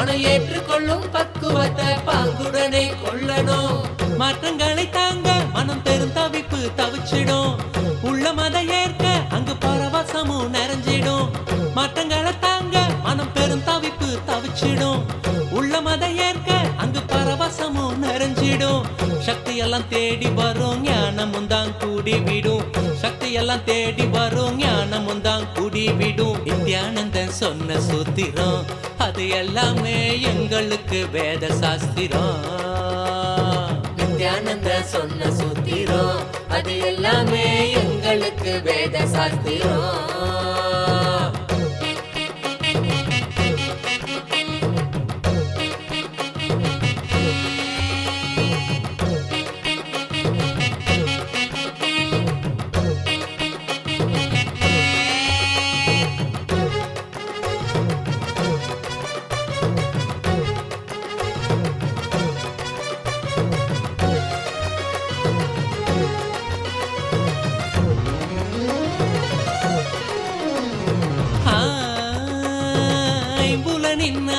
மனம் ஏற்றுக்கொள்ளும் பக்குவத்தை பாங்குடனே கொள்ளணும். மாற்றங்களை தாங்க மனம் பெரும் தவிப்பு தவிச்சிடும். உள்ள மத ஏற்க அங்கு பரவசமும் நிறைஞ்சிடும். மாற்றங்களை தாங்க மனம் பெரும் தவிப்பு தவிச்சிடும். உள்ள மத ஏற்க அங்கு பரவசமும் நிறைஞ்சிடும். சக்தி எல்லாம் தேடி வரும் ஞானமும் தான் கூடி விடும். சக்தி எல்லாம் தேடி வரும் ஞானமும் தான் கூடி விடும். நித்யானந்தன் சொன்ன சூத்திரம் அது எல்லாமே எங்களுக்கு வேத சாஸ்திரம். நித்யானந்தன் சொன்ன சூத்திரம் அது எல்லாமே எங்களுக்கு வேத சாஸ்திரம்.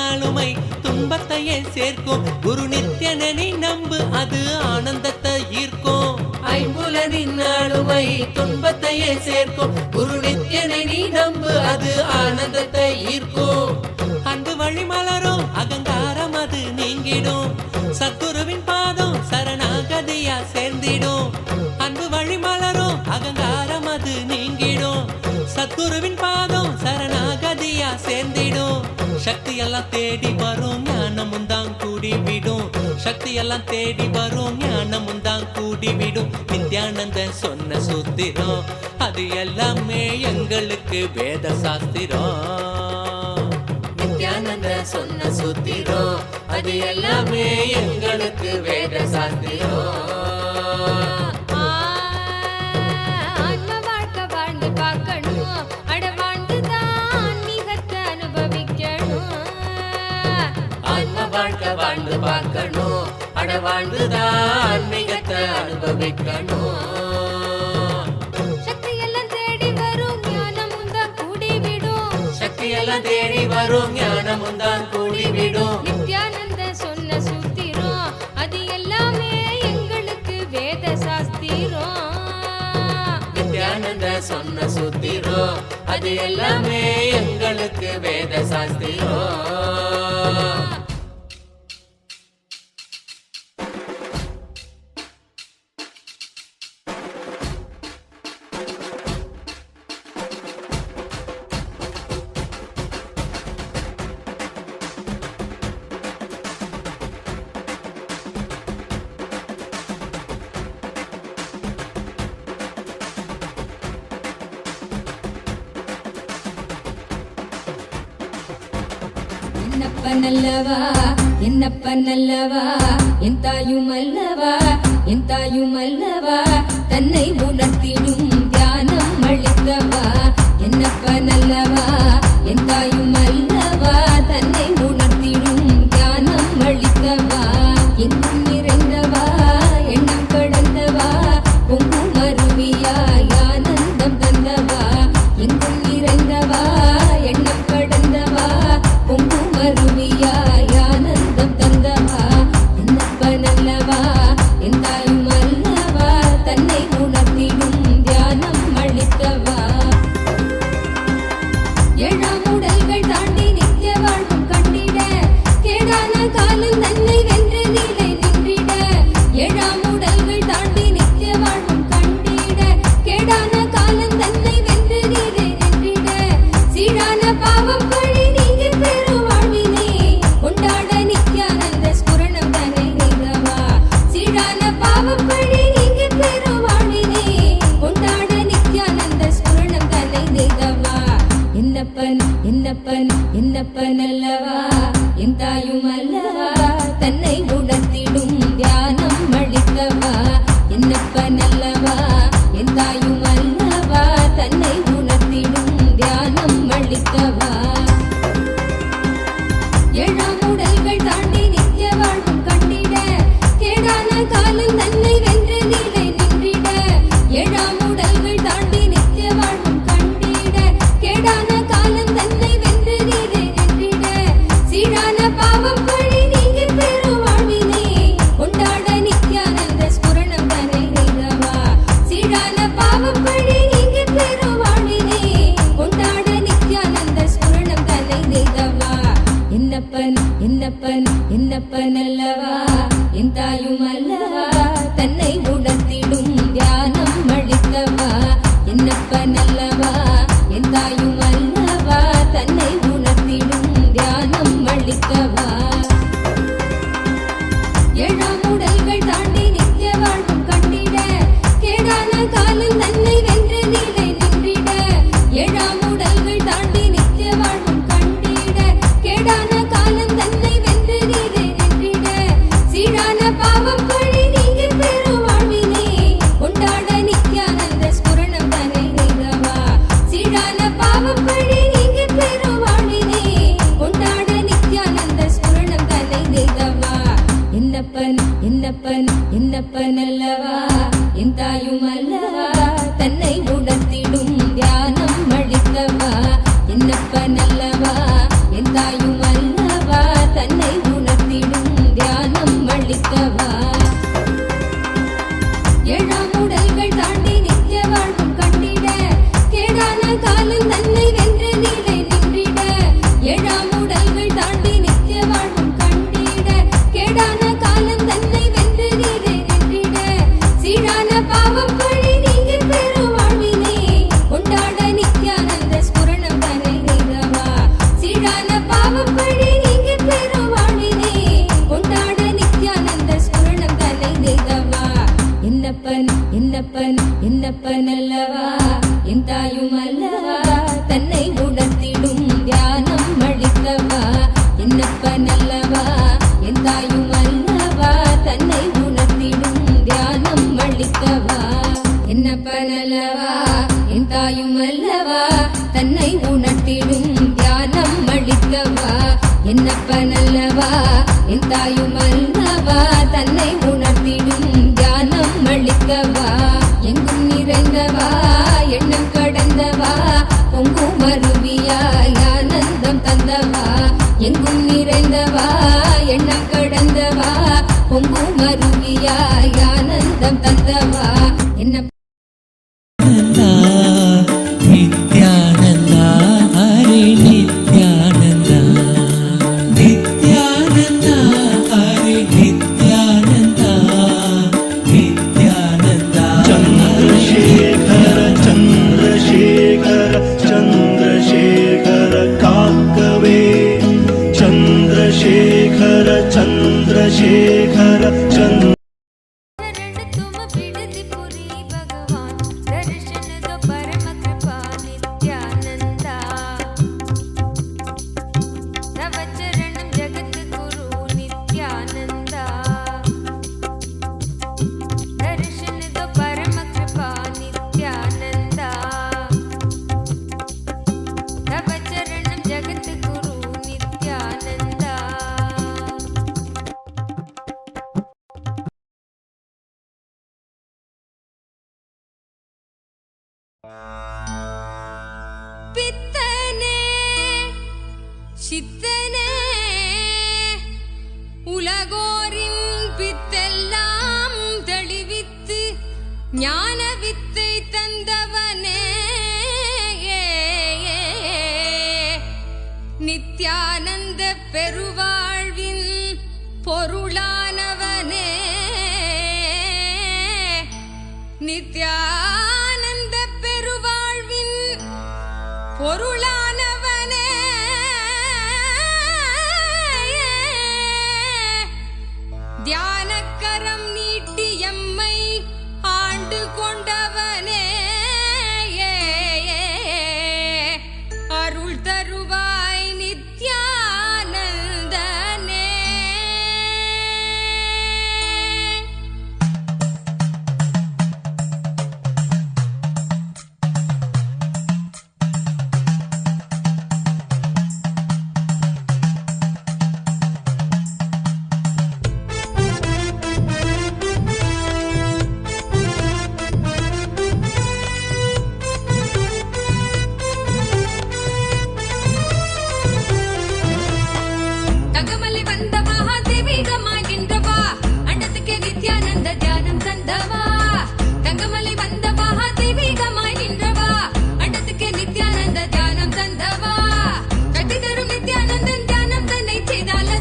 ஆளுமை துன்பத்தையே சேர்க்கும். குரு நித்யனனை நம்பு அது ஆனந்தத்தை ஈர்க்கும். ஐம்புலனின் ஆளுமை துன்பத்தையே சேர்க்கும். குரு நித்யனனை நம்பு அது ஆனந்தத்தை ஈர்க்கும். அன்பு வழி மலரும் அகங்காரம் அது நீங்கிடும். சத்குருவின் பாதம் சரணாகதியா சேர்ந்திடும். அன்பு வழி மலரும் அகங்காரம் அது நீங்கிடும். சத்குருவின் பாதம் சரணாகதியா சேர்ந்திடும். சக்தி எல்லாம் தேடி வரும் ஞானமும் தான் கூடி விடும். சக்தி எல்லாம் தேடி வரும் ஞானமும் தான் கூடி விடும். நித்யானந்தன் சொன்ன சூத்திரம் அது எல்லாமே எங்களுக்கு வேத சாஸ்திரம். நித்யானந்தன் சொன்ன சூத்திரம் அது எல்லாமே எங்களுக்கு வேத சாஸ்திரம். வாழ்க்கை வாழ்ந்து பார்க்கணும். அட வாழ்ந்துதான் ஆன்மீகத்தை அனுபவிக்கணும். சக்தி எல்லாம் தேடி வரும் ஞானமும் தான் கூடி விடும். சக்தி எல்லாம் தேடி வரும் ஞானமும் தான் கூடி விடும். நித்யானந்த சொன்ன சூத்திரம் அது எல்லாமே எங்களுக்கு வேத சாஸ்திரம். நித்யானந்த சொன்ன சூத்திரம் அது எல்லாமே எங்களுக்கு வேத சாஸ்திரம். என்னப்பனல்லவா என்னப்பனல்லவா என் தாயும் அல்லவா என் தாயும் அல்லவா தன்னை உணர்த்திடும் தியானம் அளித்தவா. என்னப்பனல்லவா என் தாயும் அல்லவா தன்னை உணர்த்திடும் தியானம் அளித்தவா. எங்கும் நிறைந்தவா எண்ணம் கடந்தவா பொங்கும் அருவியாய் ஆனந்தம் தந்தவா. எங்கும் நிறைந்தவா எண்ணம் கடந்தவா பொங்கும் அருவியாய் ஆனந்தம் தந்தவா. என்னப்பனல்லவா என் தாயும் அல்லவா தன்னை உணர்த்திடும் தியானம் அளித்தவா. ஏழாம் உடல்கள் தாண்டி நித்திய வாழ்வும் கண்டிட கேடான காலம் தன்னை வென்று நீலை நின்றிட. ஏழாம் உடல்கள் தாண்டி நித்திய வாழ்வும் கண்டிட கேடான காலம் தன்னை வென்று நீலை நின்றிட. சீரான பாவம் பழி நீங்கி பெரும் வாழ்வினை கொண்டாட நித்யானந்த ஸ்புரணம் தன்னை நீங்கவா. சீரான பாவம் பழி நீங்கி பெரும் வாழ்வினை கொண்டாட நித்யானந்த ஸ்புரணம் தன்னை நீங்கவா. என்னப்பன் என்னப்பன் என்னப்பன் அல்லவா என் தாயும் அல்லவா தன்னை உணர்த்திடும் தியானம் அளித்தவா. என்னப்பன் அல்லவா என் தாயும் அல்லவா தன்னை உணர்த்திடும் தியானம் அளித்தவா. ஏழாம் உடல்கள் தாண்டி நித்திய வாழ்வும் கண்டிட கேடான காலம் தன்னை வென்று நீலை நின்றிட. ஏழாம் உடல்கள் தாண்டி நித்திய வாழ்வும் கண்டிட கேடான காலம் தன்னை வென்று நீலை நின்றிட. சீரான பாவ என்னப்பன் என்னப்பன் அல்லவா என் தாயும் அல்லவா தன்னை உணர்த்திடும் தியானம் அளித்தவா என்னப்பன் அல்லவா என் தாயும் அல்லவா தன்னை உணர்த்திடும் தியானம் அளித்தவா ஏழாம் உடல்கள் தாண்டி நித்திய வாழ்வும் கண்டிட கேடான காலம் தன்னை வென்ற நிலை நின்றிட ஏழாம் உடல்கள் தாண்டி நித்திய வாழ்வும் கண்டிட கேடான காலம் தன்னை வென்ற நிலை நின்றிட சீரான பாவம் பழி நீங்கி பெறும் வாழ்வினை கொண்டாட நித்யானந்த ஸ்புரணம் தன்னை நெய்தவா சீரான பாவம் பழி நீங்கி பெறும் வாழ்வினை கொண்டாட நித்யானந்த ஸ்புரணம் தன்னை நெய்தவா என்னப்பன் என்னப்பன் என்னப்பன் அல்லவா என் தாயும் அல்லவா தன்னை உணர்த்திடும் தியானம் அளித்தவா என்னப்பன் அல்லவா என் தாயும் அல்லவா தன்னை உணர்த்திடும் தியானம் அளித்தவா ஏழாம் உடல்கள் தாண்டி நித்திய வாழ்வும் கண்டிட கேடான காலம் தன்னை வென்ற நிலை நின்றிட ஏழாம் உடல்கள் தாண்டி நித்திய வாழ்வும் கண்டிட கேடான காலம் தன்னை வென்ற நிலை நின்றிட சீரான பாவம் பழி நீங்கி பெறும் வாழ்வினை கொண்டாட நித்யானந்த ஸ்புரணம் தன்னை நெய்தவா சீரான பாவம் பழி நீங்கி பெறும் வாழ்வினை கொண்டாட நித்யானந்த ஸ்புரணம் தன்னை நெய்தவா என்னப்பன் என்னப்பன் என்னப்பன் அல்லவா என் தாயும் அல்லவா தன்னை உணர்த்திடும் தியானம் அளித்தவா என்னப்பன் அல்லவா என் தாயும் அல்லவா தன்னை உணர்த்திடும் தியானம் அளித்தவா என்னப்பன் அல்லவா என் தாயும் அல்லவா தன்னை உணர்த்திடும் தியானம் அளித்தவா என்னப்பன் அல்லவா என் தாயும் அல்லவா தன்னை உணர்த்திடும் தியானம் அளித்தவா எங்கும் நிறைந்தவா எண்ணம் கடந்தவா பொங்கும் அருவியாய் ஆனந்தம் தந்தவா எங்கும் நிறைந்தவா எண்ணம் கடந்தவா பொங்கும் அருவியாய் ஆனந்தம் தந்தவா என்ன நித்யானந்தா ஹரே நித்யானந்தா நித்யானந்தா ஹரே நித்யானந்தா நித்யானந்தா चंद्रशेखर चंद्रशेखर चंद्रशेखर काकवे चंद्रशेखर चंद्रशेखर चंद्र तुम बिडति पुरी भगवान दर्शन दो परम कृपा नित्यानंदा तव चरणम जगत गुरु नित्यानंदा दर्शन दो परम कृपा नित्यानंदा तव चरणम जगत गुरु नित्यानंदा பித்தனே சித்தனே உலகோரின் பித்தெல்லாம் தெளிவித்து ஞான வித்தை தந்தவனே நித்யானந்த பெருவாழ்வின் பொருளானவனே நித்யானந்த பெருவாழ்வின் பொருளானவனே தியானக்கரம் நீட்டி எம்மை ஆண்டு கொண்டவனே அருள் தருவாய் நித்யானந்தனே செய்தால்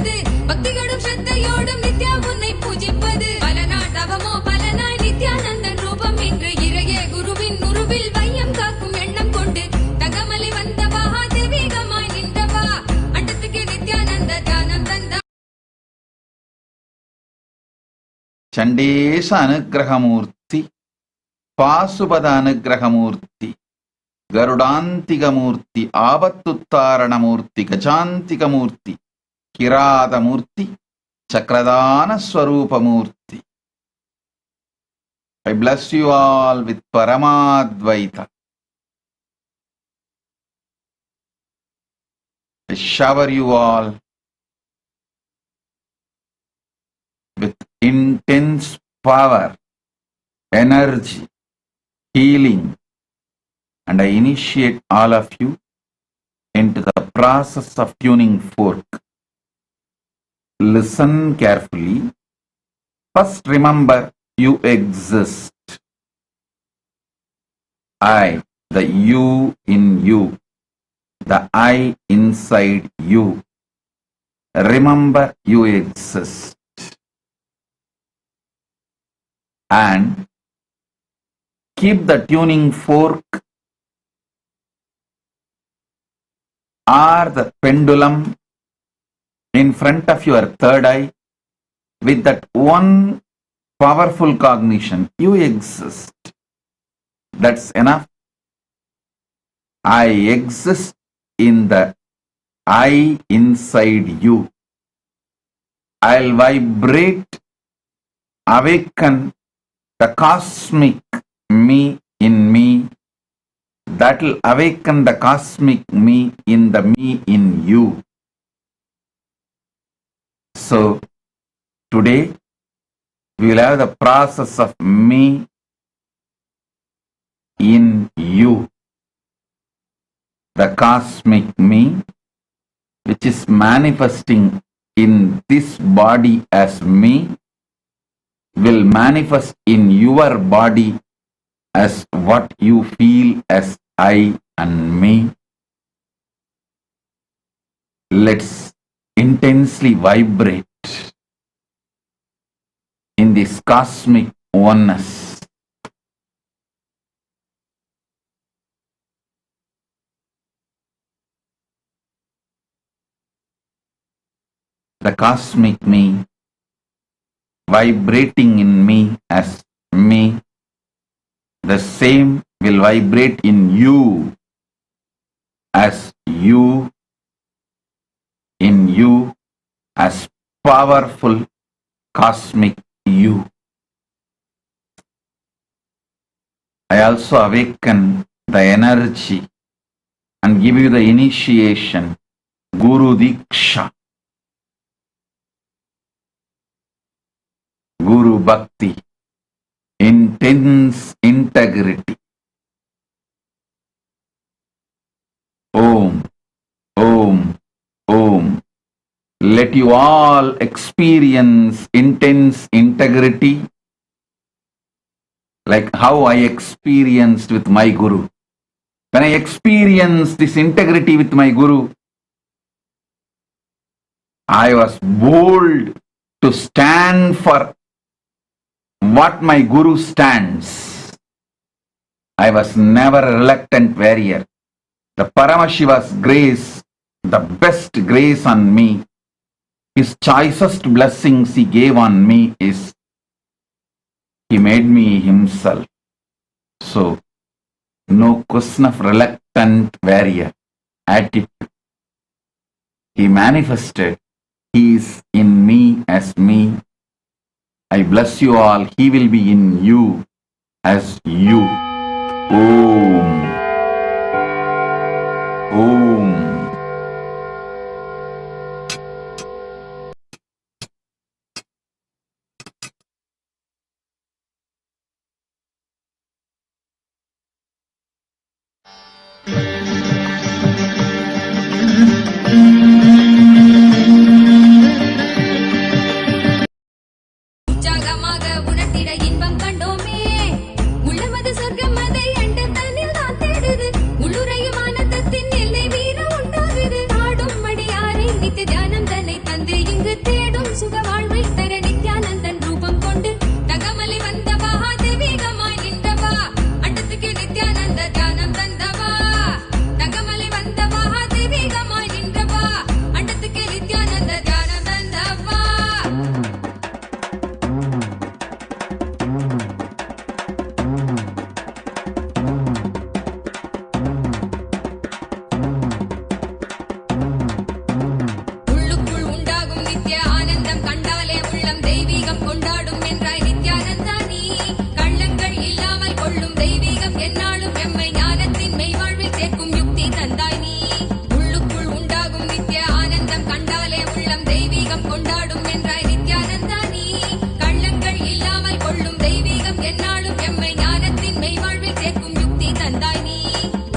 Chandesha Anugraha Moorthy, Pasubada Anugraha Moorthy, Garudantika Moorthy, Avatuttarana Moorthy, Gajantika Moorthy, Kirada Moorthy, Chakradana Swarupa Moorthy. I bless you all with Paramadvaita. I shower you all with intense power, energy, healing, and I initiate all of you into the process of tuning fork. Listen carefully. First, remember you exist. I, the you in you, the I inside you. Remember you exist. And keep the tuning fork or the pendulum in front of your third eye with that one powerful cognition. You exist. That's enough. I exist in the I inside you. I'll vibrate, awaken the cosmic me in me. That'll awaken the cosmic me in the me in you. So, today, we will have the process of me in you. The cosmic me, which is manifesting in this body as me, will manifest in your body as what you feel as I and me. Let's intensely vibrate in this cosmic oneness. The cosmic me vibrating in me as me, the same will vibrate in you as you, in you as powerful cosmic you. I also awaken the energy and give you the initiation, Guru Diksha, Guru Bhakti, intense integrity. Om, Om, Om. Let you all experience intense integrity like how I experienced with my Guru. When I experienced this integrity with my Guru, I was bold to stand for what my Guru stands. I was never a reluctant warrior. The Paramashiva's grace, the best grace on me, his choicest blessings he gave on me is, he made me himself. So, no question of reluctant warrior attitude. He manifested, he is in me as me. I bless you all, he will be in you as you. Om. Om. உற்சாகமாக உணர்த்திட இன்பம் கண்டோமே. உள்ளமது சொர்க்கம் அதை என்ற தன்னில் தான் தெய்வீகம் கொண்டாடும் என்றாய் நித்யானந்தா நீ. கள்ளங்கள் இல்லாமல் கொள்ளும் தெய்வீகம் என்னாலும் எம்மை ஞானத்தின் மெய்வாழ்வில் சேர்க்கும் யுக்தி தந்தாய் நீ. உள்ளுக்குள் உண்டாகும் நித்ய ஆனந்தம் கண்டாலே உள்ளம் தெய்வீகம் கொண்டாடும் என்றாய் நித்யானந்தா நீ. கள்ளங்கள் இல்லாமல் கொள்ளும் தெய்வீகம் என்னாலும் எம்மை ஞானத்தின் மெய்வாழ்வில் சேர்க்கும் யுக்தி தந்தாய் நீ.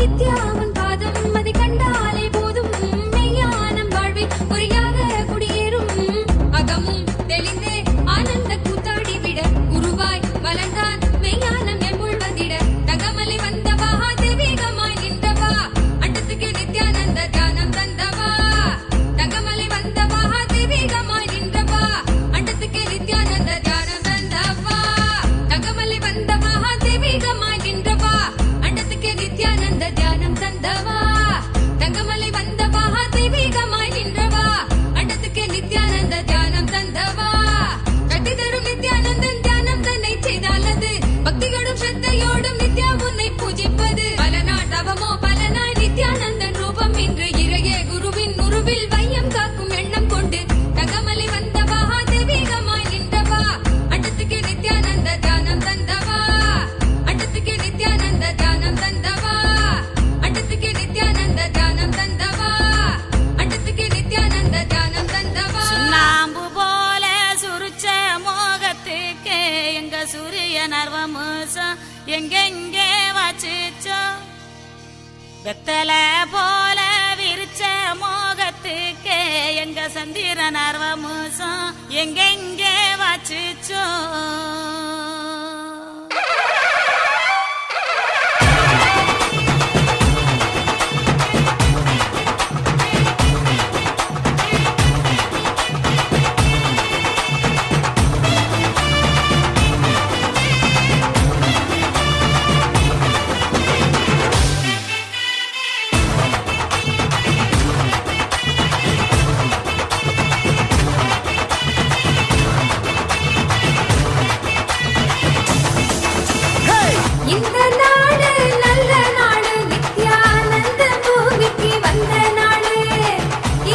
நித்யா அவன் பாதம் அதை கண்டாலே போதும் மெய்ஞானம் வாழ்வில் பொறியாக குடியேறும். அகமும் தெளிந்தே ஆனந்த கூத்தாடி விட குருவாய் வளர்ந்தான் மெய்ஞானம் எம்முள் வந்திட. தகமலை வந்தவா தெய்வீகமாய் நின்றவா அண்டத்துக்கு நித்யானந்த தியானம் தந்தவா. தகமலை வந்தவா தெய்வீகமாய் நின்றவா அண்டத்துக்கு நித்யானந்த தியானம் தந்தவா. தகமலை வந்தவா தெய்வீகமாய் நின்றவா அண்டத்துக்கு நித்யானந்த தியானம் தந்தவா. தங்கமலை வந்தவா தெய்வீகமாய் நின்றவா அண்டத்துக்கு நித்யானந்த தியானம் தந்தவா. கட்டி தரும் நித்யானந்தன் தியானம் தன்னை செய்தாலது பக்தியோடும் ஸ்ரத்தையோடும் நித்யா உன்னை பூஜிப்பது. பல நாள் தவமோ பல நாள் நித்யானந்தன் ரூபம் இன்று இறையே குருவின் உருவில் வையம் காக்கும் எண்ணம் கொண்டு தங்கமலை வந்தவா தெய்வீகமாய் நின்றவா அண்டத்துக்கு நித்யானந்த தியானம் தந்தவா. அண்டத்துக்கு நித்யானந்த தியானம் தந்தவா. அண்டத்துக்கு நித்யானந்த தியானம் தந்தவா. அண்டத்துக்கு நித்யானந்த தியானம் தந்தவா. சுண்ணாம்பு போல சுருச்ச மோகத்துக்கு எங்க சூரிய நர்வமோசம் எங்கெங்கே வச்சுச்சோ. வெத்தல போல விரிச்ச மோகத்துக்கு எங்க சந்திர நர்வமோசம் எங்கெங்கே வச்சுச்சோ. இந்த நாடு நல்ல நாடு நித்யானந்த பூமிக்கு வந்த நாடு.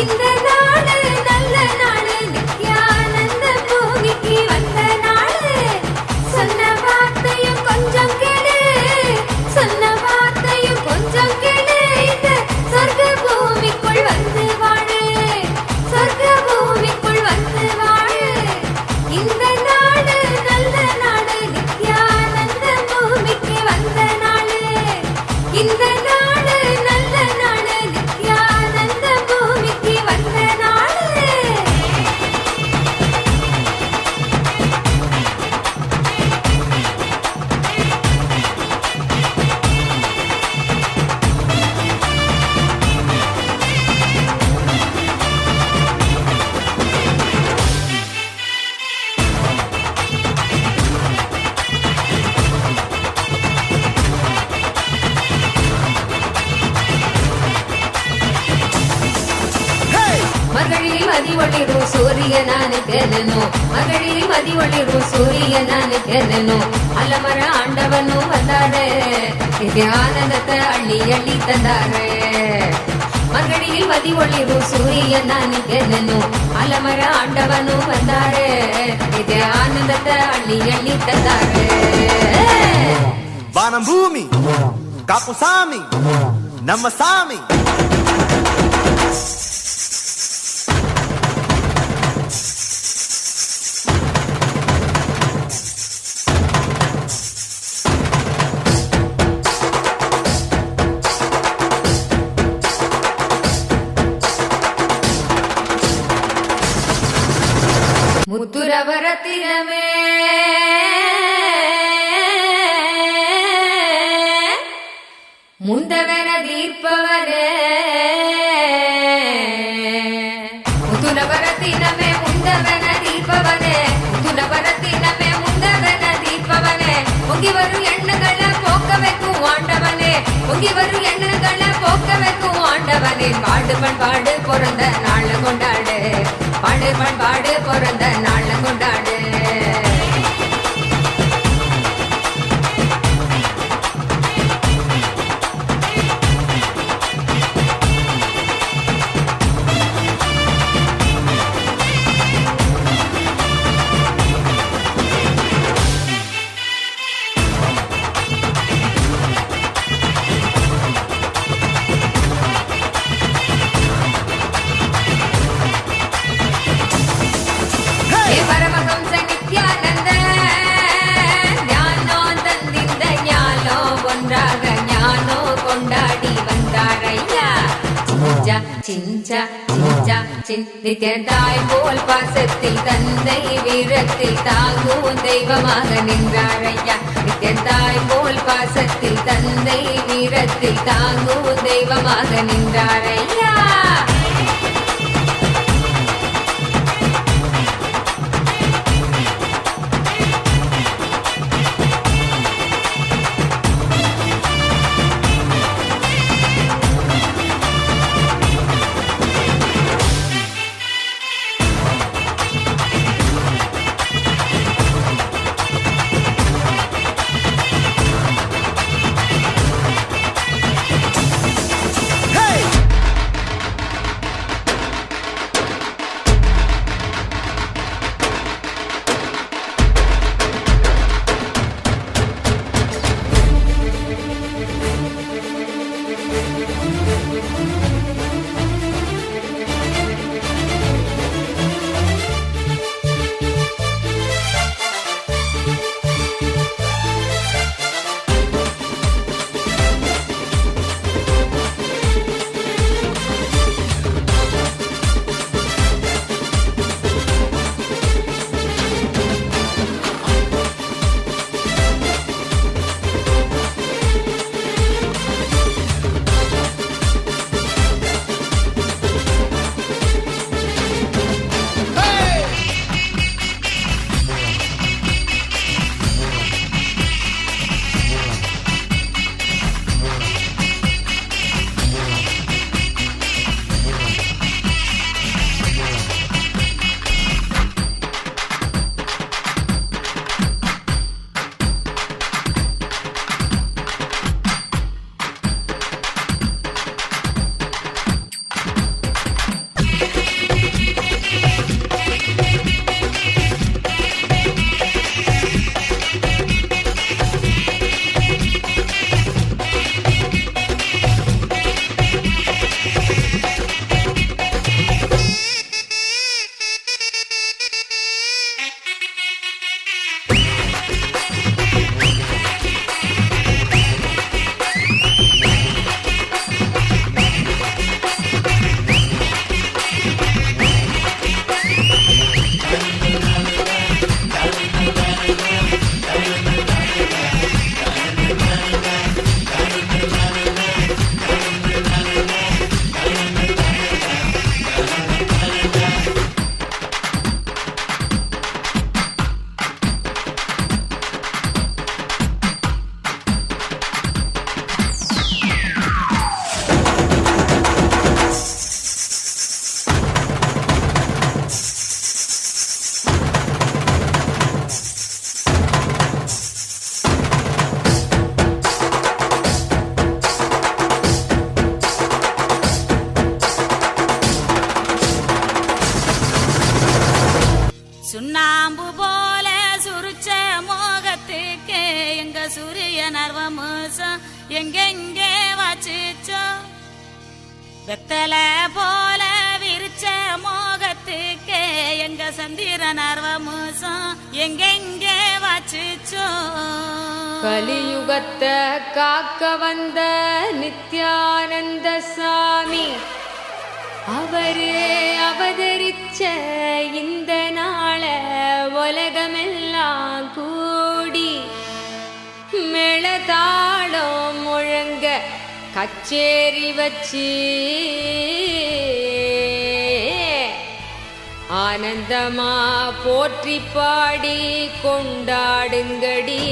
இந்த நாடு நல்ல நாடு நித்யானந்த பூமிக்கு வந்த நாடு. சொன்ன வார்த்தையும் கொஞ்சம் கேளு சொன்ன வார்த்தையும் கொஞ்சம் கேளு. இந்த சொர்க்க பூமிக்குள் வந்து வாழு சொர்க்க பூமிக்குள் வந்து வாழு. இந்த நாடு நல்ல நாடு நித்யானந்த பூமிக்கு வந்த நாடு. இந்த நாடு நல்ல நாடு நித்யானந்த பூமிக்கு வந்த நாடு. மகளில் மதி ஒளிரும் சூரியனான தென்னனோ. மகளில் மதி ஒளிரும் சூரியனான தென்னனோ. அலமர ஆண்டவனும் வந்தாரு இது ஆனந்தத்தை அள்ளி அள்ளி தந்தாரு. மகளில் மதி ஒளிரும் சூரியனான தென்னனோ. அலமர ஆண்டவனும் வந்தாரு இது ஆனந்தத்தை அள்ளி அள்ளி தந்தாரு. வானம் பூமி காப்பு சாமி நம்ம சாமி. முத்துரவரத்தினமே முந்தவன தீர்ப்பவரே. முத்துரவரத்தினமே முந்தவன தீர்ப்பவனே. முத்துரவரத்தினமே முந்தவன தீர்ப்பவனே. பொங்கி வரும் எண்ணங்களை போக்க வைக்கும் ஆண்டவனே. பொங்கி வரும் எண்ணங்களை போக்க வைக்கும் ஆண்டவனே. பாடு பண்பாடு பிறந்த நாள் கொண்டாடு. பாடு பண்பாடு பிறந்த நாள் கொண்டாடு. ஹே பரமஹம்ச நித்யானந்த ஞானோ தந்திந்த ஞானோ ஒன்றாக ஞானோ கொண்டாடி வந்தாரையா சிஞ்சா சிஞ்சா சிஞ்சா சின் நித்யந்தாய் போல் பாசத்தில் தந்தை வீரத்தில் தாங்கும் தெய்வமாக நின்றாரையா நித்யந்தாய் போல் பாசத்தில் தந்தை வீரத்தில் தாங்கும் தெய்வமாக நின்றாரையா சுண்ணாம்பு போல சுருச்ச மோகத்துக்கு எங்க சூரிய நர்வமோசம் எங்கெங்கே வச்சுச்சோ வெத்தல போல விரிச்ச மோகத்துக்கு எங்க சந்திர நர்வமோசம் எங்கெங்கே வச்சுச்சோ கலியுகத்தை காக்க வந்த நித்யானந்த சாமி அவரே அவதரிச்ச இந்த நாள உலகமெல்லாம் கூடி மேளதாளம் முழங்க கச்சேரி வச்சு ஆனந்தமா போற்றி பாடி கொண்டாடுங்கடி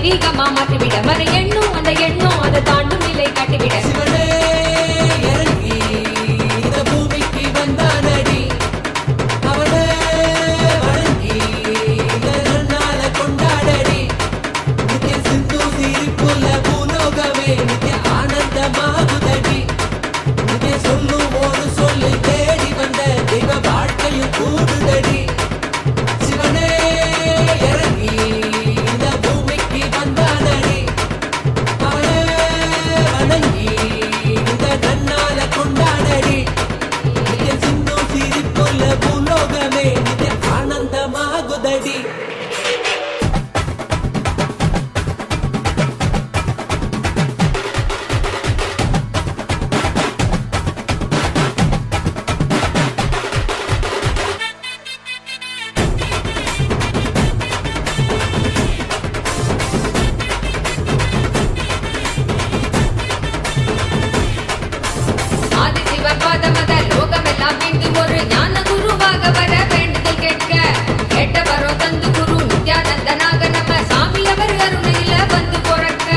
தெய்வீகமா மாற்றிவிட மறு எண்ணும் அந்த எண்ணும் அதை தாண்டும் நிலை காட்டிவிட சிவனே இறங்கி இந்த பூமிக்கு வந்தானடி அவனே வணங்கி இந்த நன்னால கொண்டாடடி நித்திய சிந்து சிரிப்புள்ள பூலோகமே நித்திய ஆனந்தமாகுதடி நித்திய சொல்லும் ஒரு சொல்லு தேடி வந்த தெய்வ வாழ்க்கையும் கூடுதடி சிவனே இறங்கி இந்த பூமிக்கு வந்தானடி அவனே வணங்கி இந்த நன்னால கொண்டாடடி நித்திய சிந்து சிரிப்புள்ள பூலோகமே நித்திய ஆனந்தமாகுதடி ஆதி சிவபாத மத லோகமெல்லாம் மீண்டும் ஒரு ஞான குருவாக வர வேண்டுதல் கேட்க கேட்ட வரோ தந்து குரு நித்யானந்தனாக நம்ம சாமி அவர் அருணையில வந்து பிறக்க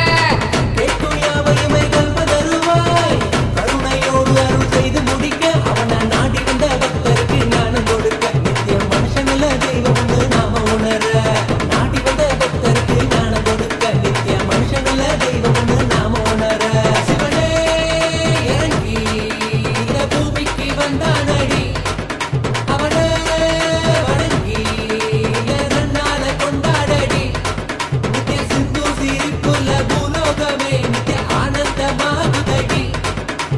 கேட்கும் யாவையுமே கல்வதருவாய் கருணையோடு அருள் செய்து முடிக்க அவனை நாடி வந்த பக்தருக்கு ஞானம் கொடுக்க நித்திய மனுஷனில் தெய்வம் ஒன்று நாம உணர நாடி வந்த பக்தருக்கு ஞானம் கொடுக்க நித்திய மனுஷனில் தெய்வம் ஒன்று நாம உணர சிவனே இறங்கி இந்த பூமிக்கு வந்தானடி அவனே வணங்கி இந்த நன்னால கொண்டாடடி நித்திய சிந்து சிரிப்புள்ள பூலோகமே நித்திய ஆனந்தமாகுதடி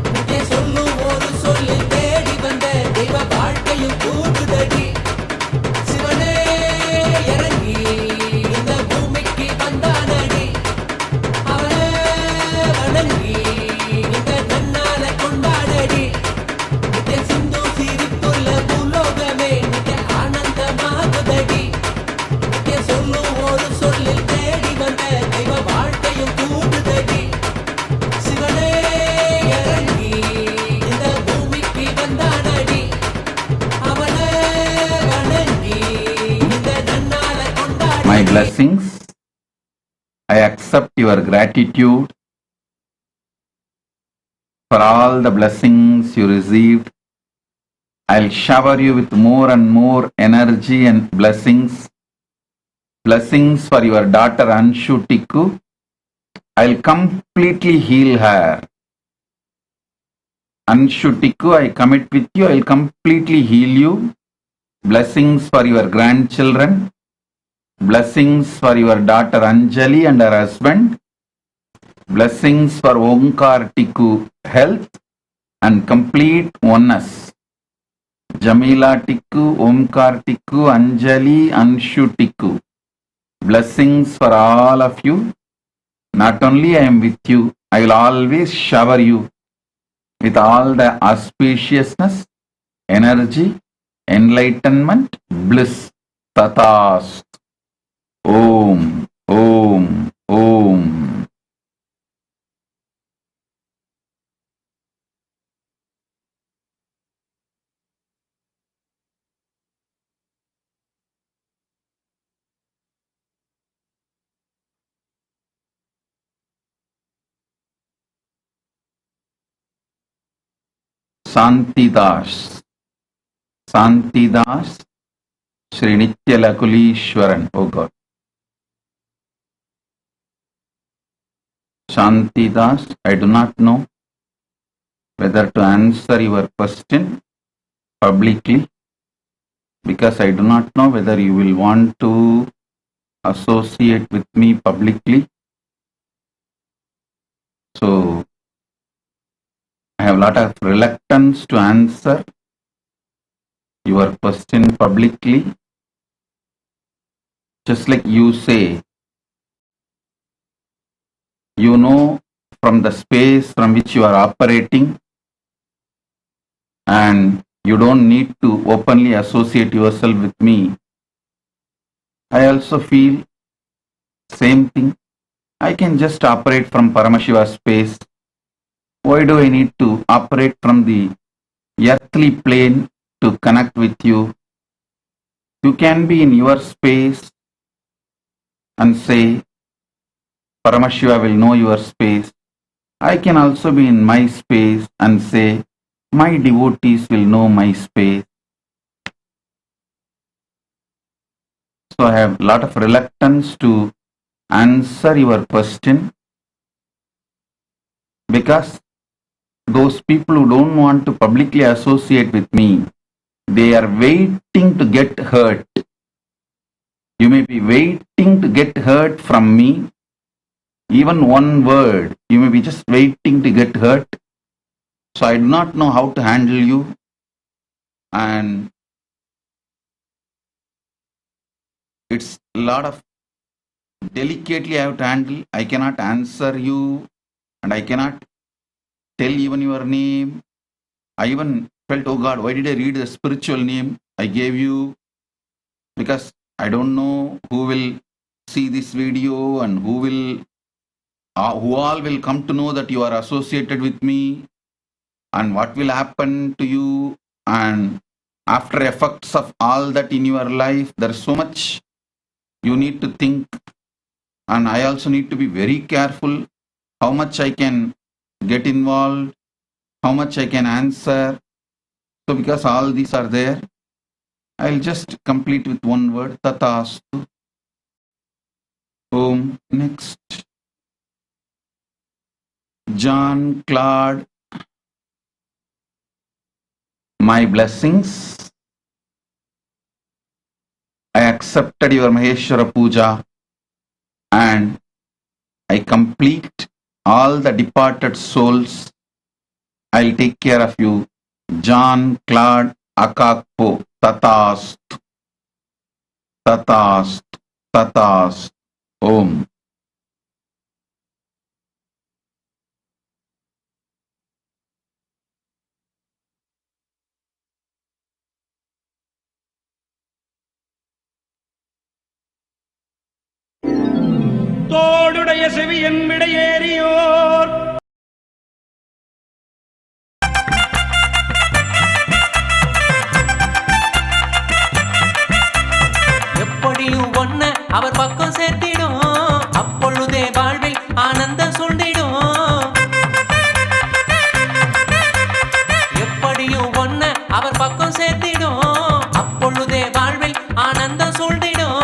நித்திய சொல்லும் ஒரு சொல்லு தேடி வந்த தெய்வ வாழ்க்கையும் கூடுதடி சிவனே இறங்கி இந்த பூமிக்கு வந்தானடி அவனே வணங்கி இந்த நன்னால கொண்டாடடி நித்திய சிந்து சிரிப்புள்ள பூலோகமே நித்திய ஆனந்தமாகுதடி நித்திய சொல்லும் ஒரு சொல்லில் தேடி வந்த தெய்வ வாழ்க்கையும் கூடுதடி சிவனே இறங்கி இந்த பூமிக்கு வந்தானடி அவனே வணங்கி இந்த நன்னால கொண்டாடி My blessings, I accept your gratitude for all the blessings you received. I'll shower you with more and more energy and blessings. Blessings for your daughter Anshu Tikku. I'll completely heal her. Anshu Tikku, I commit with you, I'll completely heal you. Blessings for your grandchildren. Blessings for your daughter Anjali and her husband. Blessings for Omkar Tikku health and complete oneness. Jamila Tikku, Omkar Tikku, Anjali, Anshu Tikku. Blessings for all of you. Not only I am with you, I will always shower you with all the auspiciousness, energy, enlightenment, bliss. Tathast. Om, Om, Om. Santidas, Santidas, Sri Nityalakulishwaran, oh God. Shantidas, I do not know whether to answer your question publicly because I do not know whether you will want to associate with me publicly. So, I have a lot of reluctance to answer your question publicly. Just like you say, you know from the space from which you are operating and you don't need to openly associate yourself with me. I also feel same thing. I can just operate from Paramashiva space. Why do I need to operate from the earthly plane to connect with you? You can be in your space and say, Paramashiva will know your space. I can also be in my space and say, my devotees will know my space. So I have a lot of reluctance to answer your question, because those people who don't want to publicly associate with me, they are waiting to get hurt. You may be waiting to get hurt from me. Even one word, you may be just waiting to get hurt. So I do not know how to handle you, and it's a lot of delicately I have to handle. I cannot answer you, and I cannot tell even your name. I even felt, oh God, why did I read the spiritual name I gave you? Because I don't know who will see this video and who all will come to know that you are associated with me, and what will happen to you, and after effects of all that in your life. There is so much you need to think, and I also need to be very careful how much I can get involved, how much I can answer. So because all these are there, I'll just complete with one word, Tatastu. Om. Next. John Claude. My blessings. I accepted your Maheshwara Puja, and I complete all the departed souls. I'll take care of you. John Claude Akakpo. Tatastu. Tatastu. Tatastu. Om. தோடுடைய செவியன் விடையேறியோர் எப்படியும் ஒன்ன அவர் பக்கம் சேர்த்திடும், அப்பொழுதே வாழ்வில் ஆனந்தம் சொல்லிடும். எப்படியும் ஒன்ன அவர் பக்கம் சேர்த்திடும், அப்பொழுதே வாழ்வில் ஆனந்தம் சொல்லிடும்.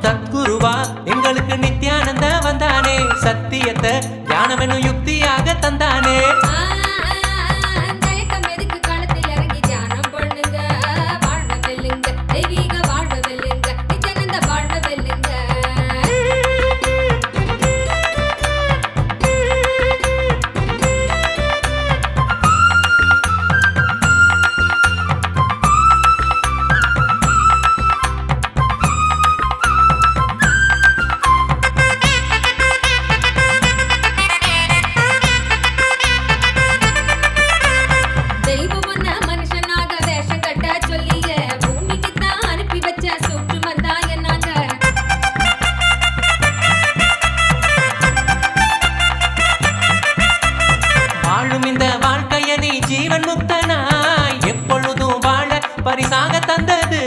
சத்குருவா எங்களுக்கு நித்யானந்த வந்தானே, சத்தியத்தை ஞானம் என்னும் யுக்தியாக தந்தானே. தயக்கம் எதுக்கு காலத்தில் இறங்கி தியானம் பண்ணுங்க, வாழ்வ வெல்லுங்க, தெய்வீக வாழ்வ வெல்லுங்க, நித்யானந்த வாழ்வ வெல்லுங்க. தெய்வம் ஒன்ன மனுஷனாக வேஷம் கட்ட சொல்லிய, பூமிக்கு தான் அனுப்பி வச்ச சூற்றுமன் தான் என்னாங்க. வாழும் இந்த வாழ்க்கைய நீ ஜீவன் முக்தனாய் எப்பொழுதும் வாழ பரிசாக தந்தது.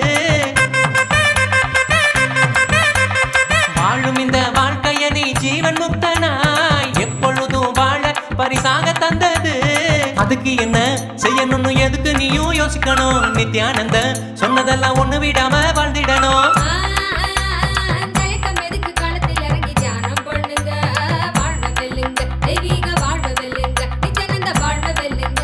வாழும் இந்த வாழ்க்கைய நீ ஜீவன் முக்தனாய் எப்பொழுதும் வாழ பரிசாக தந்தது. அதுக்கு என்ன செய்யணும்னு எதுக்கு நீயும் யோசிக்கணும், நித்யானந்த சொன்னதெல்லாம் ஒண்ணு விடாம வாழ்ந்திடணும். தயக்கம் எதுக்கு காலத்தில் இறங்கி தியானம் பண்ணுங்க, வாழ்வ வெல்லுங்க, தெய்வீக வாழ்வ வெல்லுங்க, நித்யானந்த வாழ்வ வெல்லுங்க.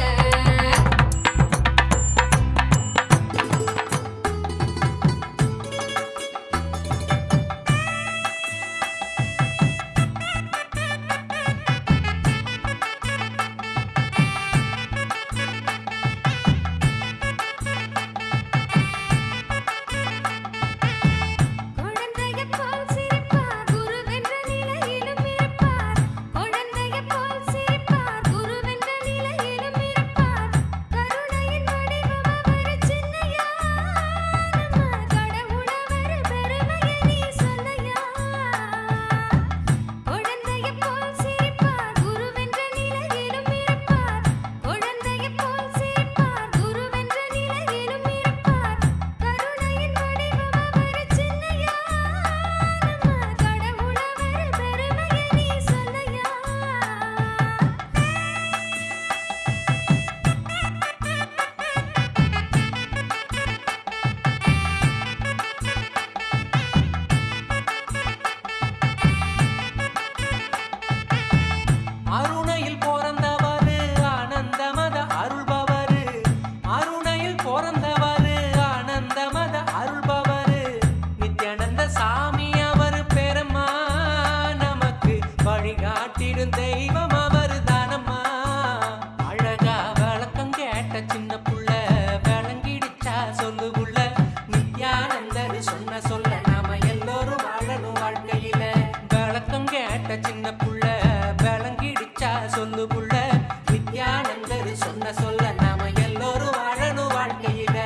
அந்த சாமி அவர் பெறம்மா, நமக்கு வழிகாட்டிடும் தெய்வம் அவர் தானம்மா. அழகா விளக்கம் கேட்ட சின்ன புள்ள விளங்கிடுச்சா சொல்லு புள்ள. நித்யானந்தர் சொன்ன சொல்ல நாம எல்லோரும் வாழணும் வாழ்க்கையில. விளக்கம் கேட்ட சின்ன புள்ள விளங்கிடுச்சா சொல்லு புள்ள. நித்யானந்தர் சொன்ன சொல்ல நாம எல்லோரும் வாழணும் வாழ்க்கையில.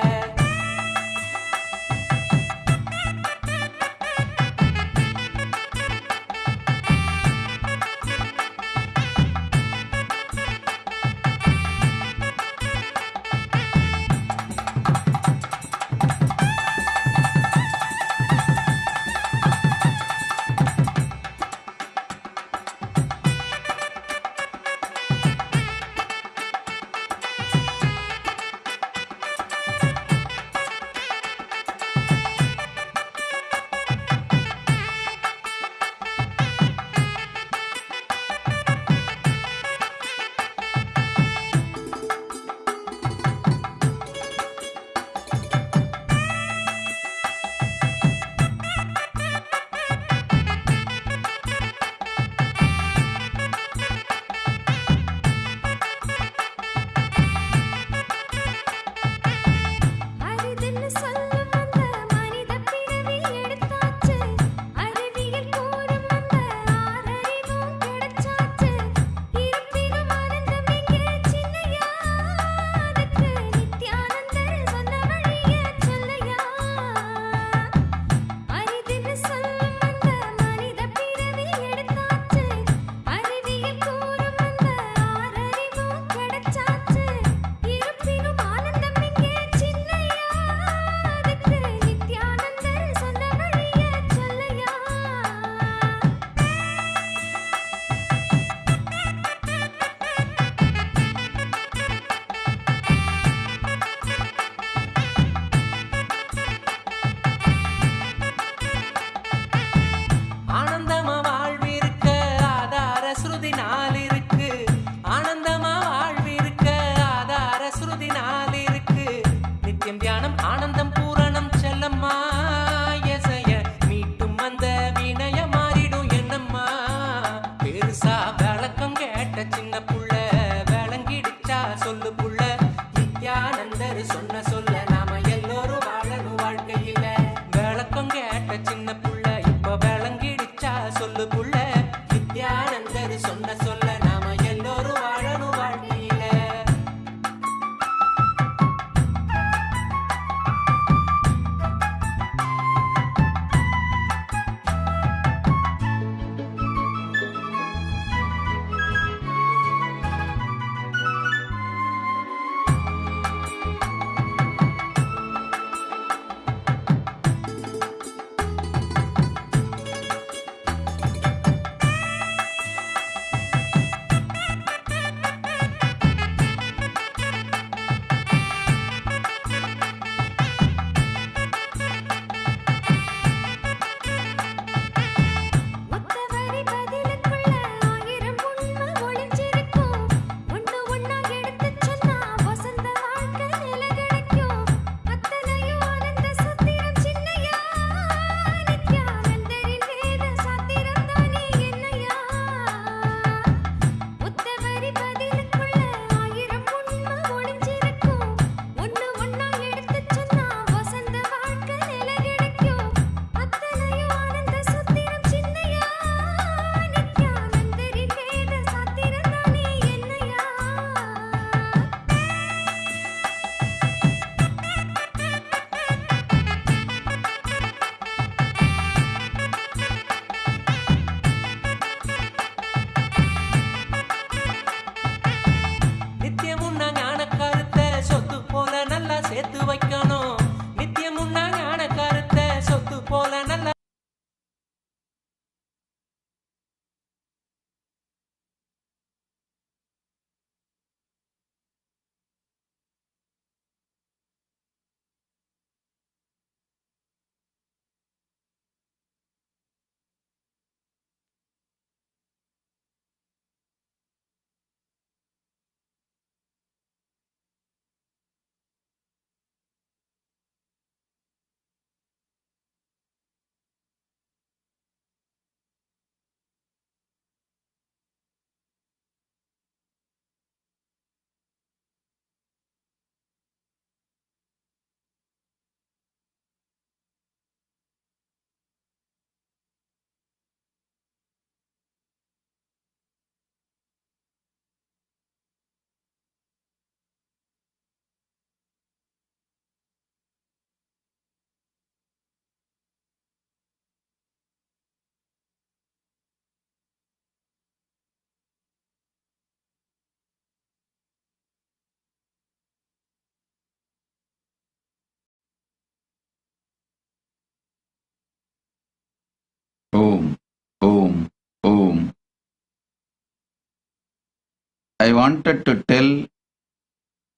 I wanted to tell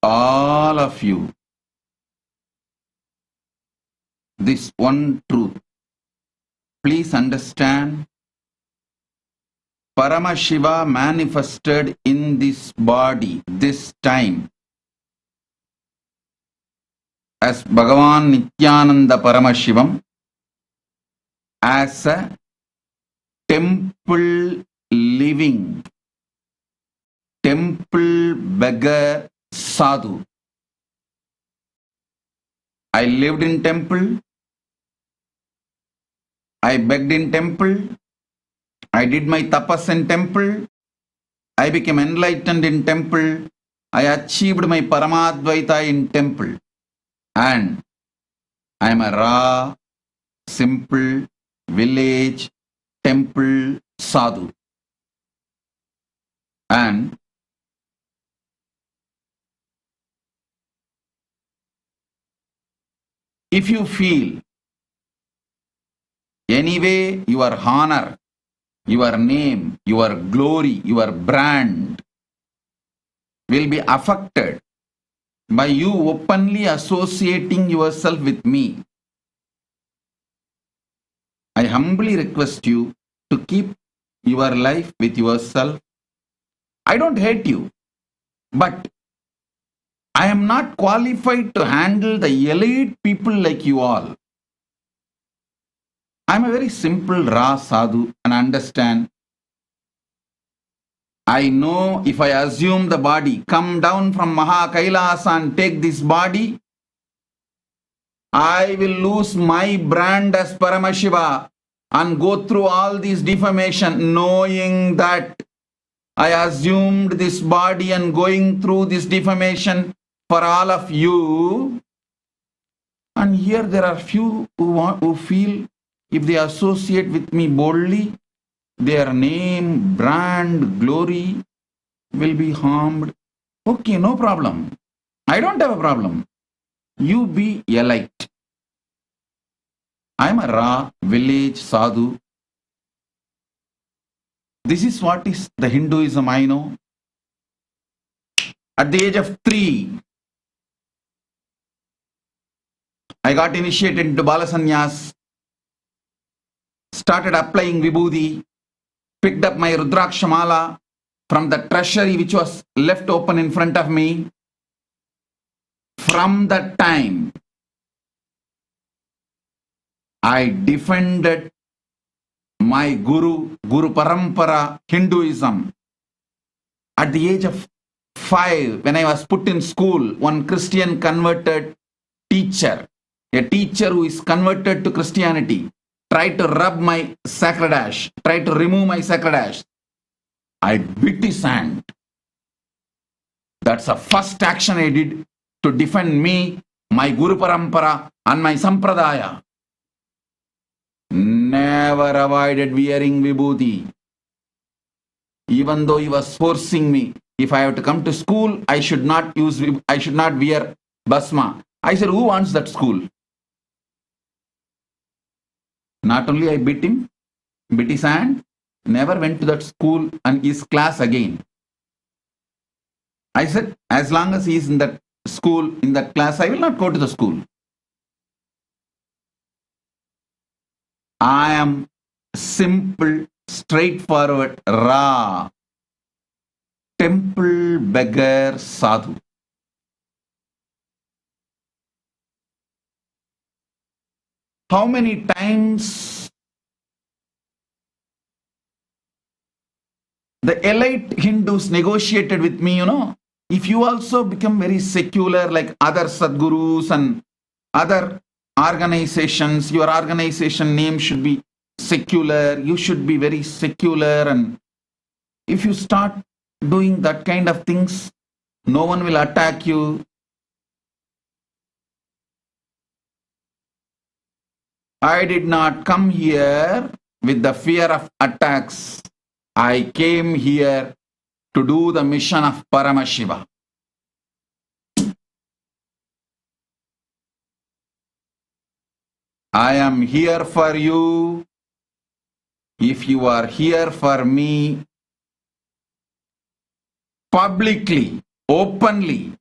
all of you this one truth. Please understand, Paramashiva manifested in this body, this time, as Bhagavan Nithyananda Paramashivam, as a temple living, temple beggar sadhu. I lived in temple, I begged in temple, I did my tapas in temple, I became enlightened in temple, I achieved my Paramadvaita in temple, and I am a raw, simple, village, temple sadhu. And if you feel anyway your honor, your name, your glory, your brand will be affected by you openly associating yourself with me, I humbly request you to keep your life with yourself. I don't hate you, but I am not qualified to handle the elite people like you all. I am a very simple raw sadhu, and understand, I know if I assume the body, come down from Maha Kailasa and take this body, I will lose my brand as Paramashiva and go through all these defamation, knowing that I assumed this body and going through this defamation for all of you. And here there are few who feel if they associate with me boldly, their name, brand, glory will be harmed. Okay, no problem. I don't have a problem. You be elite. I am a raw village sadhu. This is what is the Hinduism I know. At the age of 3, I got initiated into Balasanyas, started applying Vibhuti, picked up my Rudrakshamala from the treasury which was left open in front of me. From that time, I defended my Guru Parampara Hinduism. At the age of 5, when I was put in school, one Christian converted teacher, a teacher who is converted to Christianity, tried to rub my sacred ash, tried to remove my sacred ash. I bit his hand. That's the first action I did to defend me, my Guru Parampara and my Sampradaya. Never avoided wearing Vibhuti. Even though he was forcing me, if I have to come to school, I should not wear Basma. I said, who wants that school? Not only I bit him, bit his hand, never went to that school and his class again. I said, as long as he is in that school, in that class, I will not go to the school. I am simple, straightforward, raw, temple beggar sadhu. How many times the elite Hindus negotiated with me, if you also become very secular like other Sadgurus and other organizations, your organization name should be secular, you should be very secular, and if you start doing that kind of things, no one will attack you. I did not come here with the fear of attacks. I came here to do the mission of Paramashiva. I am here for you. If you are here for me, publicly, openly.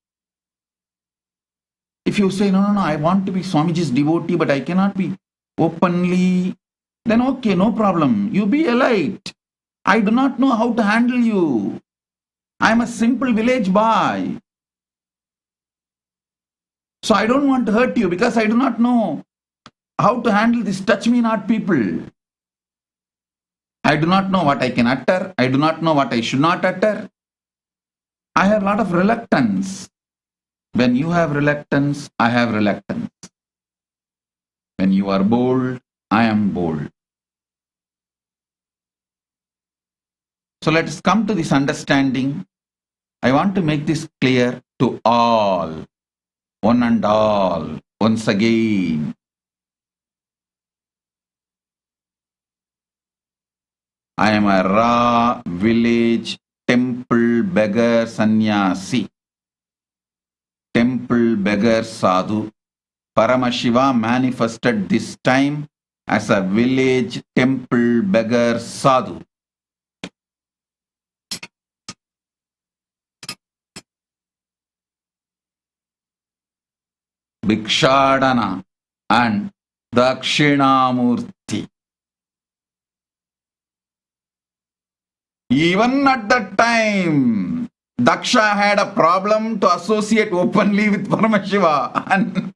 If you say, no, I want to be Swamiji's devotee, but I cannot be openly, then okay, no problem. You be elite. I do not know how to handle you. I am a simple village boy. So I don't want to hurt you because I do not know how to handle this touch me not people. I do not know what I can utter. I do not know what I should not utter. I have a lot of reluctance. When you have reluctance, I have reluctance. When you are bold, I am bold. So let us come to this understanding. I want to make this clear to all, one and all, once again. I am a raw village temple beggar sannyasi. Temple beggar sadhu. Paramashiva manifested this time as a village temple beggar sadhu. Bhikshadana and Dakshinamurti. Even at that time, Daksha had a problem to associate openly with Paramashiva, and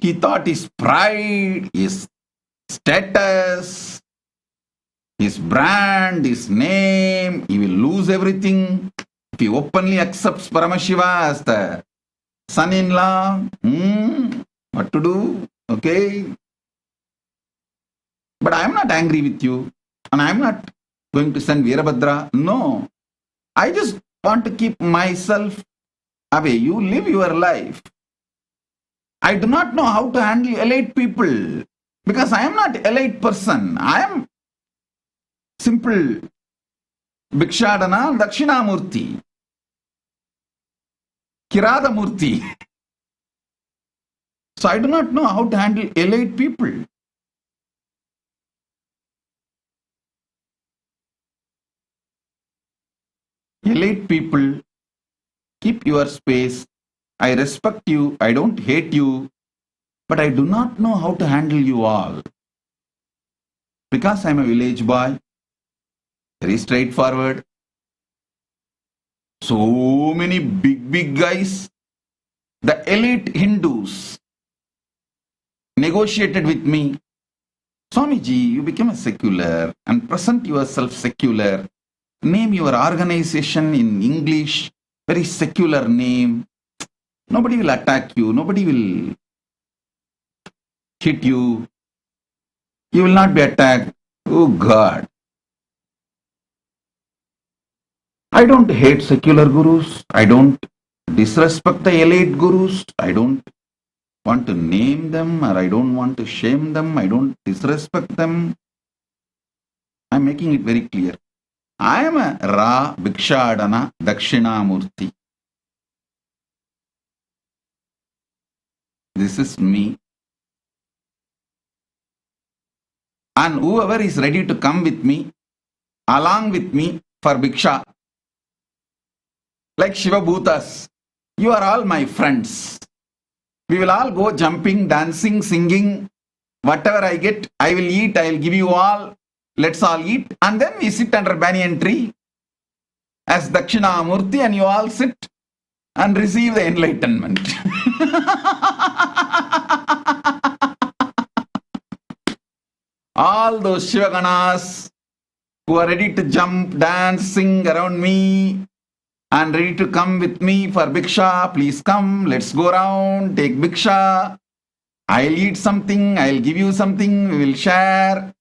he thought his pride, his status, his brand, his name, he will lose everything if he openly accepts Paramashiva as the son-in-law. What to do? Okay. But I am not angry with you, and I am not going to send Veerabhadra. No. I just want to keep myself away. You live your life. I do not know how to handle elite people because I am not elite person. I am simple Bhikshadana Dakshinamurti. Kiradamurti. So I do not know how to handle elite people. Elite people, keep your space. I respect you. I don't hate you. But I do not know how to handle you all. Because I am a village boy. Very straightforward. So many big guys. The elite Hindus negotiated with me. Swamiji, you become a secular and present yourself secular. Name your organization in English, very secular name. Nobody will attack you. Nobody will hit you. You will not be attacked. Oh God. I don't hate secular gurus. I don't disrespect the elite gurus. I don't want to name them or I don't want to shame them. I don't disrespect them. I'm making it very clear. I am a Ra Bhikshadana Dakshinamurti. This is me. And whoever is ready to come with me, along with me for Bhiksha, like Shiva Bhutas, you are all my friends. We will all go jumping, dancing, singing. Whatever I get, I will eat, I will give you all. Let's all eat. And then we sit under banyan tree as Dakshinamurti and you all sit and receive the enlightenment. All those Shivaganas who are ready to jump, dance, sing around me and ready to come with me for Bhiksha, please come, let's go around, take Bhiksha. I'll eat something, I'll give you something, we will share.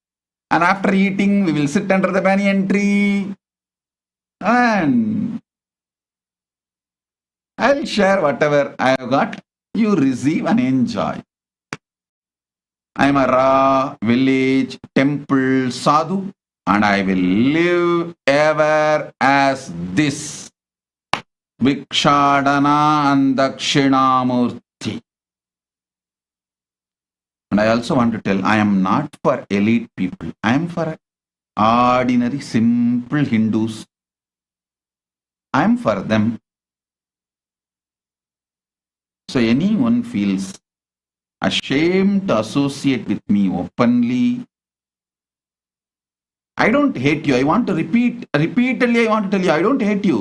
And after eating, we will sit under the banyan tree and I'll share whatever I have got. You receive and enjoy. I am a Ra village temple sadhu and I will live ever as this Bhikshadana and Dakshinamurti. And I also want to tell, I am not for elite people. I am for ordinary, simple Hindus I am for them. So anyone feels ashamed to associate with me openly, I don't hate you. I want to repeatedly I want to tell you, I don't hate you.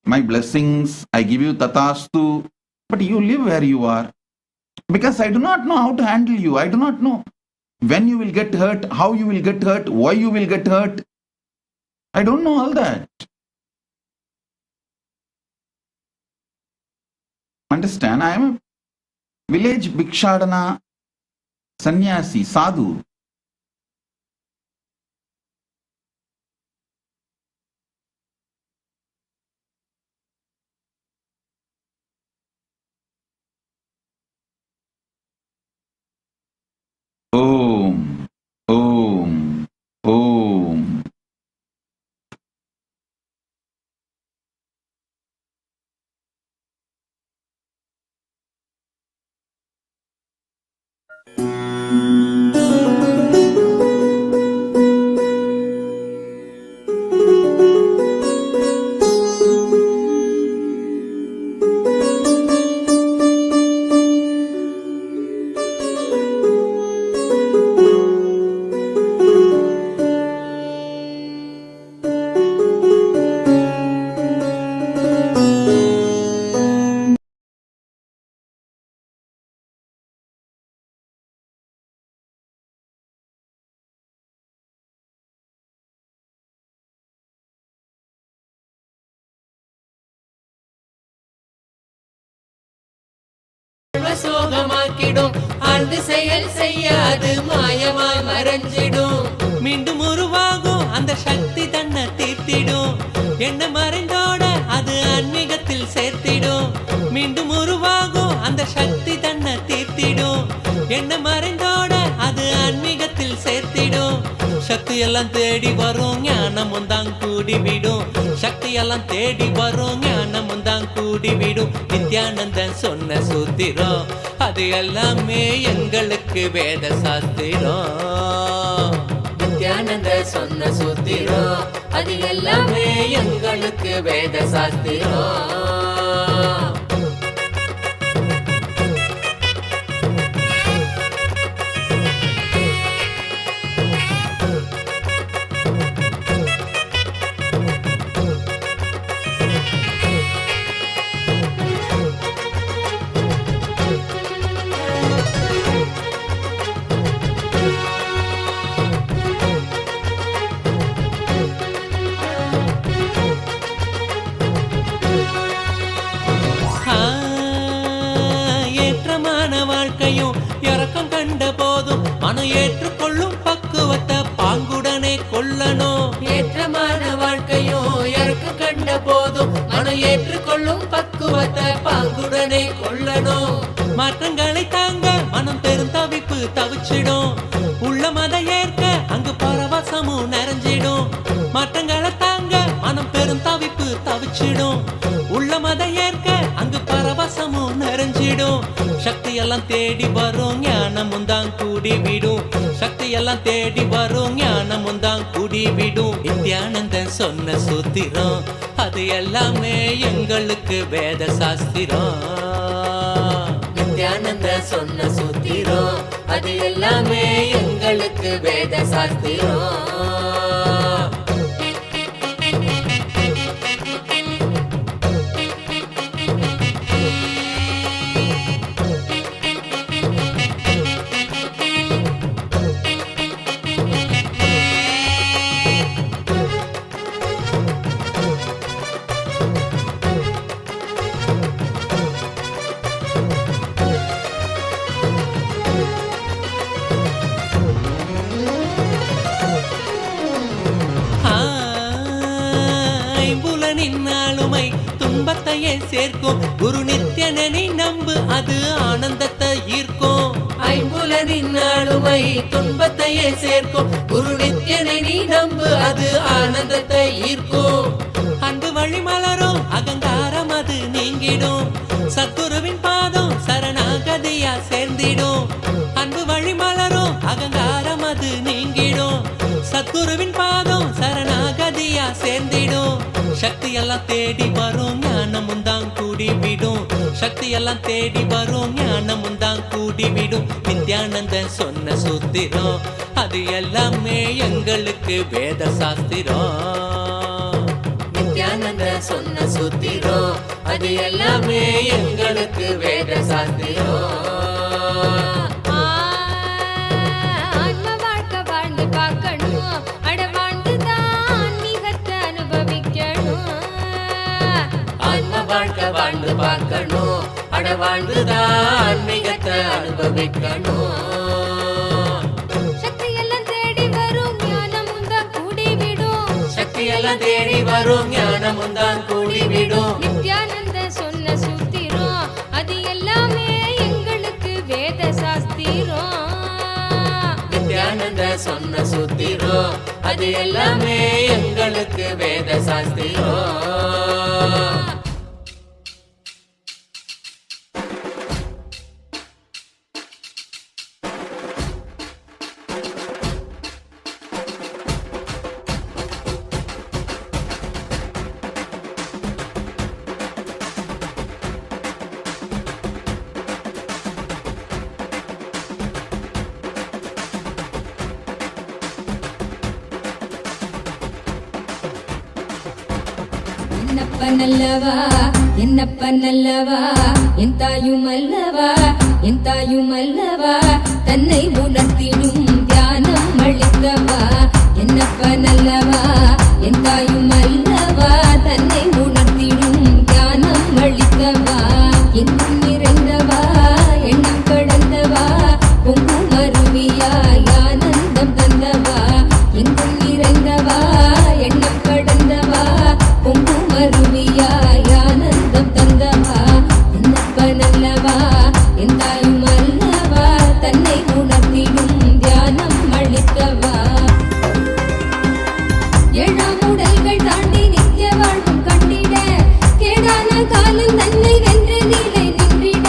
My blessings, I give you tatastu, but you live where you are. Because I do not know how to handle you. I do not know when you will get hurt, how you will get hurt, why you will get hurt. I don't know all that. Understand, I am a village bhikshadana sannyasi, sadhu. Om, Om, Om. சோகமாக்கிடும் ஆழ்ந்து செயல் செய்யாது மாயமாய் மறைஞ்சிடும். மீண்டும் உருவாகும் அந்த சக்தி தன்னை தீர்த்திடும். என்ன மறைந்தோட அது ஆன்மீகத்தில் சேர்த்திடும். மீண்டும் உருவாகும் அந்த சக்தி தன்னை தீர்த்திடும். என்ன மறைந்தோட அது ஆன்மீகத்தில் சேர்த்திடும். சக்தி எல்லாம் தேடி வரும், ஞானமும் தான் கூடிவிடும். சக்தி எல்லாம் தேடி வரும், ஞானமும் தான் கூடிவிடும். நித்யானந்தன் சொன்ன சூத்திரம் அது எல்லாமே எங்களுக்கு வேத சாஸ்திரம். நித்யானந்த சொன்ன சூத்திரம் அது எல்லாமே எங்களுக்கு வேத சாஸ்திரம். இறக்கம் கண்ட போதும் மனம் ஏற்றுக்கொள்ளும் பக்குவத்தை பாங்குடனே கொள்ளணும். ஏற்றமான வாழ்க்கையும் இறக்கம் கண்ட போதும் மனம் ஏற்றுக்கொள்ளும் பக்குவத்தை பாங்குடனே கொள்ளணும். மாற்றங்களை தாங்க மனம் பெரும் தவிப்பு தவிச்சிடும். உள்ள மத ஏற்க அங்கு பரவசமும் நிறைஞ்சிடும். மாற்றங்களை தாங்க மனம் பெரும் தவிப்பு தவிச்சிடும். உள்ள மத ஏற்க அங்கு பரவசமும் நிறைஞ்சிடும். சக்தி எல்லாம் தேடி வரும், ஞானமும் தான் கூடிவிடும். சக்தி எல்லாம் தேடி வரும், ஞானமும் தான் கூடிவிடும். நித்யானந்தன் சொன்ன சூத்திரம் அது எல்லாமே எங்களுக்கு வேத சாஸ்திரம். நித்யானந்தன் சொன்ன சூத்திரம் அது எல்லாமே எங்களுக்கு வேத சாஸ்திரம். ஆளுமை துன்பத்தையே சேர்க்கும். குரு நித்யனனை நம்பு, அது ஆனந்தத்தை ஈர்க்கும். ஐம்புலனின் ஆளுமை துன்பத்தையே சேர்க்கும். குரு நித்யனனை நம்பு, அது ஆனந்தத்தை ஈர்க்கும். அன்பு வழி மலரும், அகங்காரம் அது நீங்கிடும். சத்குருவின் பாதம் சரணாகதியா சேர்ந்திடும். அன்பு வழி மலரும், அகங்காரம் அது நீங்கிடும். சத்குருவின் பாதம் சரணாகதியா சேர்ந்திடும். சக்தி எல்லாம் தேடி வரும் ஞானமும் தான் கூடிவிடும். சக்தி எல்லாம் தேடி வரும் ஞானமும் தான் கூடிவிடும். நித்யானந்தன் சொன்ன சூத்திரம் அது எல்லாமே எங்களுக்கு வேத சாஸ்திரம். நித்யானந்தன் சொன்ன சூத்திரம் அது எல்லாமே எங்களுக்கு வேத சாஸ்திரம். ஆன்ம வாழ்க்கை வாழ்ந்து பார்க்கணும், அட வாழ்ந்துதான் ஆன்மீகத்தை அனுபவிக்கணும். ஆன்ம வாழ்க்கை வாழ்ந்து பார்க்கணும், அட வாழ்ந்துதான் ஆன்மீகத்தை அனுபவிக்கணும். சக்தி எல்லாம் தேடி வரும் ஞானமும் தான் கூடிவிடும். சக்தி எல்லாம் தேடி வரும் ஞானமும் தான் கூடிவிடும். நித்யானந்த சொன்ன சூத்திரம் அது எல்லாமே எங்களுக்கு வேத சாஸ்திரம். நித்யானந்த சொன்ன சூத்திரம் அது எல்லாமே எங்களுக்கு வேத சாஸ்திரம். என்னப்ப நல்லவா என்னப்ப நல்லவா என் தாயும் அல்லவா என் தாயும் அல்லவா தன்னை உணர்த்திடும் தியானம் அளித்தவா. என்னப்ப நல்லவா என் தாயும் அல்லவா தன்னை உணர்த்திடும் தியானம் அளித்தவா. எங்கும் நிறைந்தவா எண்ணம் கடந்தவா பொங்கும் அருவியாய் ஆனந்தம் தந்தவா. எங்கும் நிறைந்தவா எண்ணம் கடந்தவா பொங்கும் அருவியாய் ஆனந்தம் தந்தவா. என்னப்ப நல்லவா என் தாயும் அல்லவா தன்னை உணர்த்திடும் தியானம் அளித்தவா. ஏழாம் உடல்கள் தாண்டி நித்திய வாழ்வும் கண்டிட கேடான காலம் தன்னை வென்று நீலை நின்றிட.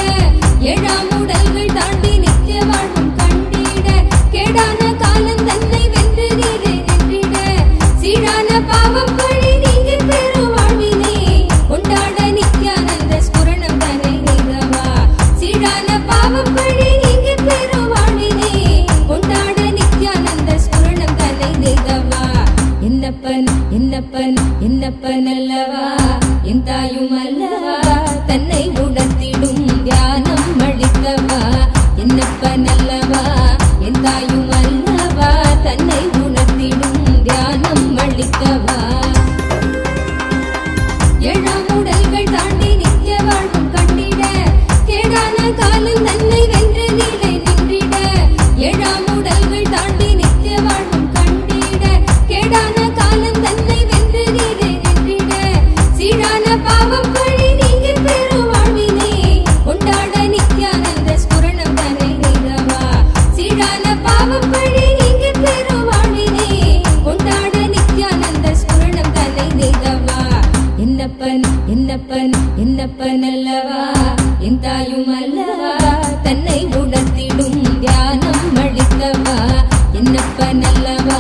ஏழாம் உடல்கள் தாண்டி நித்திய வாழ்வும் கண்டிட கேடான காலம் தன்னை வென்று நீலை நின்றிட. சீரான பாவம் பழி நீங்கி பெரும் வாழ்வினை கொண்டாட நித்யானந்த ஸ்புரணம் தன்னை நீதவா. சீரான பாவம் பழி நீங்கி பெரும் வாழ்வினை கொண்டாட நித்யானந்த ஸ்புரணம் தன்னை நீதவா. என்னப்பன் என்னப்பன் என்னப்பன் அல்லவா என் தாயும் அல்லவா தன்னை உணர்த்திடும் தியானம் அளித்தவா. என்னப்பன் அல்லவா என் தாயும் அல்லவா தன்னை உணர்த்திடும் தியானம் அளித்தவா. ஏழாம் உடல்கள் தாண்டி நித்திய வாழ்வும் கண்டிட கேடான காலம் தன்னை வென்று நீலை நின்றிட. ஏழாம் உடல்கள் தாண்டி நித்திய வாழ்வும் கண்டிட கேடான காலம் தன்னை வென்று நீலை நின்றிட. சீரான பாவம் பழி நீங்கி பெரும் வாழ்வினை கொண்டாட நித்யானந்த ஸ்புரணம் தன்னை நீதவா. சீரான பாவம் பழி நீங்கி பெரும் வாழ்வினை கொண்டாட நித்யானந்த ஸ்புரணம் தன்னை நீதவா. என்னப்பன் என்னப்பன் என்னப்பன் அல்லவா என் தாயும் அல்லவா தன்னை உணர்த்திடும் தியானம் அளித்தவா. என்னப்பன் அல்லவா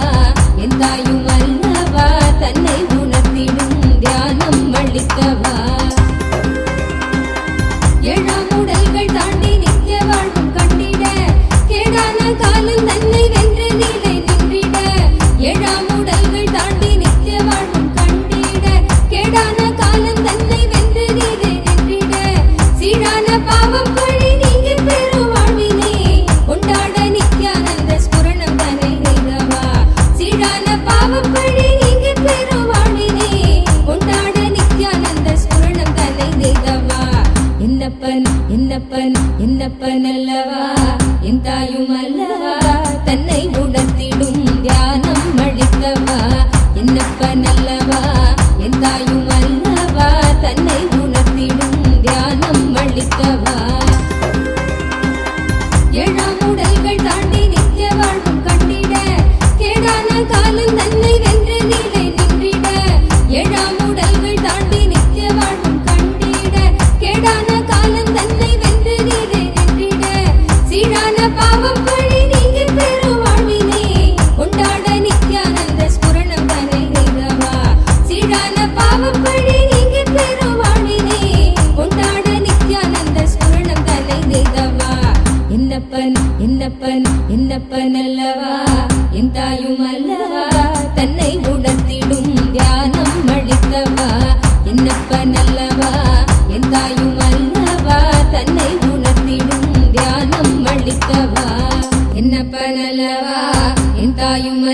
என் தாயும் அல்லவா தன்னை உணர்த்திடும் தியானம் அளித்தவா. ஏழாம் உடல்கள் தாண்டி நித்திய வாழ்வும் கண்டிட கேடான காலம் தன்னை வென்று நீலை நின்றிட. ஏழாம் உடல்கள் தாண்டி நித்திய வாழ்வும் கண்டிட கேடான காலம் தன்னை வென்று நீலை நின்றிட. சீரான பாவம் பழி நீங்கி பெரும் வாழ்வினை கொண்டாட நித்யானந்த ஸ்புரணம் தன்னை நீதவா. சீரான பாவம்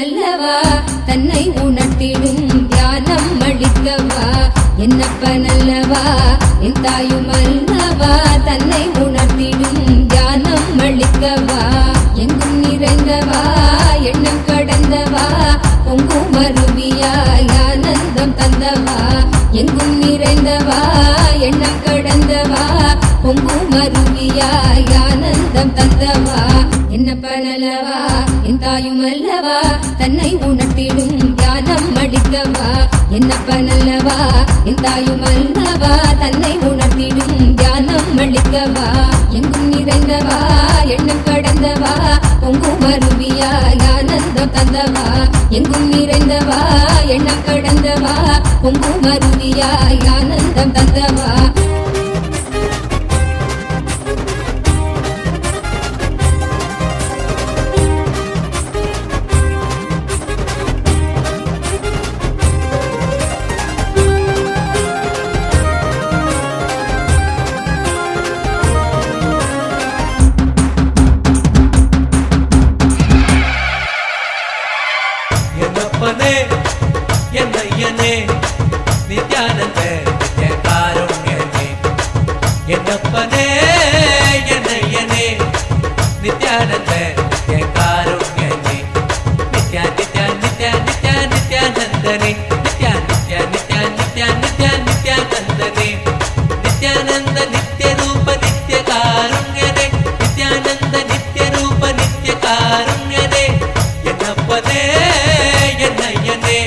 தாயுமல்லவா தன்னை உணர்த்திடும் தியானம் அளிக்கவா என்னப்பனல்லவா என் தாயுமல்லவா தன்னை உணர்த்திடும் தியானம் அளிக்கவா எங்கும் நிறைந்தவா எண்ணம் கடந்தவா பொங்கும் அருவியாய் ஆனந்தம் தந்தவா எங்கும் நிறைந்தவா எண்ணம் கடந்தவா பொங்கும் அருவியாய் ஆனந்தம் தந்தவா என்னப்பனல்லவா என் தாயுமல்லவா தன்னை உணர்த்திடும் தியானம் அளிக்கவா என்னப்பனல்லவா என் தாயுமல்லவா தன்னை உணர்த்திடும் தியானம் அளிக்கவா எங்கும் நிறைந்தவா எண்ணம் கடந்தவா பொங்கும் அருவியாய் ஆனந்தம் தந்தவா எங்கும் நிறைந்தவா எண்ணம் கடந்தவா பொங்கும் அருவியாய் ஆனந்தம் தந்தவா என்னப்பனே என்னையனே நித்யானந்த நித்ய காருண்யனே என்னப்பனே என்னையனே நித்யானந்த நித்ய காருண்யனே நித்யா நித்யா நித்யா நித்யா நித்யானந்தனே நித்யா நித்யா நித்யா நித்யா நித்யா நித்யானந்தனே நித்யானந்த நித்ய ரூப நித்ய காருண்யனே நித்யானந்த நித்ய ரூப நித்ய காருண்யனே என்னப்பனே என்னையனே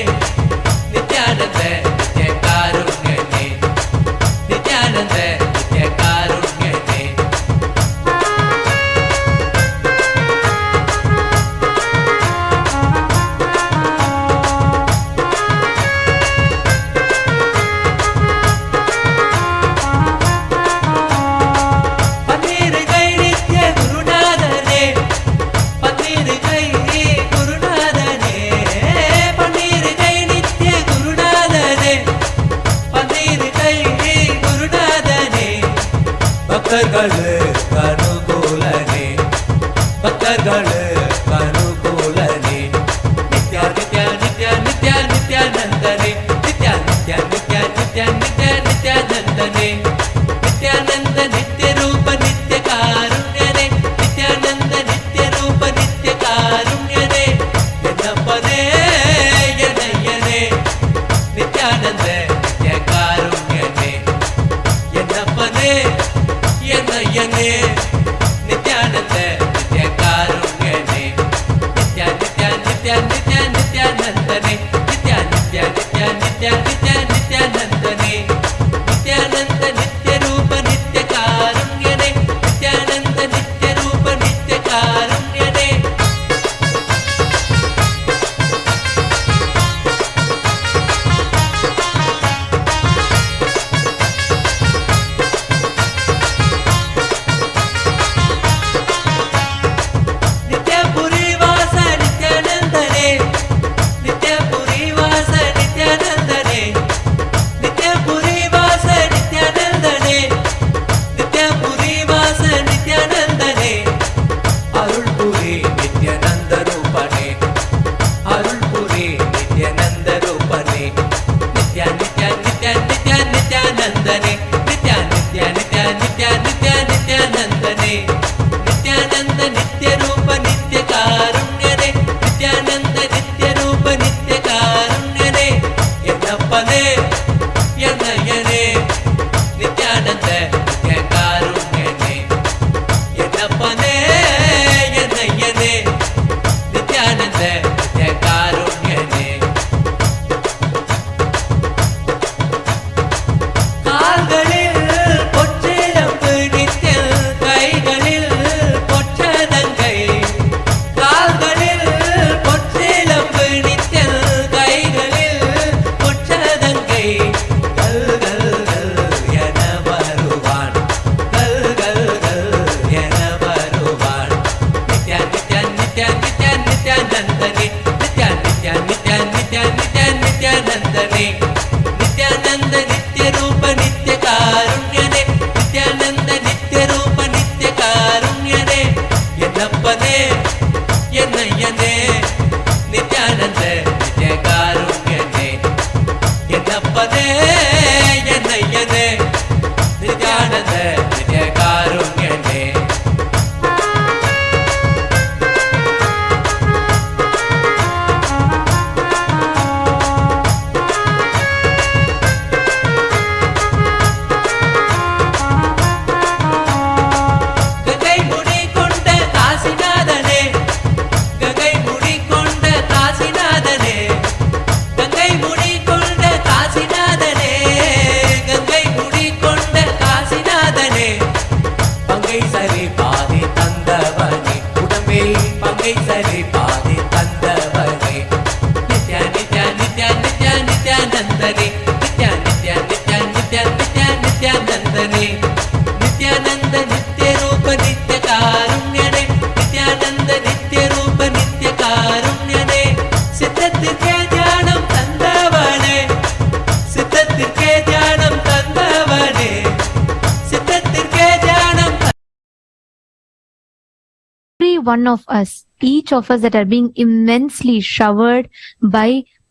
நித்யானந்த நித்ய காருண்யனே நித்யானந்த நித்ய காருண்யனே பன்னிருகை நித்ய குருநாதனே பன்னிருகை குருநாதனே பன்னிருகை நித்ய குருநாதனே பன்னிருகை குருநாதனே பக்தர்களுக்கு அனுகூலனே பக்தர்களுக்கு அனுகூலனே நித்யா நித்யா நித்யா நித்யா நித்யானந்தனே நித்யா நித்யா நித்யா நித்யா நித்யா நித்யானந்தனே நித்யானந்த நித்ய ரூப நித்ய காருண்யனே நித்யானந்த நித்ய ரூப நித்ய காருண்யனே என்னப்பனே என்னையனே நித்யானந்த நித்ய காருண்யனே என்னப்பனே என்னையனே சித்தத்திற்கே தியானம் தந்தவனே சித்தத்திற்கே தியானம் தந்தவனே சித்தத்திற்கே தியானம் every one of us, each of us that are being immensely showered by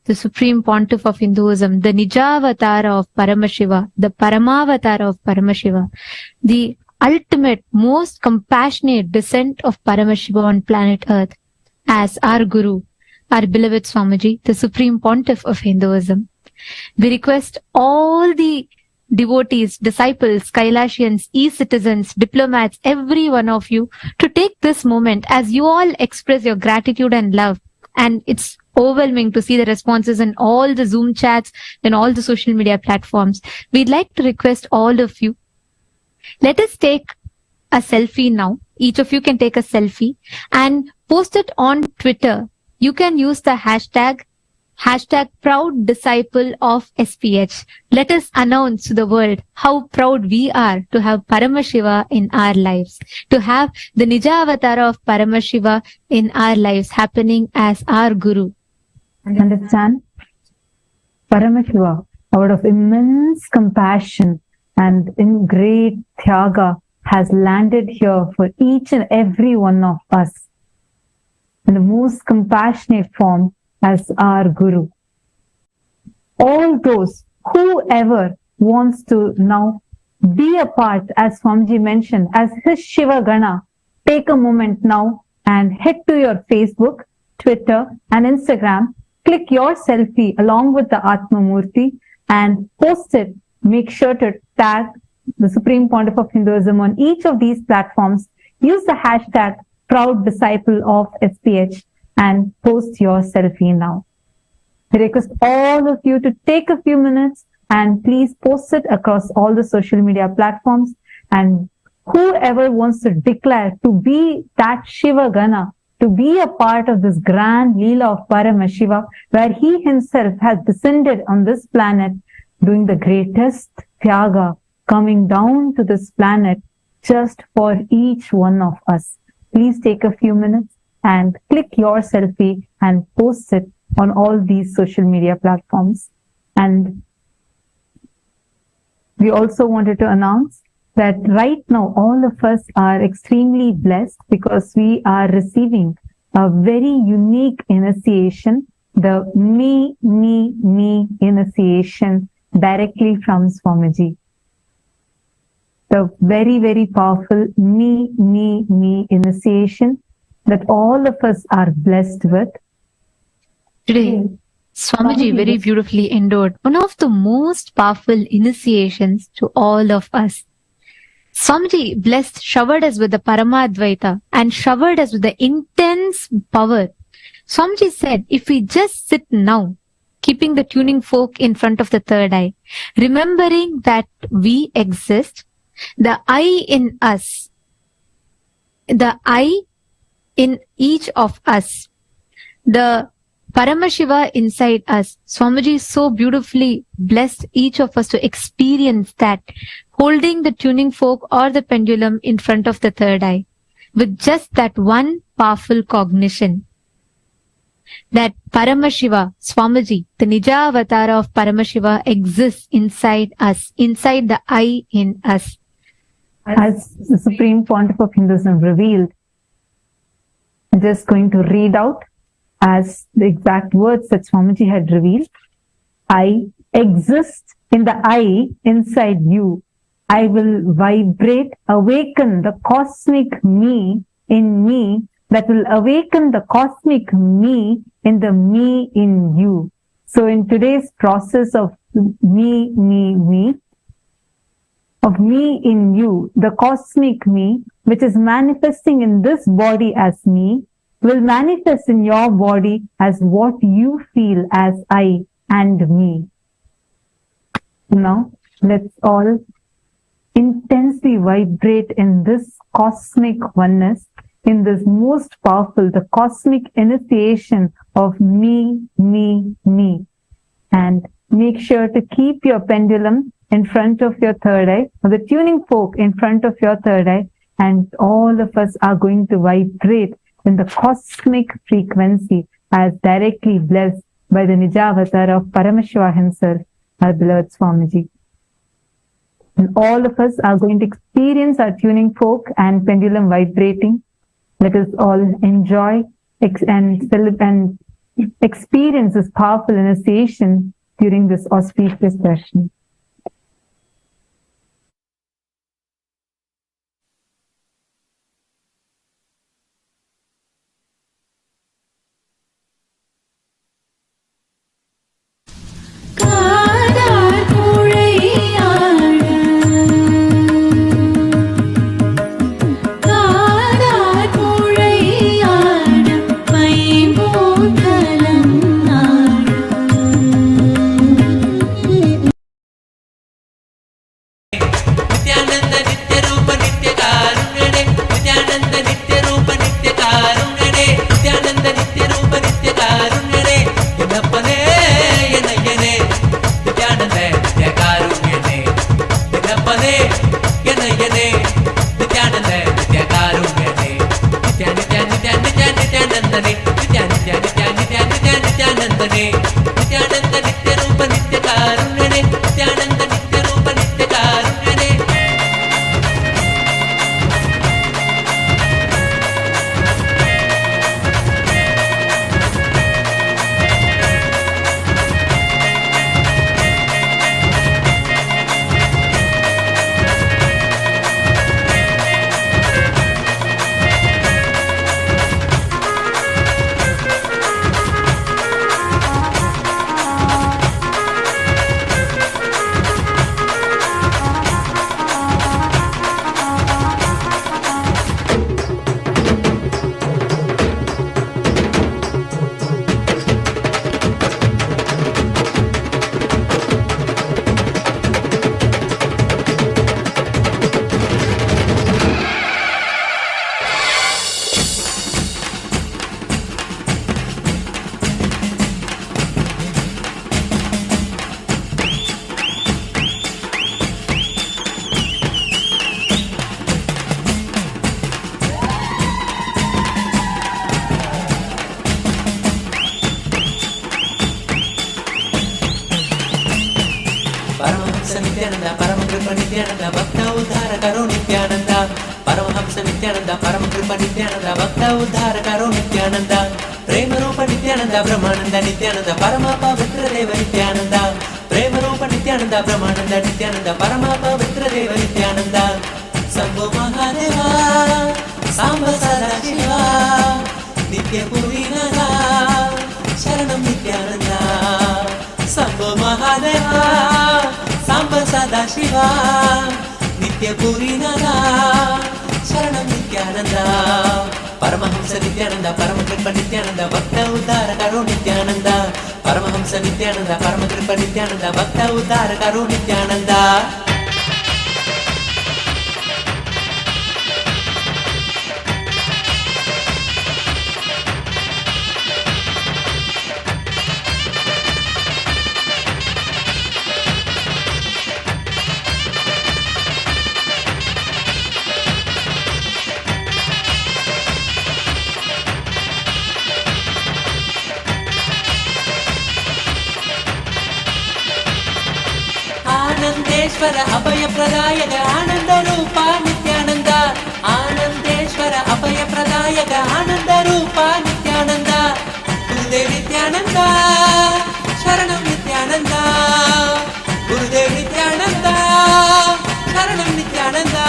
the Supreme Pontiff of Hinduism, the Nijavatara of Paramashiva, the Paramavatara of Paramashiva, the ultimate, most compassionate descent of Paramashiva on planet Earth, as our Guru, our beloved Swamiji, the Supreme Pontiff of Hinduism. We request all the devotees, disciples, Kailashians, e-citizens, diplomats, every one of you to take this moment as you all express your gratitude and love. And it's overwhelming to see the responses in all the Zoom chats and all the social media platforms. We'd like to request all of you, let us take a selfie now. Each of you can take a selfie and post it on Twitter. You can use the hashtag proud disciple of SPH. Let us announce to the world how proud we are to have Paramashiva in our lives, to have the Nijavatara of Paramashiva in our lives happening as our Guru. Understand? Paramashiva, out of immense compassion and in great Thyaga, has landed here for each and every one of us in the most compassionate form as our Guru. All those, whoever wants to now be a part, as Swamiji mentioned, as his Shiva Gana, take a moment now and head to your Facebook, Twitter and Instagram, click your selfie along with the Atma Murthy and post it. Make sure to tag the Supreme Pontiff of Hinduism on each of these platforms. Use the hashtag proud disciple of SPH and post your selfie now. We request all of you to take a few minutes and please post it across all the social media platforms. And whoever wants to declare to be that Shiva Gana, to be a part of this grand Leela of Paramashiva, where he himself has descended on this planet, doing the greatest Thyaga, coming down to this planet just for each one of us. Please take a few minutes and click your selfie and post it on all these social media platforms. And we also wanted to announce that right now all of us are extremely blessed because we are receiving a very unique initiation, the Me initiation directly from Swamiji. The very, very powerful Me initiation that all of us are blessed with. Today, Swamiji very beautifully endured one of the most powerful initiations to all of us. Swamiji blessed, showered us with the Paramadvaita and showered us with the intense power. Swamiji said, if we just sit now, keeping the tuning fork in front of the third eye, remembering that we exist, the I in us, the I in each of us, the Paramashiva inside us. Swamiji so beautifully blessed each of us to experience that, holding the tuning fork or the pendulum in front of the third eye, with just that one powerful cognition. That Paramashiva, Swamiji, the Nijavatara of Paramashiva exists inside us, inside the I in us. As the Supreme Pontiff of Hinduism revealed, I'm just going to read out as the exact words that Swamiji had revealed. I exist in the I inside you. I will vibrate, awaken the cosmic me in me that will awaken the cosmic me in the me in you. So in today's process of me in you, the cosmic me, which is manifesting in this body as me, will manifest in your body as what you feel as I and me. Now, let's all intensely vibrate in this cosmic oneness, in this most powerful, the cosmic initiation of me. And make sure to keep your pendulum in front of your third eye, or the tuning fork in front of your third eye, and all of us are going to vibrate in the cosmic frequency as directly blessed by the Nija avatar of Paramashiva himself, our beloved Swamiji. And all of us are going to experience our tuning fork and pendulum vibrating. Let us all enjoy and experience this powerful initiation during this auspicious session. Nithyananda, Paramkripa Nithyananda, Bhakta Uddhara Karo Nithyananda, Paramahamsa Nithyananda, Paramkripa Nithyananda, Bhakta Uddhara Karo Nithyananda, Prema Rupa Nithyananda, Brahmananda Nithyananda, Paramapa Vitradeva Nithyananda, Prema Rupa Nithyananda, Brahmananda Nithyananda, Paramapa Vitradeva Nithyananda, Sambho Mahadeva, Samba Sadashiva, Nitya Purinara, Sharanam Nithyananda, Sambho Mahadeva, Samba Sadashiva, Nitya Purinara, Sharanam Nithyananda, Paramahamsa Nithyananda, Paramkripa Nithyananda, Bhakta Uddhara Karo Nithyananda, Paramahamsa Nithyananda, Paramkripa Nithyananda, Bhakta Uddhara Karo Nithyananda. Anandeshwara Abhaya Pradayaka Ananda Rupa Nithyananda, Anandeshwara Abhaya Pradayaka Ananda Rupa Nithyananda, Gurudev Nithyananda, Sharanam Nithyananda, Gurudev Nithyananda, Sharanam Nithyananda,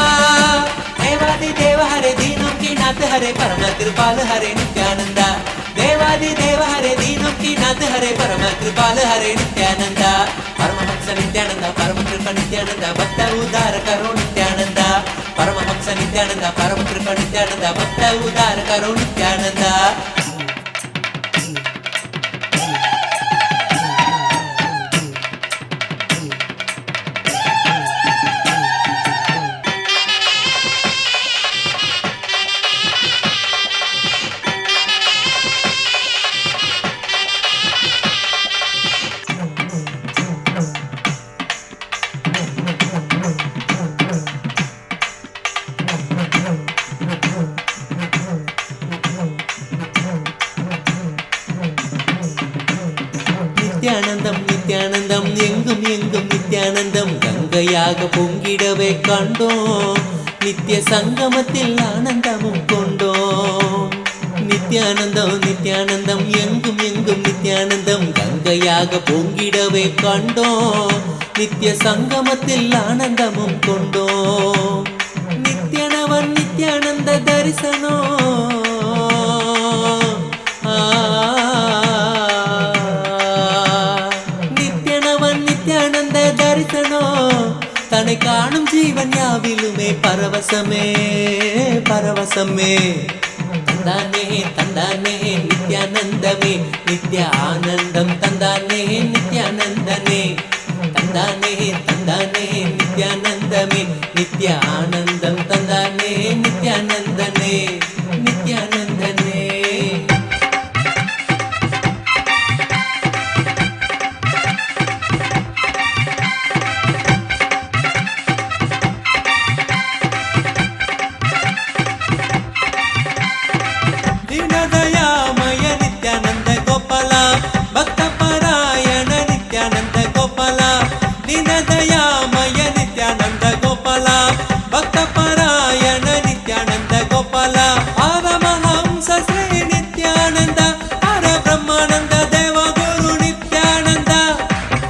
Devadi Deva Hare Deenam Ki Nath Hare Paramakripal Hare Nithyananda, Devadi Deva Hare Deenam Ki Nath Hare Paramakripal Hare Nithyananda, Paramahamsa Nithyananda, Paramkripa Nithyananda, Bhakta Uddhara Karo Nithyananda, Paramahamsa Nithyananda, Paramkripa Nithyananda, Bhakta Uddhara Karo Nithyananda. Nithyanandam Nithyanandam எங்கும் எங்கும் நித்யானந்தம் கங்கையாக பொங்கிடவே கண்டோம் நித்திய சங்கமத்தில் ஆனந்தமும் கொண்டோம் நித்யானந்தம் நித்யானந்தம் எங்கும் எங்கும் நித்யானந்தம் கங்கையாக பொங்கிடவே கண்டோம் நித்திய சங்கமத்தில் ஆனந்தமும் கொண்டோம் நித்யனவன் நித்யானந்த தரிசனம் நித்யனவன் நித்யானந்த தரிசனம் தன்னை காணும் ஜீவன் யாவிலுமே பரவசமே பரவசமே தந்தானே தந்தானே நித்யானந்தமே நித்ய ஆனந்தம் தந்தானே நித்யானந்தனே தந்தானே தந்தானே நித்யானந்தமே நித்ய ஆனந்தம் தந்தானே நித்யானந்தனே நித்யானந்தனே ದೀನದಯಾಮಯ ನಿತ್ಯಾನಂದ ಗೋಪಾಲ ಭಕ್ತ ಪರಾಯಣ ನಿತ್ಯಾನಂದ ಗೋಪಾಲ ದೀನದಯಾಮಯ ನಿತ್ಯಾನಂದ ಗೋಪಾಲ ಭಕ್ತ ಪರಾಯಣ ನಿತ್ಯಾನಂದ ಗೋಪಾಲ ಪರಮಹಂಸ ಶ್ರೀ ನಿತ್ಯಾನಂದ ಪರ ಬ್ರಹ್ಮಾನಂದ ದೇವ ಗುರು ನಿತ್ಯಾನಂದ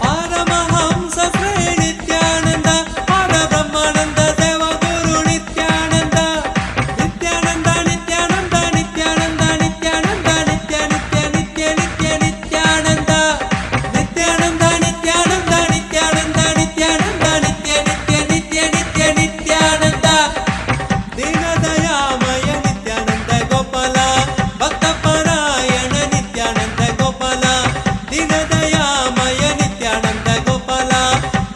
ಪರಮಹಂಸ ಶ್ರೀ ನಿತ್ಯಾನಂದ ಪರ ಬ್ರಹ್ಮಾನಂದ ದೇವ ಗುರು ನಿತ್ಯಾನಂದ ನಿತ್ಯಾನಂದ ನಿತ್ಯಾನಂದ ನಿತ್ಯಾನಂದ ನಿತ್ಯಾನಂದ ನಿತ್ಯ ನಿತ್ಯ ನಿತ್ಯ ನಿತ್ಯ ನಿತ್ಯಾನಂದ ನಿತ್ಯಾನಂದ ನಿತ್ಯಾನಂದ ನಿತ್ಯಾನಂದ ನಿತ್ಯಾನಂದ ನಿತ್ಯ ನಿತ್ಯ ನಿತ್ಯ ನಿತ್ಯ ನಿತ್ಯಾನಂದ ದೀನದಯಾಮಯ ನಿತ್ಯಾನಂದ ಗೋಪಾಲ ಭಕ್ತ ಪರಾಯಣ ನಿತ್ಯಾನಂದ ಗೋಪಾಲ ದೀನದಯಾಮಯ ನಿತ್ಯಾನಂದ ಗೋಪಾಲ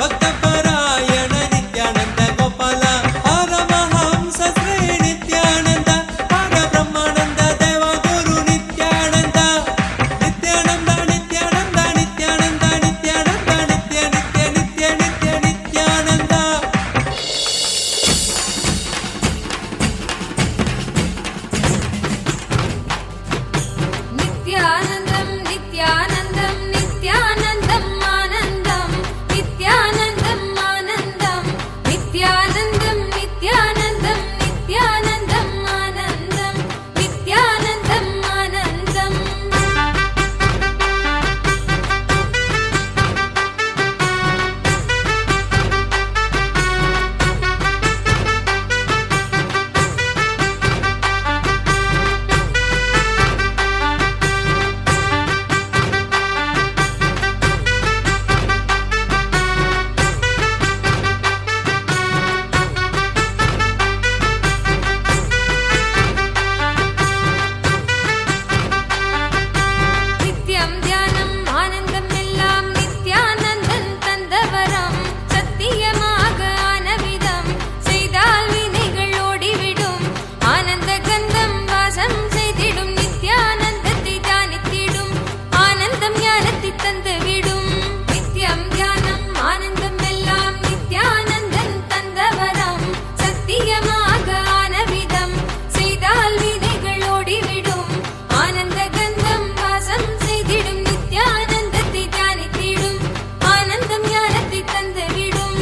ಭಕ್ತ ಪರಾಯಣ ನಿತ್ಯಾನಂದ ಗೋಪಾಲ ಪರಮಹಂಸ ಶ್ರೀ ನಿತ್ಯಾನಂದ ಪರ ಬ್ರಹ್ಮಾನಂದ ದೇವ ಗುರು ನಿತ್ಯಾನಂದ ನಿತ್ಯಾನಂದ ನಿತ್ಯಾನಂದ ನಿತ್ಯಾನಂದ ನಿತ್ಯಾನಂದ ನಿತ್ಯ ನಿತ್ಯ ನಿತ್ಯ ನಿತ್ಯ ನಿತ್ಯಾನಂದ नित्यानन्दं नित्यानन्दं नित्यानन्दम् आनन्दं नित्यानन्दम् आनन्दं नित्यानन्दं नित्यानन्दं नित्यानन्दम् आनन्दं नित्यानन्दम् आनन्दम् நித்யம் தியானம் ஆனந்தம் எல்லாம் நித்யானந்தன் தந்தவரம் சத்தியமாக ஆனவிதம் செய்தால் வினைகள் ஓடிவிடும் ஆனந்த கந்தம் வாசம் செய்திடும் நித்யானந்தத்தை தானித்திடும் ஆனந்தம் ஞானத்தை தந்துவிடும் நித்யம் தியானம் ஆனந்தம் எல்லாம் நித்யானந்தன் தந்தவரம் சத்தியமாக ஆனவிதம் செய்தால் வினைகள் ஓடிவிடும் ஆனந்த கந்தம் வாசம் செய்திடும் நித்யானந்தத்தை தானித்திடும் ஆனந்தம் ஞானத்தை தந்துவிடும்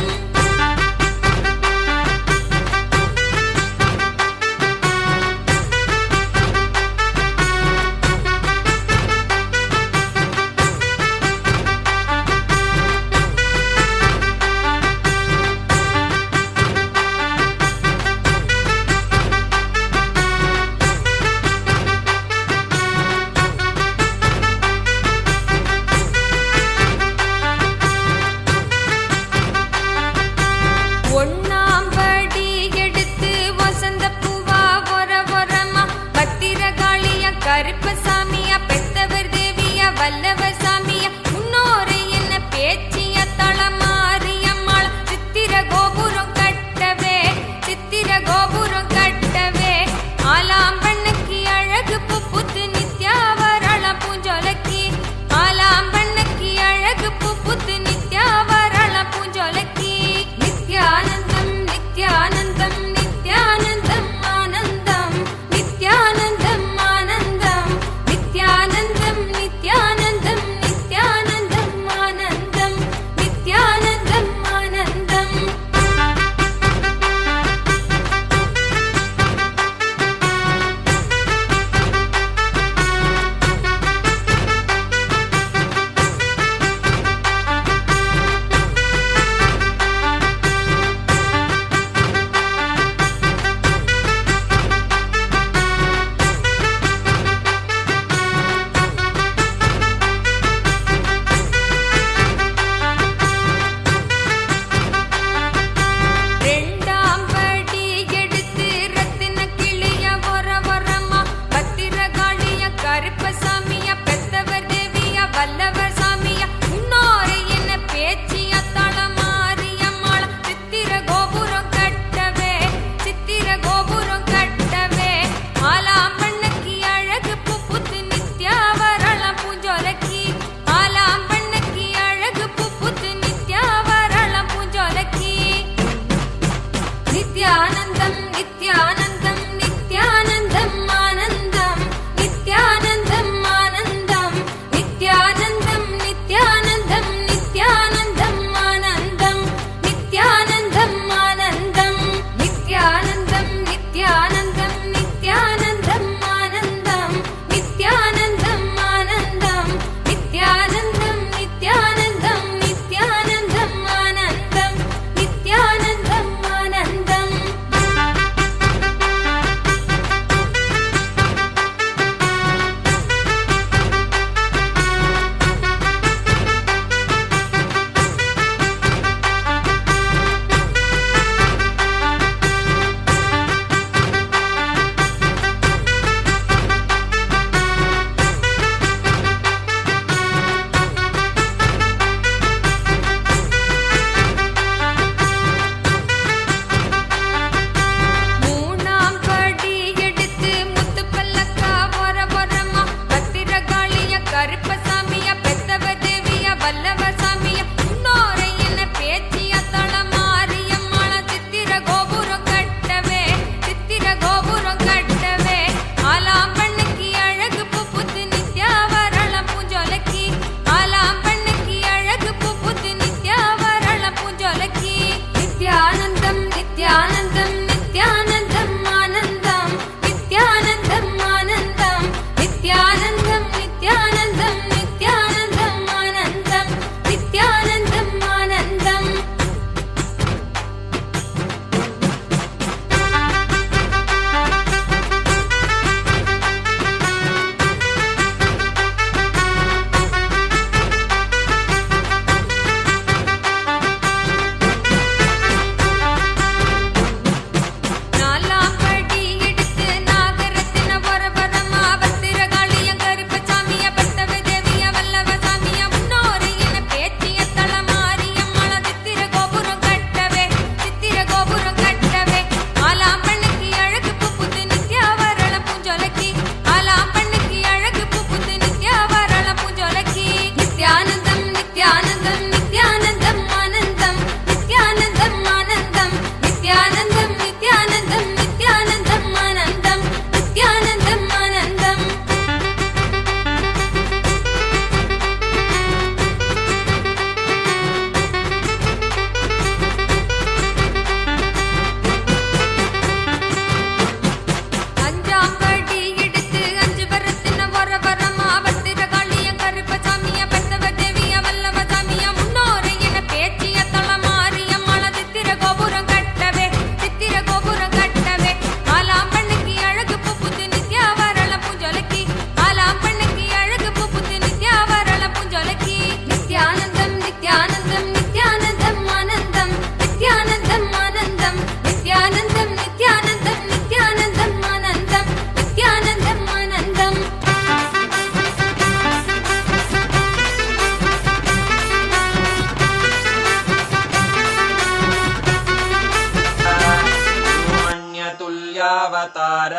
अवतार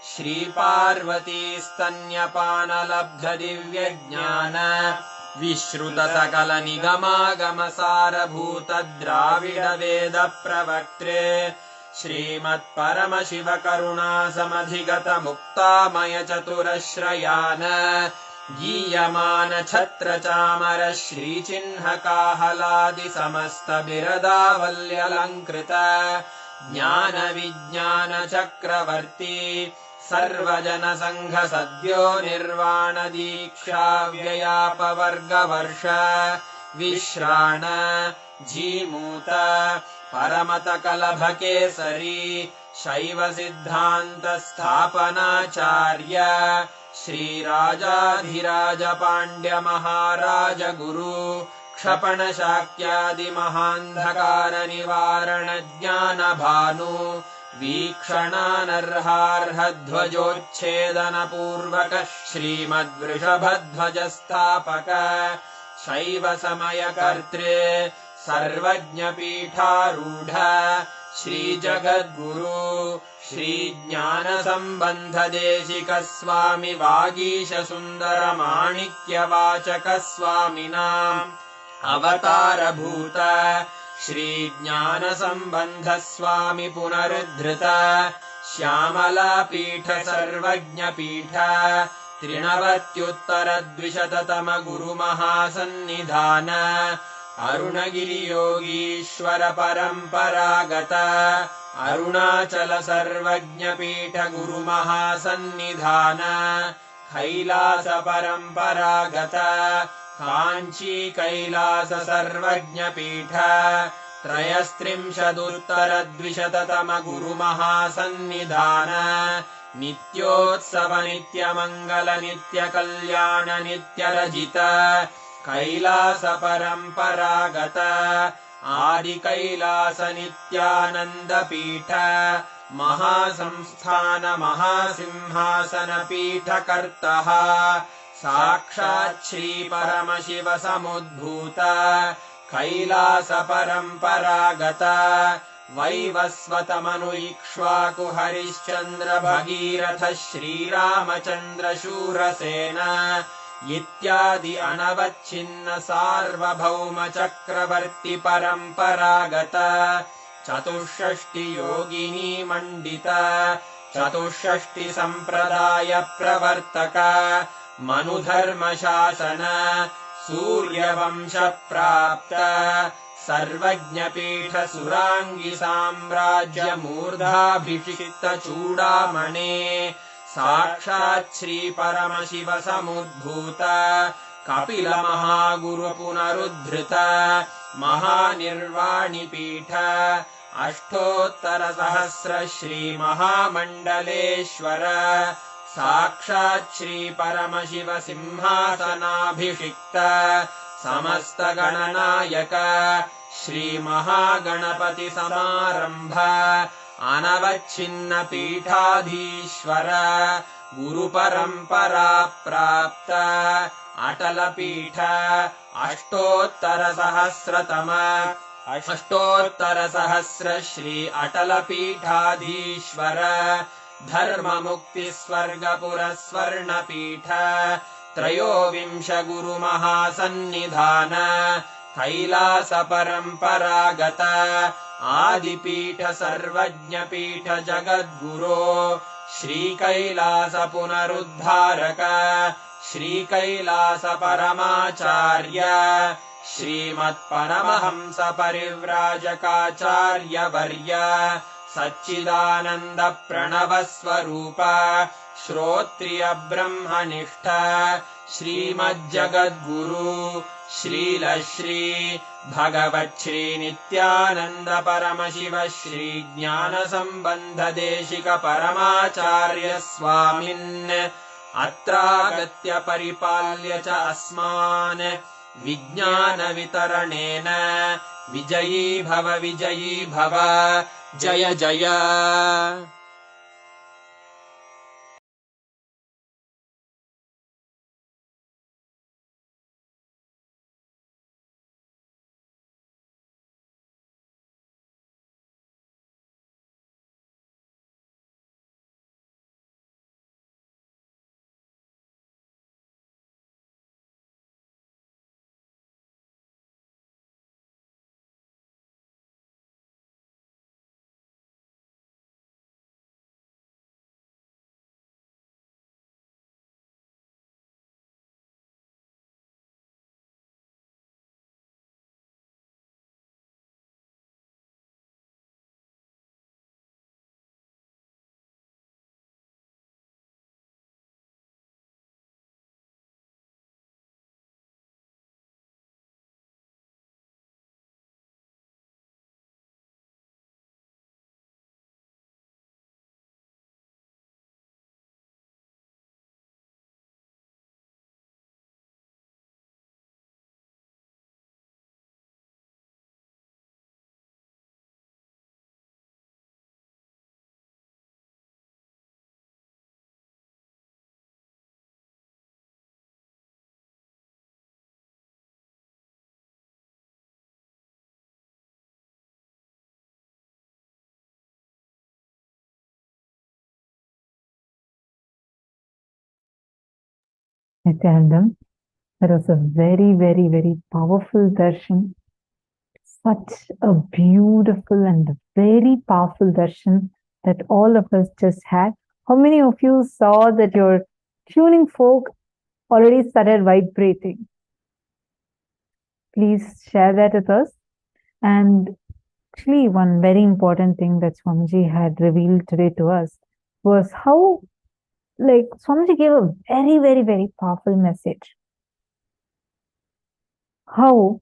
श्रीपार्वती स्तन्यपानलब्ध दिव्यज्ञान विश्रुत सकल निगमागमसारभूत द्राविड वेद प्रवक्त्रे श्रीमत्परमशिव करुणा समधिगत मुक्तामय चतुरश्रयान गीयमान छत्र चामर श्रीचिह्न काहलादि समस्त बिरदावल्यलङ्कृत ज्ञान विज्ञान चक्रवर्ती सर्वजन संघ सद्यो निर्वाण दीक्षा व्ययापवर्गवर्ष विश्राण जीमूत परमत कलभ केसरी शैव सिद्धान्त स्थापनाचार्य श्रीराजाधिराज पाण्ड्य महाराज गुरु क्षपण शाक्यादि महान्धकार निवारण ज्ञान भानु वीक्षणानर्हार्हध्वजोच्छेदन पूर्वक श्रीमद्वृषभध्वज स्थापक शैव समय कर्त्रे सर्वज्ञ पीठारूढ श्रीजगद्गुरु श्रीज्ञान संबंध देशिक स्वामी वागीश सुंदर माणिक्य वाचक स्वामिनाम् अवतारभूत श्रीज्ञान संबंध स्वामी पुनरुद्धृत श्यामला पीठ सर्वज्ञ पीठ त्रिनवत्युत्तरद्विशततम गुरु महासन्निधान अरुणगिरि योगीश्वर परम्परागत अरुणाचल सर्वज्ञ पीठ गुरु महासन्निधान कैलास परम्परागत काञ्ची कैलास सर्वज्ञ पीठ त्रयस्त्रिंशदुत्तरद्विशततम गुरु महासन्निधान नित्योत्सव नित्यमङ्गल नित्य कल्याण नित्यरजित कैलास परम्परागत आदि कैलास नित्यानंद पीठ महासंस्थान महासिंहासन पीठ कर्तः साक्षात् श्री परमशिव समुद्भूत कैलास परम्परागत वैवस्वतमनु इक्ष्वाकु हरिश्चन्द्र भगीरथ श्रीरामचन्द्र शूरसेन इत्यादि अनवच्छिन्न सार्वभौम चक्रवर्ति परम्परागत चतुष्षष्टि योगिनी मंडित चतुष्षष्टि संप्रदाय प्रवर्तक मनुधर्म शासन सूर्यवंश प्राप्त सर्वज्ञ पीठ सुरांगी साम्राज्य मूर्धाभिषिक्त चूडामणे साक्षात् श्री परमशिव समुद्भूत कपिल महागुरु पुनरुद्धृत महानिर्वाणि पीठ अष्टोत्तर सहस्र श्री महामण्डलेश्वर साक्षात् श्री परमशिव सिंहासनाभिषिक्त समस्त गणनायक श्री महागणपति समारंभ अनवच्छिन्न पीठाधीश्वर गुरु परंपरा प्राप्त अटल पीठ अष्टोत्तर सहस्र श्री अटल पीठाधीश्वर धर्म मुक्ति स्वर्गपुर स्वर्ण पीठ त्रयोविंश गुरु महासन्निधान कैलास परम्परागत आदिपीठ सर्वज्ञ पीठ जगद्गुरो श्री कैलास पुनरुद्धारक श्री कैलास परमाचार्य श्रीमत्परमहंस परिव्राजकाचार्य वर्य सच्चिदानंद प्रणव स्वरूप श्रोत्रिय ब्रह्मनिष्ठ श्रीमज्जगद्गुरु श्रील श्री भगवच्छ्री नित्यानंद परमशिव श्री ज्ञान संबंध देशिक परमाचार्य स्वामिन् अत्रागत्य परिपाल्य च अस्मान् विज्ञान वितरणेन विजयी भव जय जय। Nithyananda. That was a very, very, very powerful darshan. Such a beautiful and very powerful darshan that all of us just had. How many of you saw that your tuning fork already started vibrating? Please share that with us. And actually, one very important thing that Swamiji had revealed today to us was how, like, Swamiji gave a very, very, very powerful message. How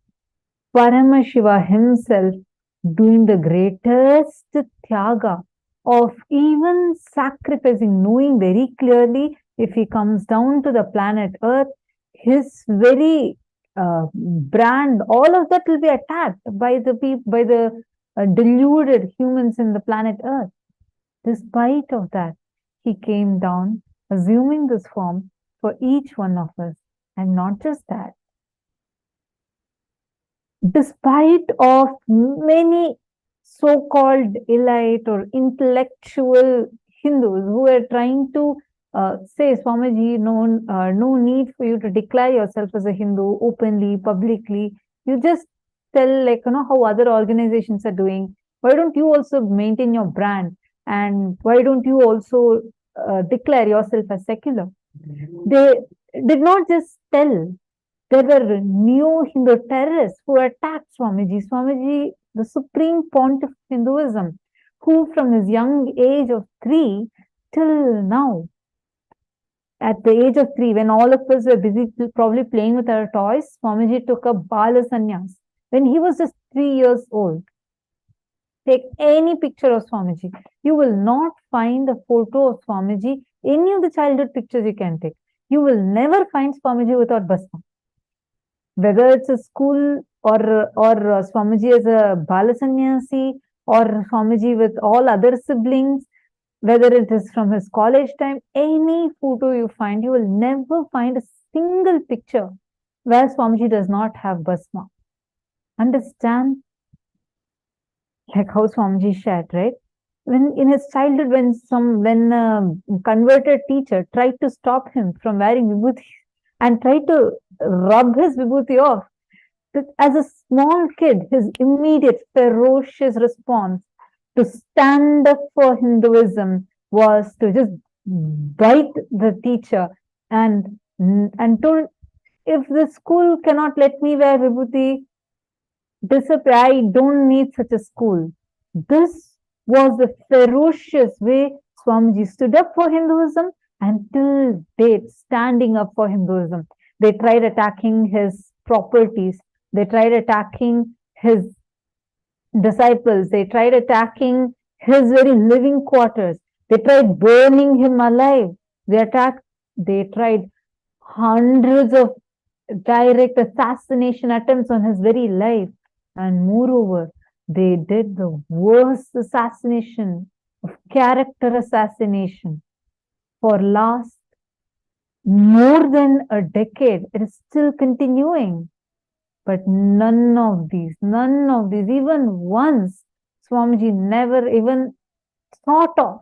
Paramashiva himself doing the greatest tyaga of even sacrificing, knowing very clearly if he comes down to the planet Earth, his very brand, all of that will be attacked by the deluded humans in the planet Earth. Despite of that, he came down, assuming this form for each one of us. And not just that, despite of many so-called elite or intellectual Hindus who are trying to say, Swamiji, no need for you to declare yourself as a Hindu openly, publicly. You just tell, like, how other organizations are doing. Why don't you also maintain your brand? And why don't you also declare yourself as secular? They did not just tell. There were neo-Hindu terrorists who attacked Swamiji. Swamiji, the supreme pontiff of Hinduism, who from his young age of 3 till now, at the age of 3, when all of us were busy probably playing with our toys, Swamiji took up Bala Sannyas when he was just 3 years old. Take any picture of Swamiji. You will not find a photo of Swamiji, any of the childhood pictures you can take. You will never find Swamiji without Basma. Whether it's a school or Swamiji as a Bala Sannyasi or Swamiji with all other siblings, whether it is from his college time, any photo you find, you will never find a single picture where Swamiji does not have Basma. Understand? Like how Swamiji shared, right? When in his childhood, when a converted teacher tried to stop him from wearing vibhuti and tried to rub his vibhuti off, as a small kid, his immediate ferocious response to stand up for Hinduism was to just bite the teacher and told, if the school cannot let me wear vibhuti, disappear. I don't need such a school. This was the ferocious way Swamiji stood up for Hinduism, and till date standing up for Hinduism. They tried attacking his properties. They tried attacking his disciples. They tried attacking his very living quarters. They tried burning him alive. They tried hundreds of direct assassination attempts on his very life. And moreover, they did the worst assassination of character assassination for last more than a decade. It is still continuing. But none of these, even once, Swamiji never even thought of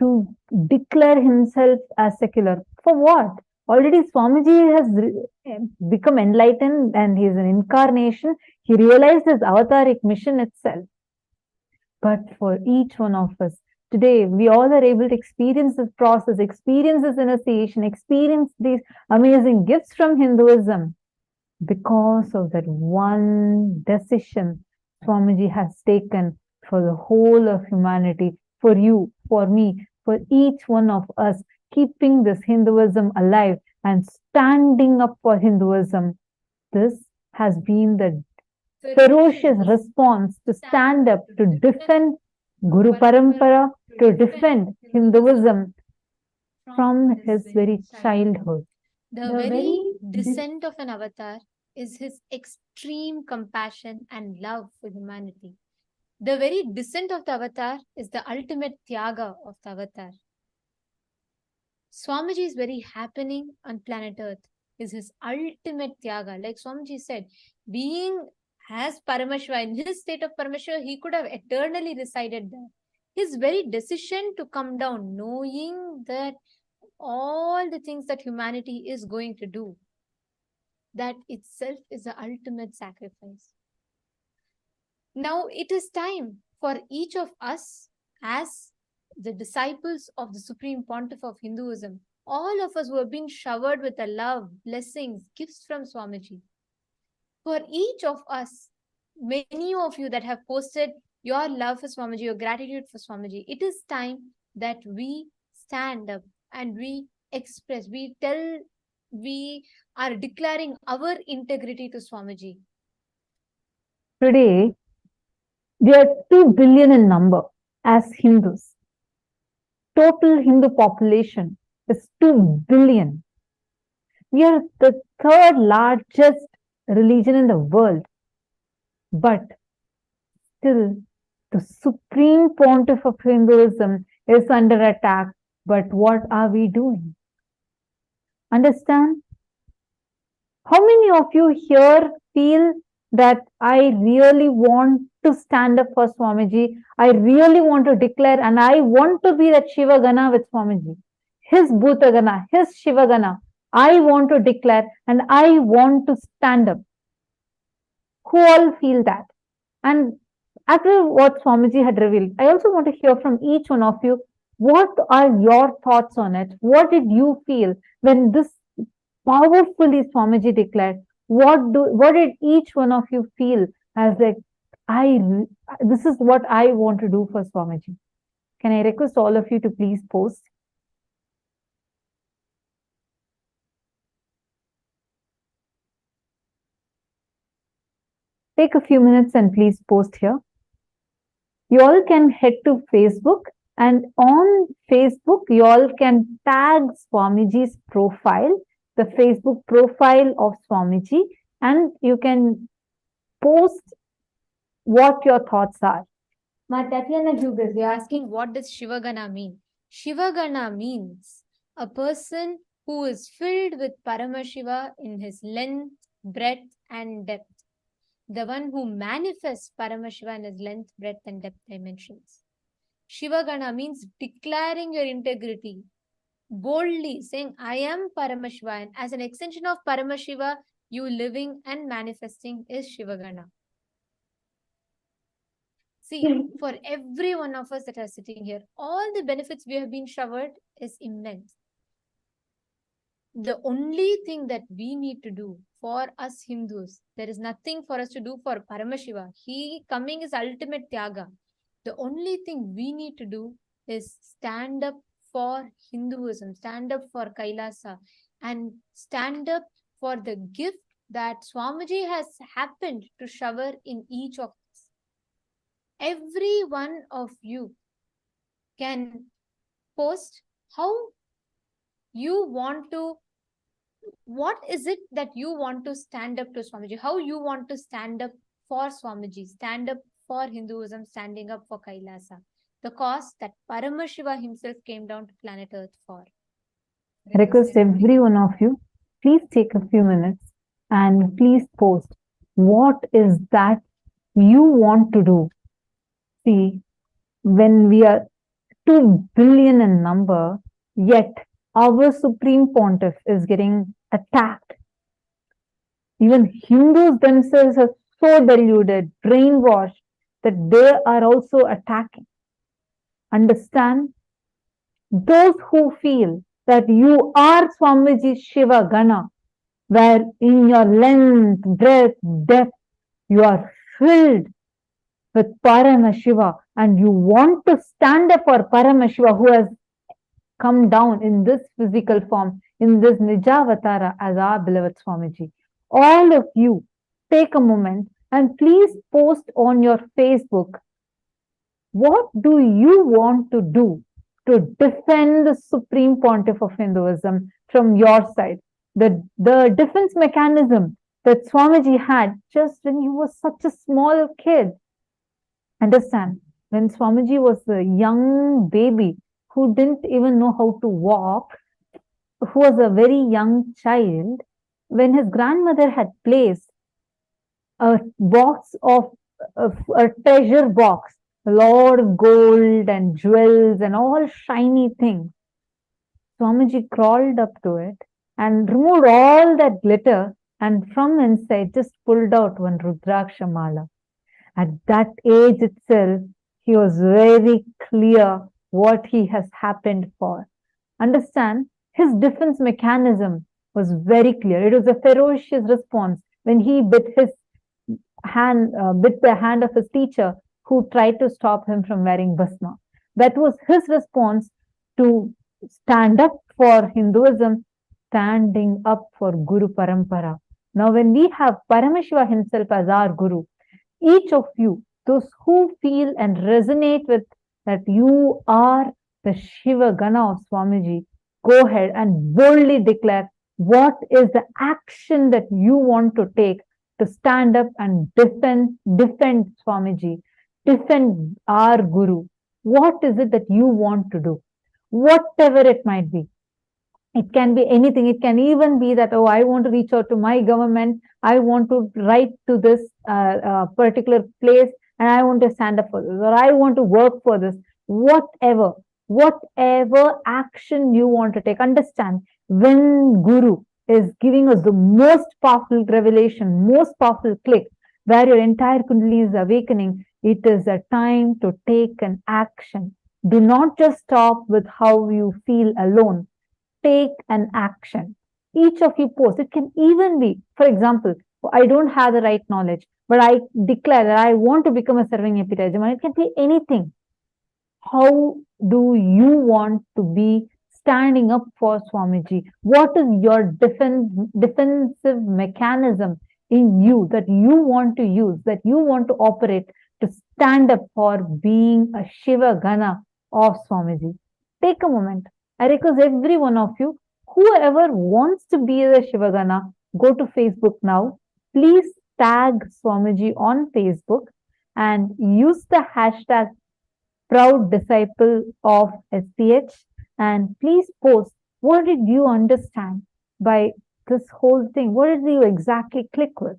to declare himself as secular. For what? Already Swamiji has become enlightened and he is an incarnation. He realized his avataric mission itself. But for each one of us, today, we all are able to experience this process, experience this initiation, experience these amazing gifts from Hinduism because of that one decision Swamiji has taken for the whole of humanity, for you, for me, for each one of us, keeping this Hinduism alive and standing up for Hinduism. This has been the ferocious response to stand up, to defend Guru Parampara, to defend Hinduism from his very childhood. The very descent of an avatar is his extreme compassion and love for humanity. The very descent of the avatar is the ultimate tyaga of the avatar. Swamiji's very happening on planet Earth is his ultimate tyaga. Like Swamiji said, being as Paramashiva, in his state of Paramashiva, he could have eternally resided there. His very decision to come down, knowing that all the things that humanity is going to do, that itself is the ultimate sacrifice. Now it is time for each of us, as the disciples of the Supreme Pontiff of Hinduism, all of us who have been showered with the love, blessings, gifts from Swamiji. For each of us, many of you that have posted your love for Swamiji, your gratitude for Swamiji, it is time that we stand up and we express, we tell, we are declaring our integrity to Swamiji. Today, we are 2 billion in number as Hindus. Total Hindu population is 2 billion. We are the third largest religion in the world. But still, the Supreme Pontiff of Hinduism is under attack. But what are we doing? Understand? How many of you here feel that I really want to stand up for Swamiji? I really want to declare, and I want to be that Shiva Gana with Swamiji. His Bhuta Gana, his Shiva Gana. I want to declare and I want to stand up. Who all feel that? And after what Swamiji had revealed, I also want to hear from each one of you. What are your thoughts on it? What did you feel when this powerfully Swamiji declared? What did each one of you feel as like, this is what I want to do for Swamiji? Can I request all of you to please post? Take a few minutes and please post here. You all can head to Facebook, and on Facebook, you all can tag Swamiji's profile, the Facebook profile of Swamiji, and you can post what your thoughts are. Tatiana Hughes, you're asking, what does Shivagana mean? Shivagana means a person who is filled with Paramashiva in his length, breadth, and depth. The one who manifests Paramashiva in his length, breadth, and depth dimensions. Shivagana means declaring your integrity, boldly saying, I am Paramashiva, and as an extension of Paramashiva, you living and manifesting is Shivagana. See, for every one of us that are sitting here, all the benefits we have been showered is immense. The only thing that we need to do for us Hindus, there is nothing for us to do for Paramashiva. He coming is ultimate Tyaga. The only thing we need to do is stand up for Hinduism, stand up for Kailasa, and stand up for the gift that Swamiji has happened to shower in each of us. Every one of you can post how you want to, what is it that you want to stand up to Swamiji, how you want to stand up for Swamiji, stand up for Hinduism, standing up for Kailasa, the cause that Paramashiva himself came down to planet Earth for. I request every one of you, please take a few minutes and please post what is that you want to do. See, when we are 2 billion in number, yet our Supreme Pontiff is getting attacked. Even Hindus themselves are so deluded, brainwashed, that they are also attacking. Understand? Those who feel that you are Swamiji Shiva Gana, where in your length, breadth, depth, you are filled with Paramashiva, and you want to stand up for Paramashiva who has come down in this physical form, in this Nijavatara as our beloved Swamiji. All of you, take a moment and please post on your Facebook, what do you want to do to defend the Supreme Pontiff of Hinduism from your side? The defense mechanism that Swamiji had just when he was such a small kid. Understand, when Swamiji was a young baby who didn't even know how to walk, who was a very young child, when his grandmother had placed a box of a treasure box, a lot of gold and jewels and all shiny things, Swamiji crawled up to it and removed all that glitter, and from inside just pulled out one Rudraksha mala. At that age itself, he was very clear what he has happened for. Understand, his defense mechanism was very clear. It was a ferocious response when he bit the hand of his teacher who tried to stop him from wearing bhasma. That was his response to stand up for Hinduism, standing up for Guru Parampara. Now, when we have Paramashiva himself as our Guru, each of you, those who feel and resonate with that you are the Shiva Gana of Swamiji, go ahead and boldly declare what is the action that you want to take to stand up and defend Swamiji, defend our Guru. What is it that you want to do? Whatever it might be. It can be anything. It can even be that, oh, I want to reach out to my government. I want to write to this particular place and I want to stand up for this, or I want to work for this. Whatever action you want to take. Understand, when Guru is giving us the most powerful revelation, most powerful click, where your entire Kundalini is awakening, it is a time to take an action. Do not just stop with how you feel alone. Take an action. Each of you post. It can even be, for example, I don't have the right knowledge, but I declare that I want to become a serving epitome. It can be anything. How do you want to be standing up for Swamiji? What is your defensive mechanism in you that you want to use, that you want to operate to stand up for being a Shiva Gana of Swamiji? Take a moment. I request every one of you, whoever wants to be the Shiva Gana, go to Facebook now. Please tag Swamiji on Facebook and use the hashtag proud disciple of SPH, and please post what did you understand by this whole thing. What did you exactly click with?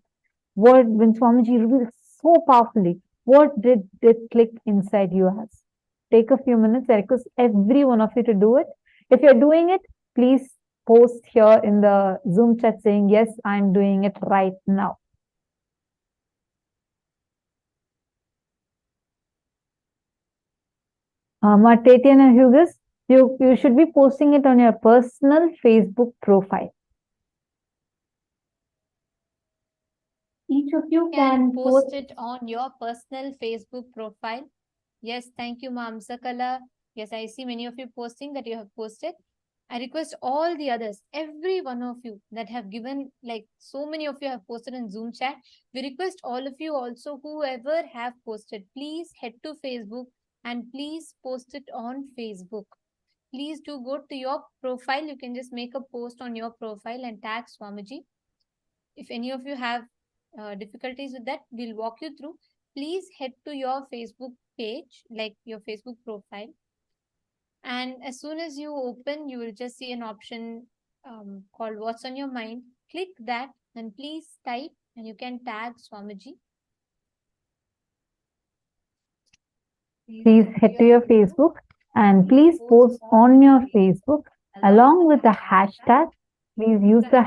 What, when Swamiji revealed so powerfully, what did it click inside you as? Take a few minutes. I request every one of you to do it. If you're doing it, please post here in the Zoom chat saying, yes, I'm doing it right now. Tatian and Hugus, you should be posting it on your personal Facebook profile. Each of you can post it on your personal Facebook profile. Yes, thank you, Ma'am Sakala. Yes, I see many of you posting that you have posted. I request all the others, every one of you that have given, like so many of you have posted in Zoom chat. We request all of you also, whoever have posted, please head to Facebook and please post it on Facebook. Please do go to your profile. You can just make a post on your profile and tag Swamiji. If any of you have difficulties with that, we'll walk you through. Please head to your Facebook page, like your Facebook profile. And as soon as you open, you will just see an option called What's on Your Mind. Click that and please type, and you can tag Swamiji. Please head to your Facebook and please post on your Facebook along with the hashtag. Please use the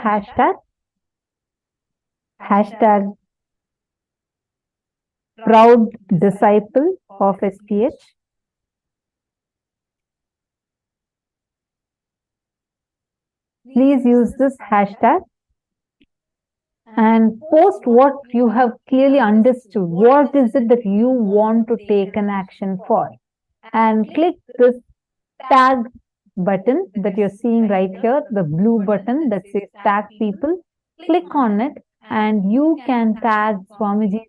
hashtag proud disciple of SPH. Please use this hashtag and post what you have clearly understood. What is it that you want to take an action for? And click this tag button that you're seeing right here, the blue button that says tag people. Click on it and you can tag Swamiji's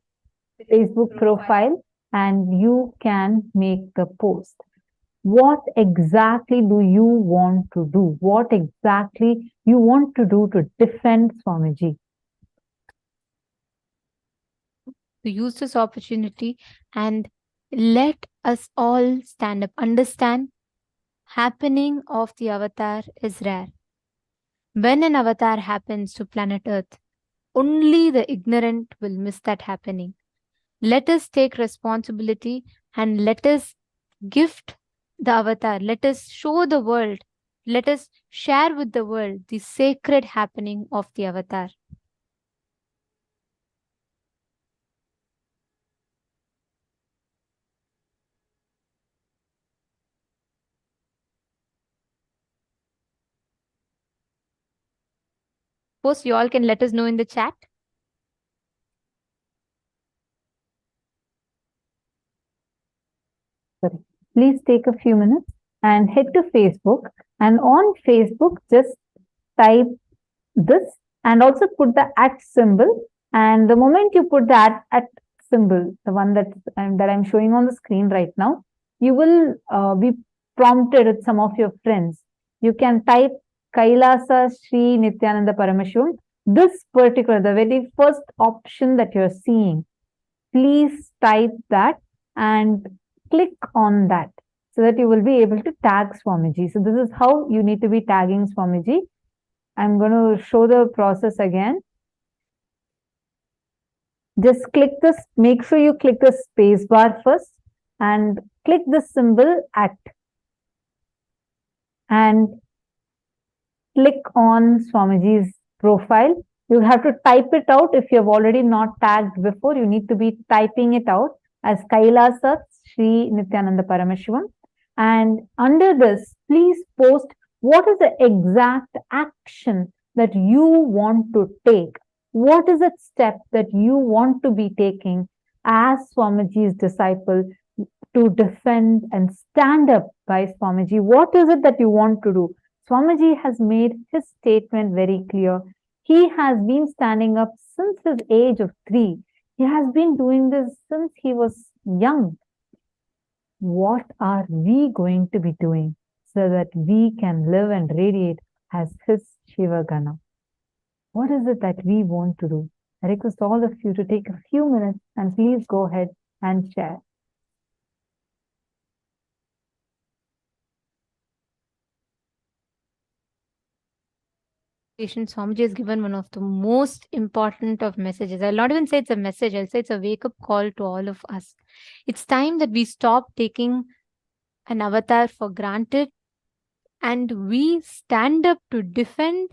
Facebook profile and you can make the post. What exactly do you want to do? What exactly you want to do to defend Swamiji? To use this opportunity and let us all stand up. Understand, happening of the avatar is rare. When an avatar happens to planet Earth, only the ignorant will miss that happening. Let us take responsibility and let us gift the avatar. Let us show the world let us share with the world the sacred happening of the avatar. Suppose you all can let us know in the chat. Please take a few minutes and head to Facebook. And on Facebook, just type this and also put the @ symbol. And the moment you put the @ symbol, the one that I'm showing on the screen right now, you will be prompted with some of your friends. You can type Kailasa Sri Nithyananda Paramashivam. This particular, the very first option that you're seeing, please type that and click on that so that you will be able to tag Swamiji. So this is how you need to be tagging Swamiji. I'm going to show the process again. Just click this, make sure you click the space bar first and click the symbol @ and click on Swamiji's profile. You have to type it out. If you have already not tagged before, you need to be typing it out as Kailasa Sri Nithyananda Paramashivam. And under this, please post what is the exact action that you want to take. What is that step that you want to be taking as Swamiji's disciple to defend and stand up by Swamiji? What is it that you want to do? Swamiji has made his statement very clear. He has been standing up since his age of 3. He has been doing this since he was young. What are we going to be doing so that we can live and radiate as his Shiva Gana? What is it that we want to do? I request all of you to take a few minutes and please go ahead and share. Swamiji has given one of the most important of messages. I'll not even say it's a message, I'll say it's a wake-up call to all of us. It's time that we stop taking an avatar for granted and we stand up to defend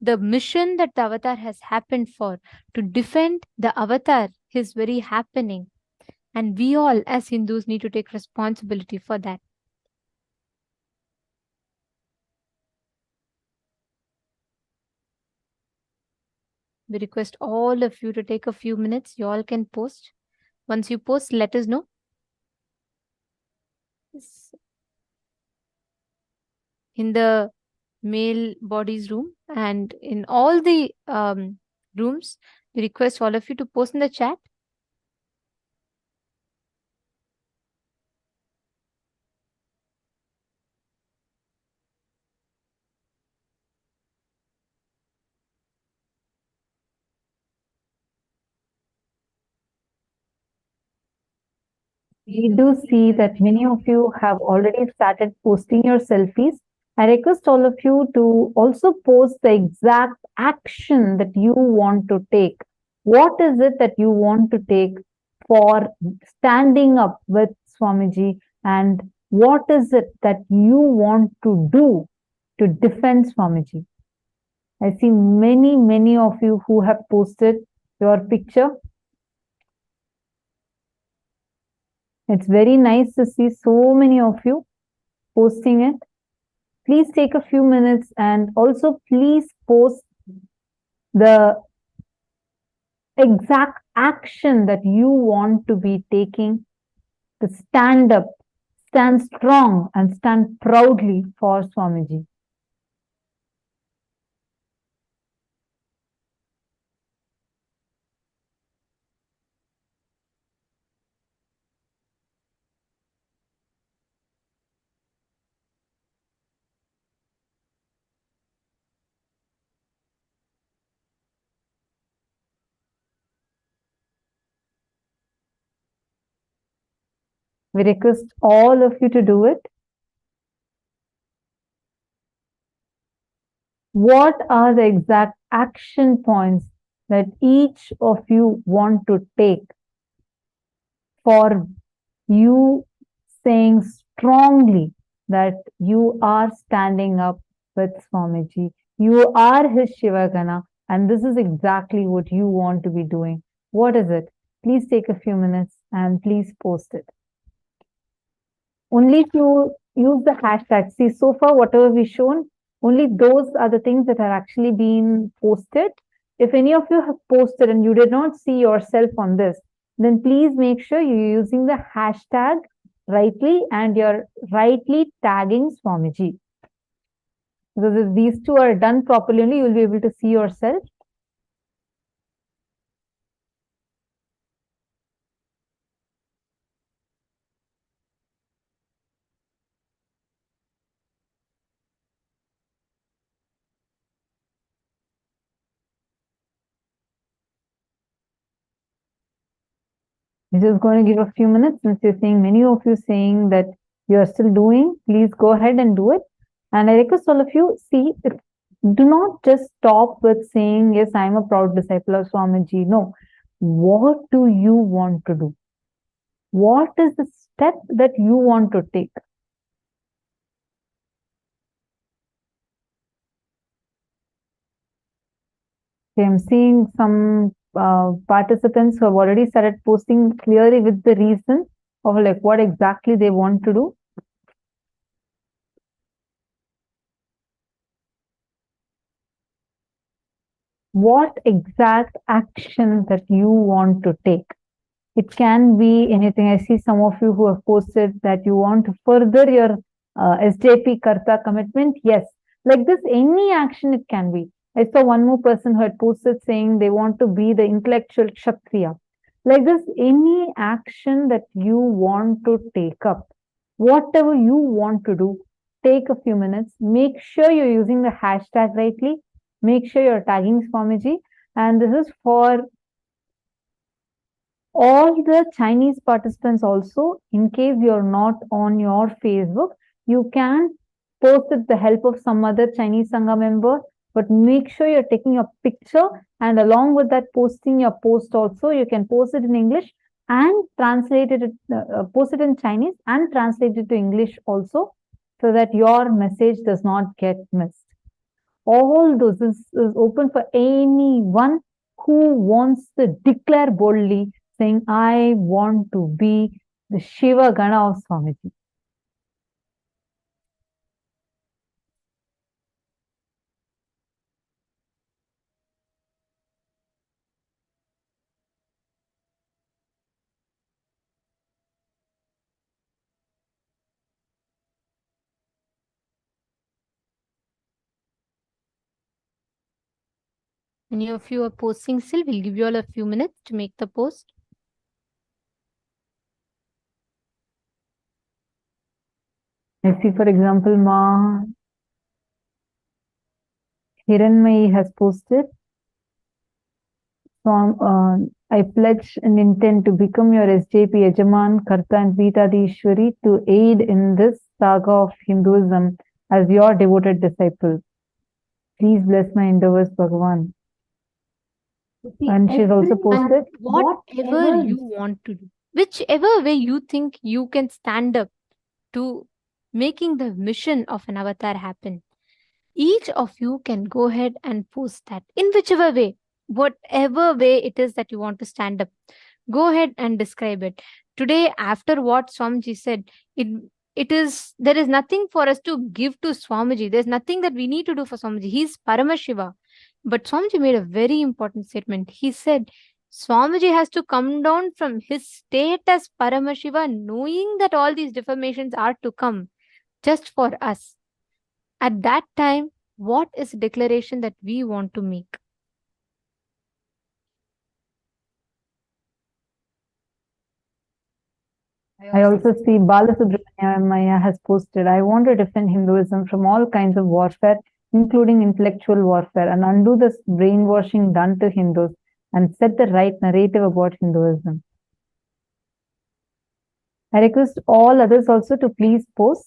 the mission that the avatar has happened for, to defend the avatar, his very happening. And we all as Hindus need to take responsibility for that. We request all of you to take a few minutes. You all can post. Once you post, let us know. In the male bodies room and in all the rooms, we request all of you to post in the chat. We do see that many of you have already started posting your selfies. I request all of you to also post the exact action that you want to take. What is it that you want to take for standing up with Swamiji, and what is it that you want to do to defend Swamiji? I see many of you who have posted your picture. It's very nice to see so many of you posting it. Please take a few minutes and also please post the exact action that you want to be taking to stand up, stand strong and stand proudly for Swamiji. We request all of you to do it. What are the exact action points that each of you want to take for you saying strongly that you are standing up with Swamiji. You are his Shivagana, and this is exactly what you want to be doing. What is it? Please take a few minutes and please post it. Only if you use the hashtag. See, so far, whatever we've shown, only those are the things that are actually being posted. If any of you have posted and you did not see yourself on this, then please make sure you're using the hashtag rightly and you're rightly tagging Swamiji. Because if these two are done properly, only you'll be able to see yourself. We're just going to give a few minutes since you're saying, many of you saying that you're still doing, please go ahead and do it. And I request all of you, see, do not just stop with saying, yes, I'm a proud disciple of Swamiji. No. What do you want to do? What is the step that you want to take? I'm seeing some participants who have already started posting clearly with the reason of like what exactly they want to do. What exact action that you want to take? It can be anything. I see some of you who have posted that you want to further your SJP Karta commitment. Yes, like this, any action it can be. I saw one more person who had posted saying they want to be the intellectual Kshatriya. Like this, any action that you want to take up, whatever you want to do, take a few minutes. Make sure you're using the hashtag rightly. Make sure you're tagging Swamiji. And this is for all the Chinese participants also. In case you're not on your Facebook, you can post with the help of some other Chinese Sangha member, but make sure you're taking a picture, and along with that posting your post also, you can post it in English and translate it, post it in Chinese and translate it to English also, so that your message does not get missed. All those is open for anyone who wants to declare boldly, saying, I want to be the Shiva Gana of Swamiji. Many of you are posting still. We'll give you all a few minutes to make the post. I see, for example, Ma Hiranmai has posted, I pledge and intend to become your SJP Yajaman, Karta and Vitadishwari to aid in this saga of Hinduism as your devoted disciple. Please bless my endeavors, Bhagavan. And she's also posted, whatever you want to do, whichever way you think you can stand up to making the mission of an avatar happen. Each of you can go ahead and post that in whichever way, whatever way it is that you want to stand up. Go ahead and describe it. Today, after what Swamiji said, there is nothing for us to give to Swamiji. There's nothing that we need to do for Swamiji. He's Paramashiva. But Swamiji made a very important statement. He said, Swamiji has to come down from his state as Paramashiva, knowing that all these deformations are to come just for us. At that time, what is the declaration that we want to make? I also see Balasubramanya has posted, I want to defend Hinduism from all kinds of warfare, including intellectual warfare, and undo this brainwashing done to Hindus and set the right narrative about Hinduism. I request all others also to please post.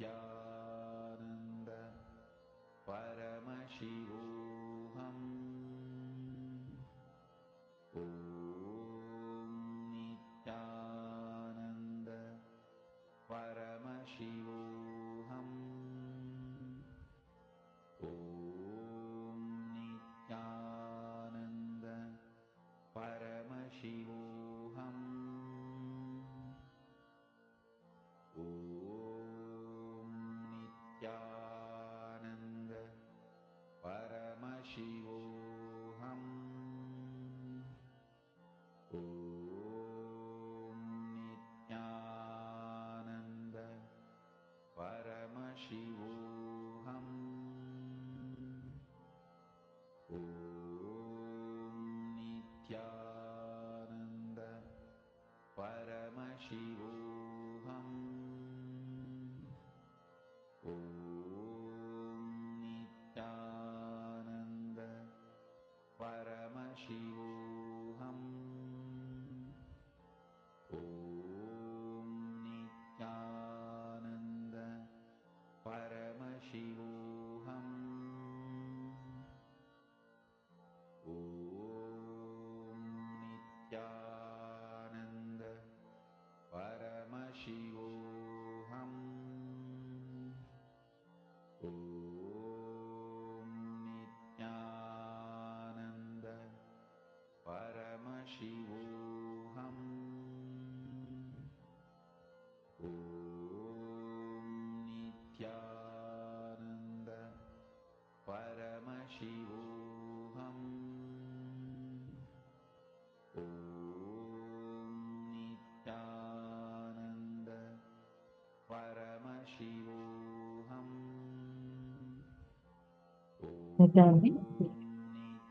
Nithyananda Paramashivoham. Om Nithyananda Paramashivoham. Om Nithyananda Paramashivoham. Om Nithyananda Paramashivoham. Om Nithyananda Paramashivoham. Om Nithyananda Paramashivoham. Om Nithyananda Paramashivoham. Om Nithyananda Paramashivoham. Om Nithyananda Paramashivoham. Om Nithyananda Paramashivoham. Om Nithyananda Paramashivoham. Om Nithyananda Paramashivoham. Exactly.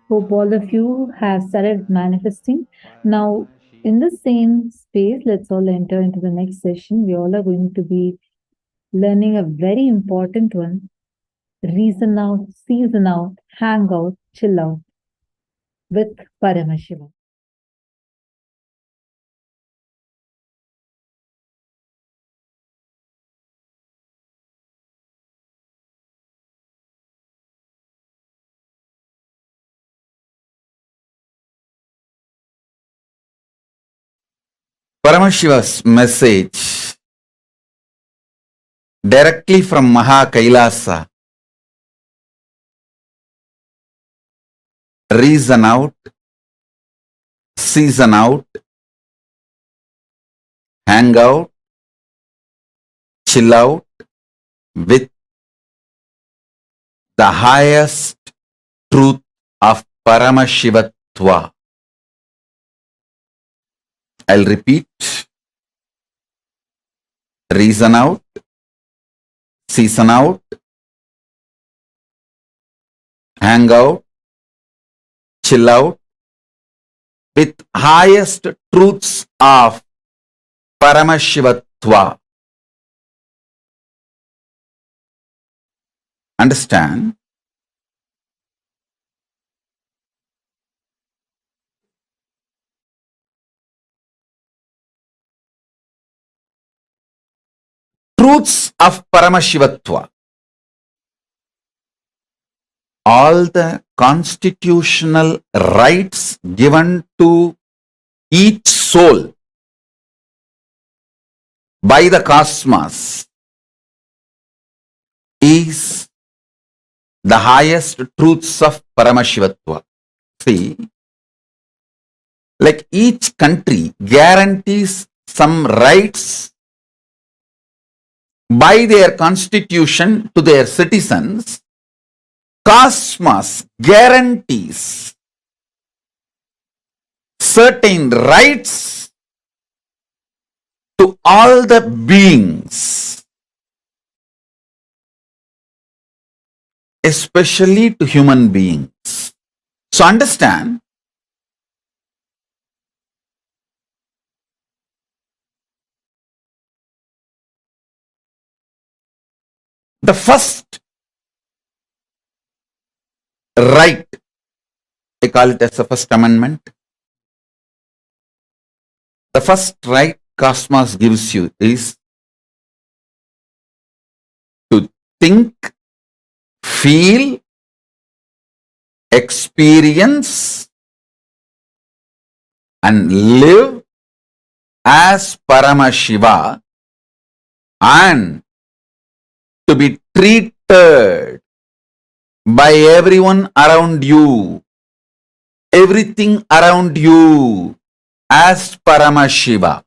Hope all of you have started manifesting. Now, in the same space, let's all enter into the next session. We all are going to be learning a very important one: reason out, season out, hang out, chill out with Paramashiva. Paramashiva's message directly from Maha Kailasa. Reason out, season out, hang out, chill out with the highest truth of Paramashivatva. I'll repeat. Reason out, season out, hang out, chill out with highest truths of Paramashivatva. Understand? Truths of Paramashivatva. All the constitutional rights given to each soul by the cosmos is the highest truths of Paramashivatva. See, like each country guarantees some rights by their constitution to their citizens, cosmos guarantees certain rights to all the beings, especially to human beings. So understand, the first right, I call it as the first amendment. The first right cosmos gives you is think, feel, experience, and live as Paramashiva, and to be treated by everyone around you, everything around you as Paramashiva.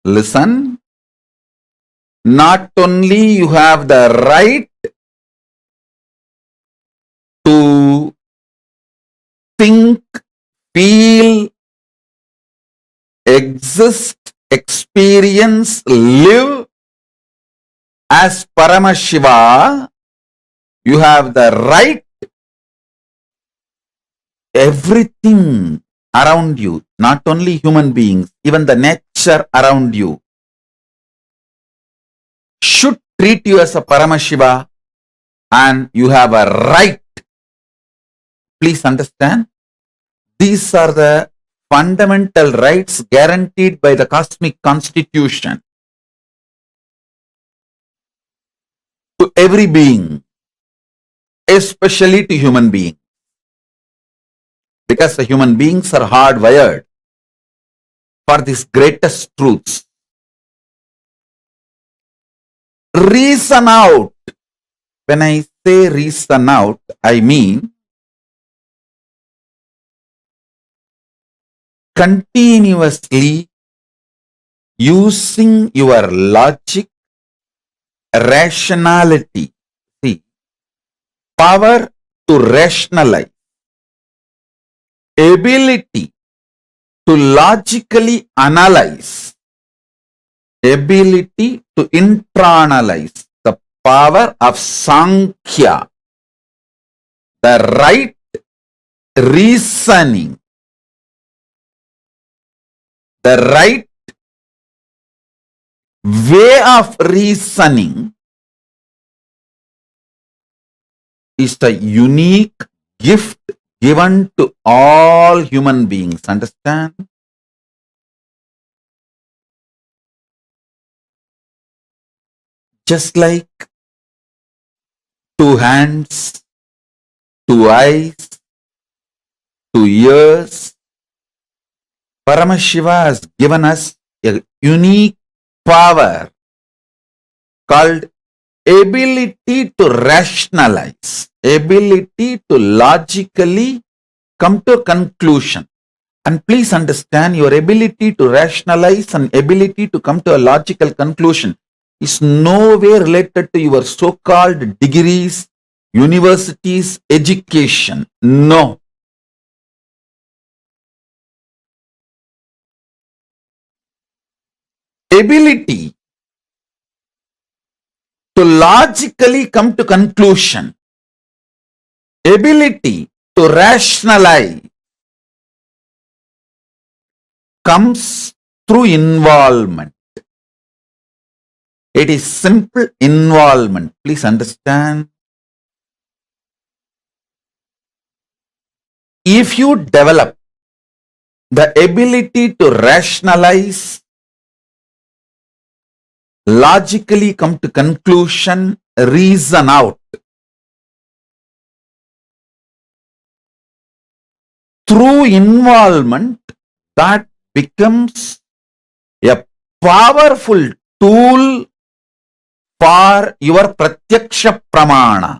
Listen, not only you have the right to think, feel, exist, experience, live as Paramashiva, you have the right, everything around you, not only human beings, even the nature around you, should treat you as a Paramashiva, and you have a right. Please understand, these are the fundamental rights guaranteed by the cosmic constitution to every being, especially to human beings, because the human beings are hardwired for these greatest truths. Reason out. When I say reason out, I mean continuously using your logic, rationality. See, power to rationalize, ability to logically analyze, ability to internalize, the power of Sankhya, the right reasoning, the right way of reasoning is the unique gift given to all human beings. Understand? Just like two hands, two eyes, two ears, Paramashiva has given us a unique power called ability to rationalize, ability to logically come to a conclusion. And please understand, your ability to rationalize and ability to come to a logical conclusion is no way related to your so-called degrees, universities, education. No. Ability to logically come to conclusion, ability to rationalize comes through involvement. It is simple involvement. Please understand. If you develop the ability to rationalize, logically come to conclusion, reason out, through involvement, that becomes a powerful tool for your pratyaksha pramana.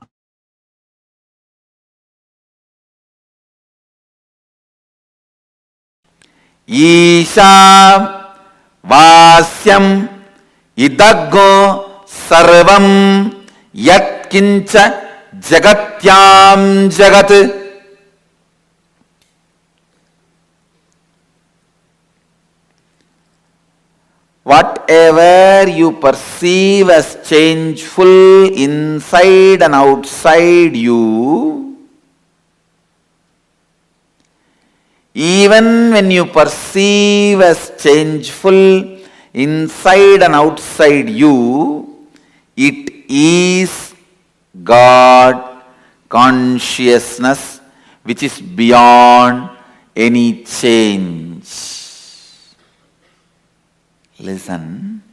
Isha vasyam idaggo sarvam yat kincha jagatyam jagat. Whatever you perceive as changeful inside and outside you, even when you perceive as changeful inside and outside you, it is God consciousness which is beyond any change. Listen.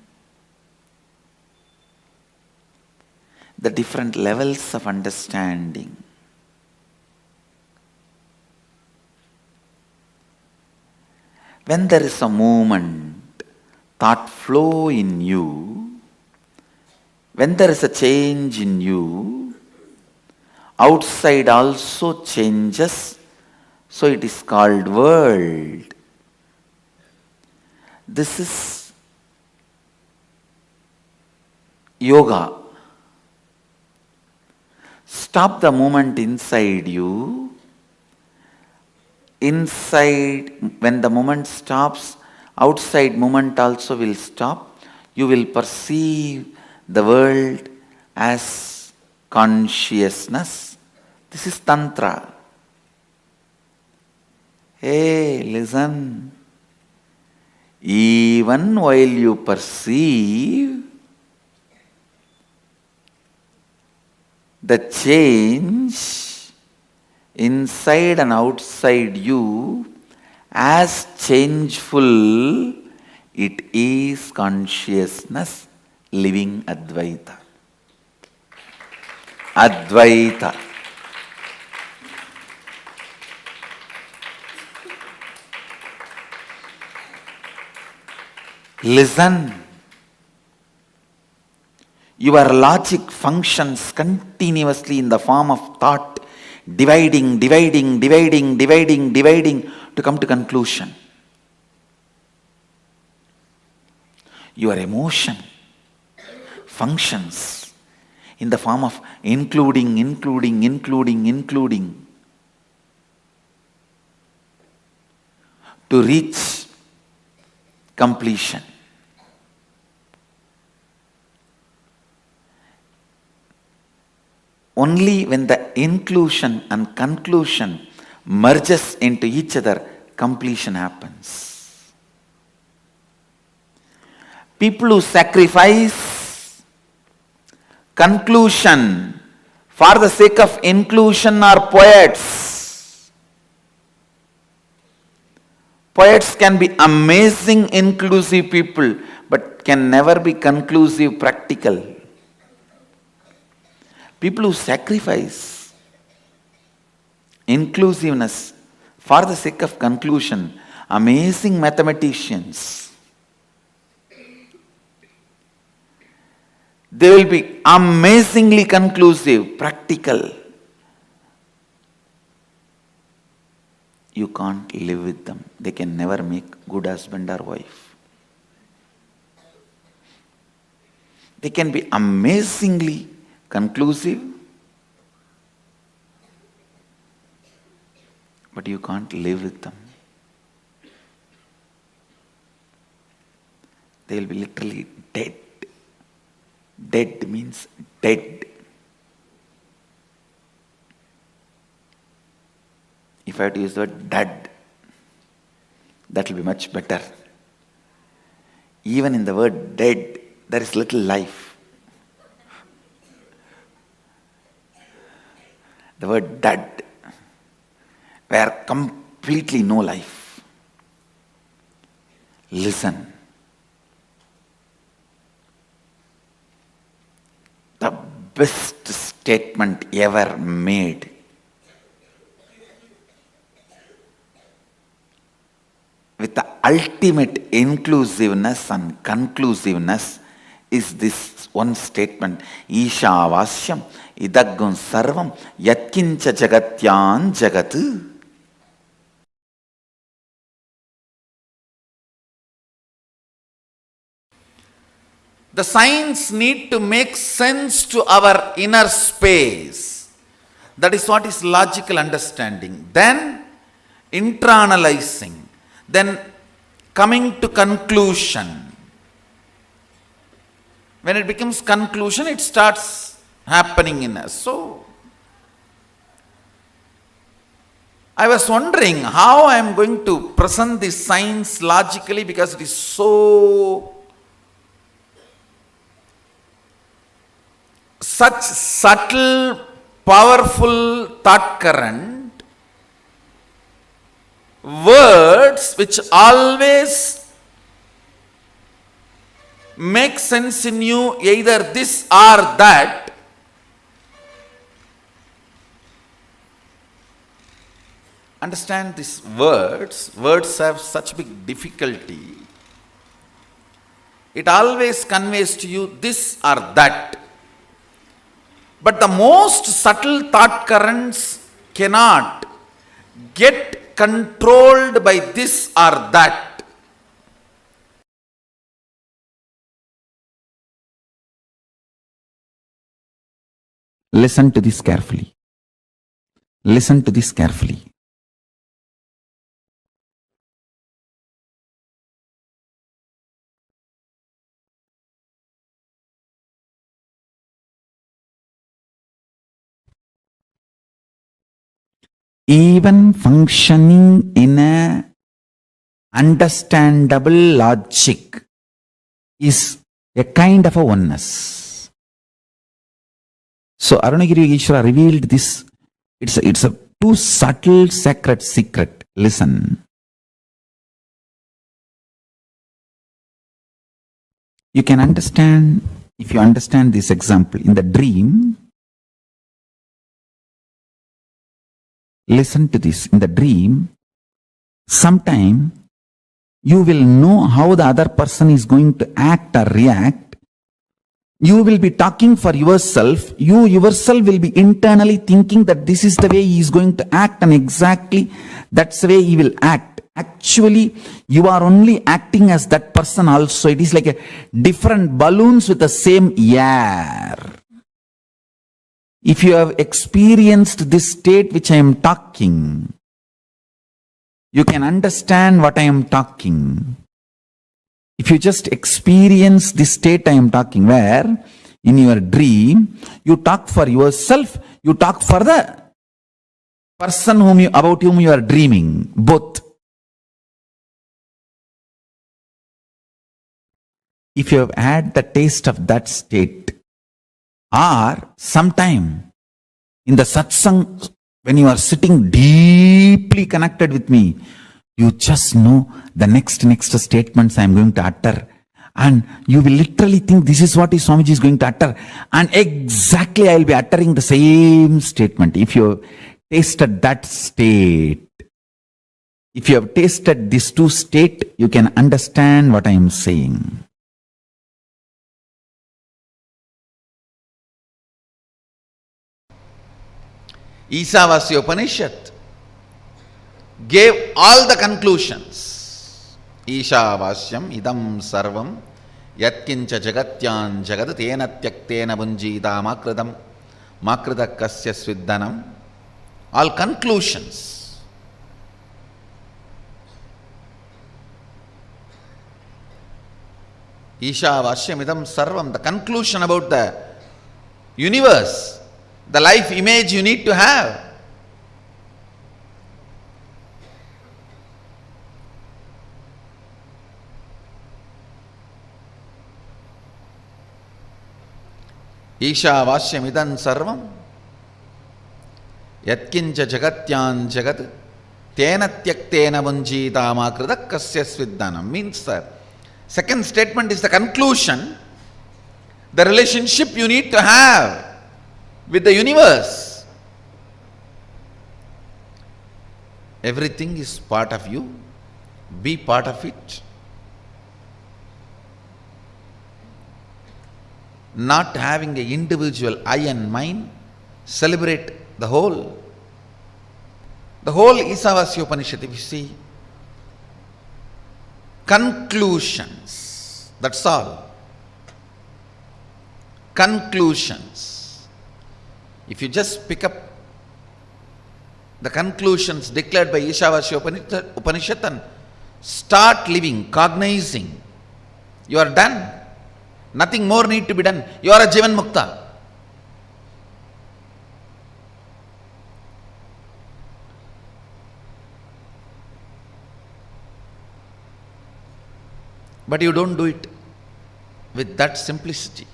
the different levels of understanding. When there is a movement, thought flow in you, when there is a change in you, outside also changes, so it is called world. This is yoga. Stop the movement inside you. Inside, when the movement stops, outside movement also will stop. You will perceive the world as consciousness. This is Tantra. Hey, listen. Even while you perceive the change inside and outside you as changeful, it is consciousness living Advaita. Advaita. Listen. Your logic functions continuously in the form of thought, dividing to come to conclusion. Your emotion functions in the form of including to reach completion. Only when the inclusion and conclusion merges into each other, completion happens. People who sacrifice conclusion for the sake of inclusion are poets. Poets can be amazing inclusive people, but can never be conclusive practical. People who sacrifice inclusiveness for the sake of conclusion, amazing mathematicians. They will be amazingly conclusive, practical. You can't live with them. They can never make good husband or wife. They can be amazingly conclusive, but you can't live with them. They will be literally dead. Dead means dead. If I had to use the word dead, that will be much better. Even in the word dead, there is little life. The word dead, where completely no life. Listen. The best statement ever made with the ultimate inclusiveness and conclusiveness is this one statement. Isha Vasyam Idaggun Sarvam Yatkincha Jagatyan Jagat. The signs need to make sense to our inner space. That is what is logical understanding. Then internalizing. Then coming to conclusion. When it becomes conclusion, it starts happening in us. So, I was wondering how I am going to present this science logically, because it is so such subtle, powerful thought current, words which always make sense in you, either this or that, understand these words. Words have such big difficulty. It always conveys to you this or that. But the most subtle thought currents cannot get controlled by this or that. Listen to this carefully. Listen to this carefully. Even functioning in a understandable logic is a kind of a oneness. So Arunagiri Ishvara revealed this. It's a too subtle sacred secret. Listen. You can understand, if you understand this example, in the dream, listen to this. In the dream, sometime you will know how the other person is going to act or react. You will be talking for yourself. You yourself will be internally thinking that this is the way he is going to act and exactly that's the way he will act. Actually, you are only acting as that person also. It is like a different balloons with the same air. If you have experienced this state which I am talking, you can understand what I am talking. If you just experience this state I am talking, where in your dream, you talk for yourself, you talk for the person about whom you are dreaming, both. If you have had the taste of that state, or sometime in the satsang, when you are sitting deeply connected with me, you just know the next statements I am going to utter. And you will literally think this is what Swamiji is going to utter. And exactly I will be uttering the same statement. If you have tasted that state, if you have tasted these two states, you can understand what I am saying. Isavasya Upanishad gave all the conclusions. Ishavasyam idam sarvam yatkincha jagatyan jagad tena tyaktena bunjita makridam makrida kasya sviddanam. All conclusions. Ishavasyam idam sarvam, the conclusion about the universe, the life image you need to have. Ishavasyam idam sarvam yatkincha jagatyan jagat tena tyaktena bunjita makrida kasya sviddanam. Means the second statement is the conclusion, the relationship you need to have with the universe. Everything is part of you. Be part of it. Not having an individual I and mine, celebrate the whole. The whole Isavasya Upanishad, if you see, conclusions, that's all. Conclusions. If you just pick up the conclusions declared by Ishavasya Upanishad and start living, cognizing, you are done. Nothing more need to be done. You are a Jivan Mukta. But you don't do it with that simplicity,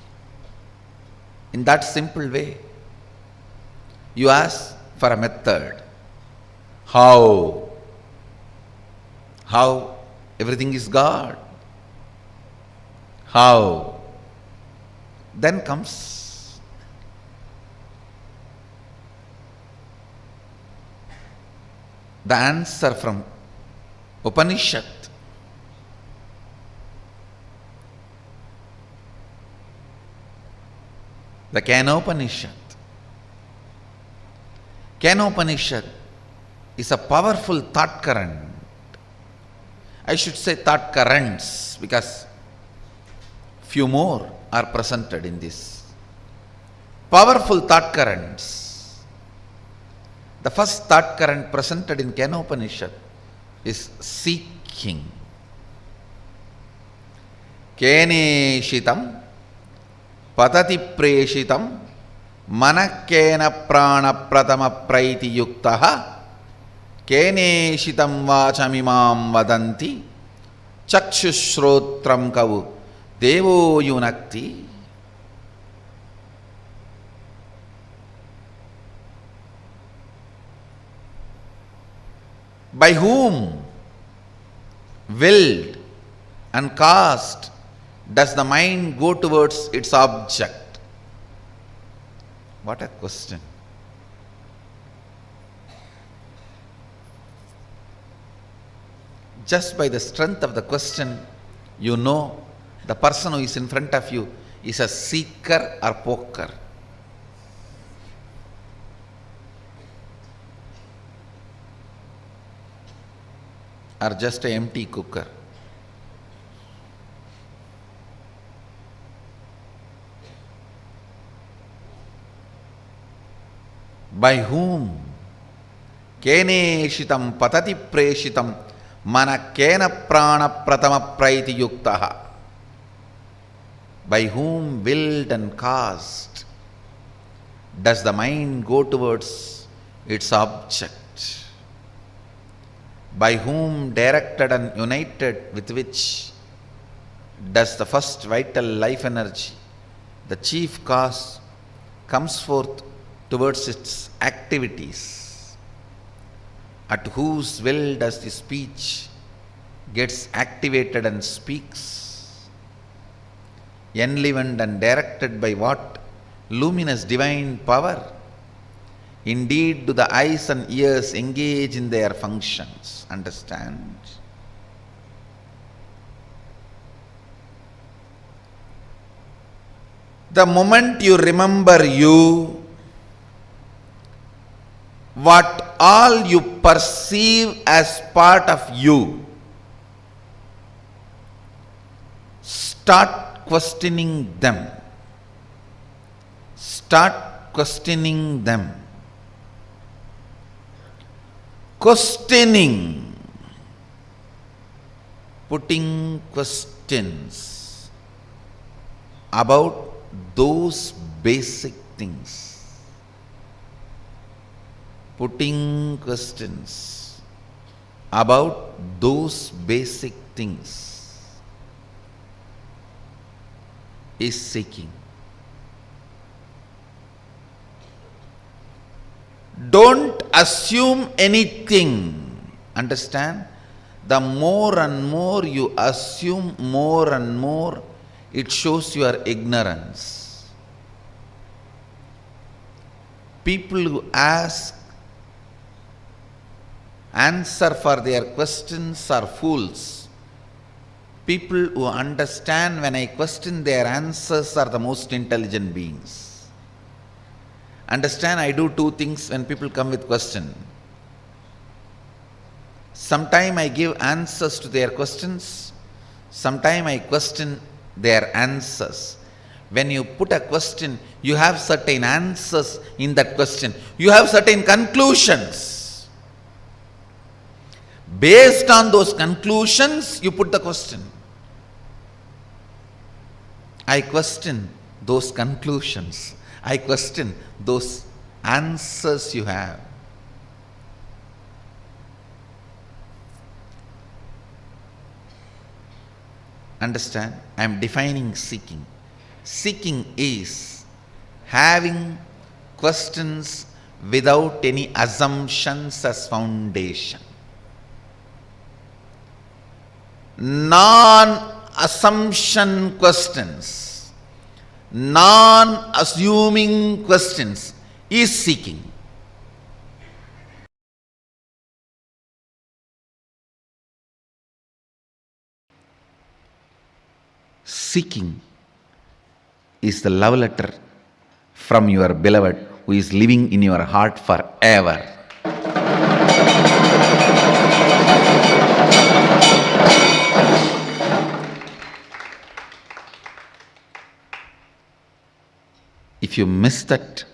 in that simple way. You ask for a method. How? How? Everything is God. How? Then comes the answer from Upanishad. The Kenopanishad. Kenopanishad is a powerful thought current. I should say thought currents because few more are presented in this. Powerful thought currents. The first thought current presented in Kenopanishad is seeking. Keneshitam patati preshitam manakena prana pratama praiti yuktaha keneshitam vachamimam vadanti chakshushrotram kavu devo yunakti. By whom, willed and caused, does the mind go towards its object? What a question. Just by the strength of the question, you know the person who is in front of you is a seeker or poker. Or just an empty cooker. By whom? Keneshitam patati preshitam mana kena prana pratama praiti yuktaha. By whom, willed and caused, does the mind go towards its object? By whom, directed and united with which, does the first vital life energy, the chief cause, comes forth towards its activities? At whose will does the speech gets activated and speaks? Enlivened and directed by what luminous divine power? Indeed, do the eyes and ears engage in their functions? Understand? The moment you remember you, what all you perceive as part of you, start questioning them. Start questioning them. Questioning, putting questions about those basic things. Putting questions about those basic things is seeking. Don't assume anything. Understand? The more and more you assume, more and more it shows your ignorance. People who ask answer for their questions are fools. People who understand when I question their answers are the most intelligent beings. Understand, I do two things when people come with question. Sometime I give answers to their questions. Sometime I question their answers. When you put a question, you have certain answers in that question. You have certain conclusions. Based on those conclusions, you put the question. I question those conclusions. I question those answers you have. Understand? I am defining seeking. Seeking is having questions without any assumptions as foundation. Non-assumption questions, non-assuming questions is seeking. Seeking is the love letter from your beloved who is living in your heart forever. If you miss that,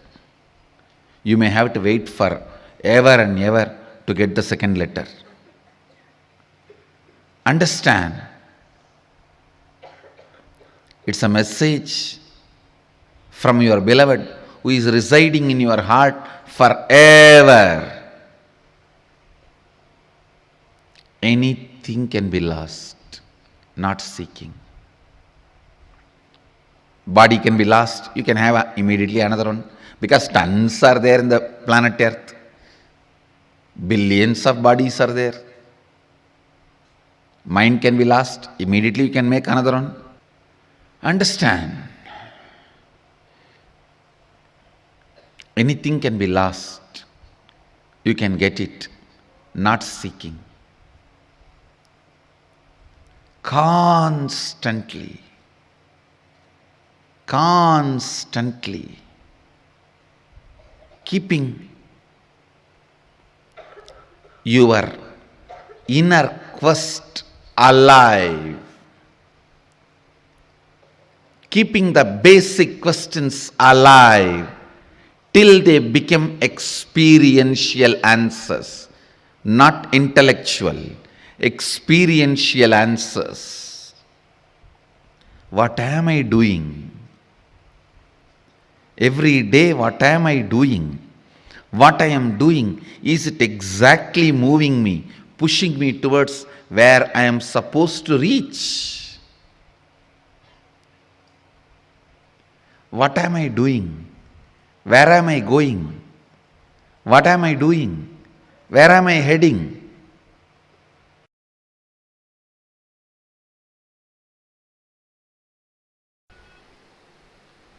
you may have to wait for ever and ever to get the second letter. Understand, it's a message from your beloved who is residing in your heart forever. Anything can be lost, not seeking. Body can be lost, you can have immediately another one, because tons are there in the planet Earth. Billions of bodies are there. Mind can be lost, immediately you can make another one. Understand, anything can be lost, you can get it, not seeking. Constantly keeping your inner quest alive, keeping the basic questions alive till they become experiential answers, not intellectual, experiential answers. What am I doing? Every day, what am I doing? What I am doing, is it exactly moving me, pushing me towards where I am supposed to reach? What am I doing? Where am I going? What am I doing? Where am I heading?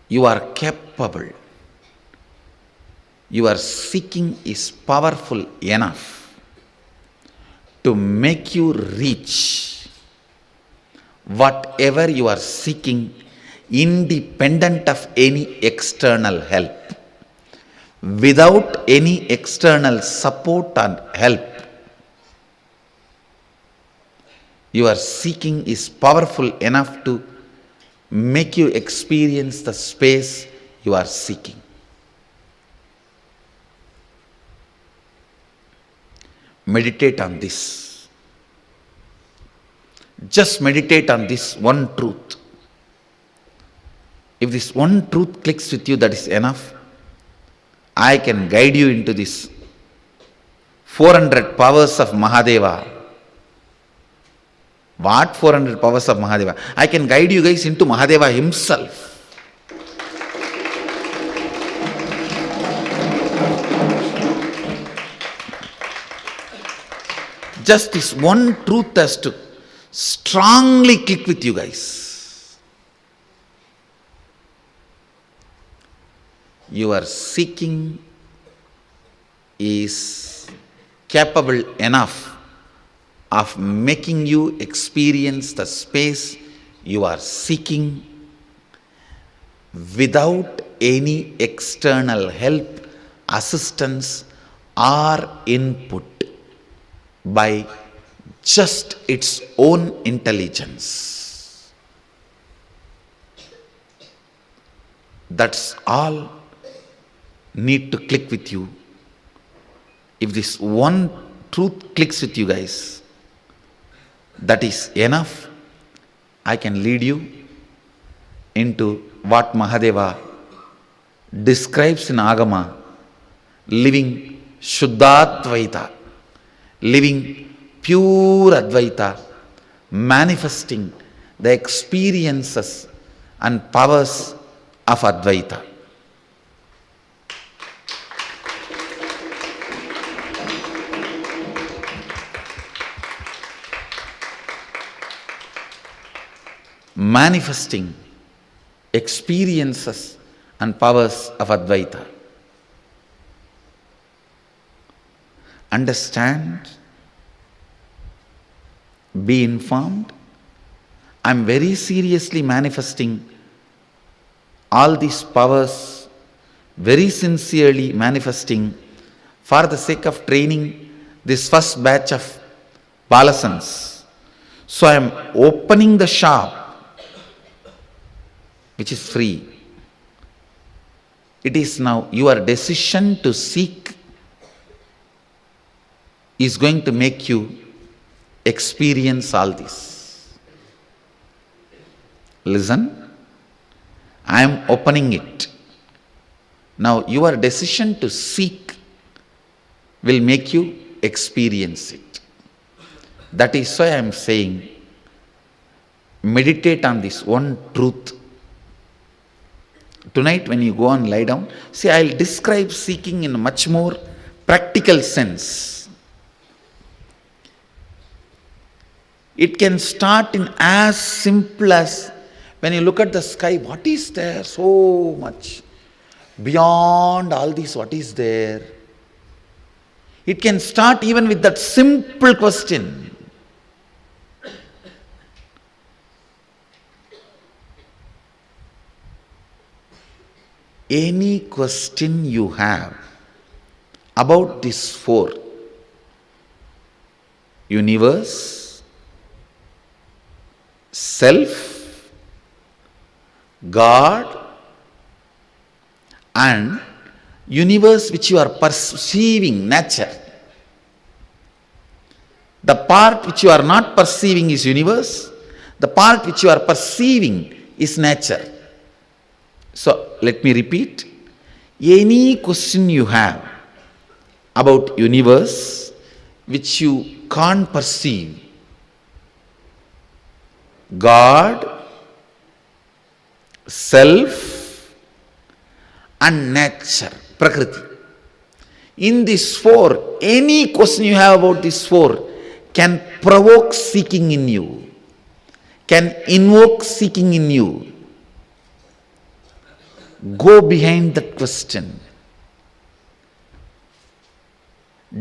You are capable. Your seeking is powerful enough to make you reach whatever you are seeking, independent of any external help, without any external support and help. Your seeking is powerful enough to make you experience the space you are seeking. Meditate on this. Just meditate on this one truth. If this one truth clicks with you, that is enough. I can guide you into this 400 powers of Mahadeva. What 400 powers of Mahadeva? I can guide you guys into Mahadeva himself. Just this one truth has to strongly click with you guys. Your seeking is capable enough of making you experience the space you are seeking without any external help, assistance, or input, by just its own intelligence. That's all need to click with you. If this one truth clicks with you guys, that is enough. I can lead you into what Mahadeva describes in Agama, living Shuddhadvaita, living pure Advaita, manifesting the experiences and powers of Advaita. Manifesting experiences and powers of Advaita. Understand, be informed, I'm very seriously manifesting all these powers, very sincerely manifesting for the sake of training this first batch of Balasans. So I am opening the shop, which is free. It is now your decision to seek is going to make you experience all this. Listen, I am opening it. Now your decision to seek will make you experience it. That is why I am saying, meditate on this one truth. Tonight when you go and lie down, see, I will describe seeking in a much more practical sense. It can start in as simple as when you look at the sky, what is there? So much. Beyond all this, what is there? It can start even with that simple question. Any question you have about this four: universe, self, God, and universe which you are perceiving, nature. The part which you are not perceiving is universe. The part which you are perceiving is nature. So let me repeat. Any question you have about universe which you can't perceive, God, self, and nature, Prakriti. In these four, any question you have about these four can provoke seeking in you, can invoke seeking in you. Go behind that question.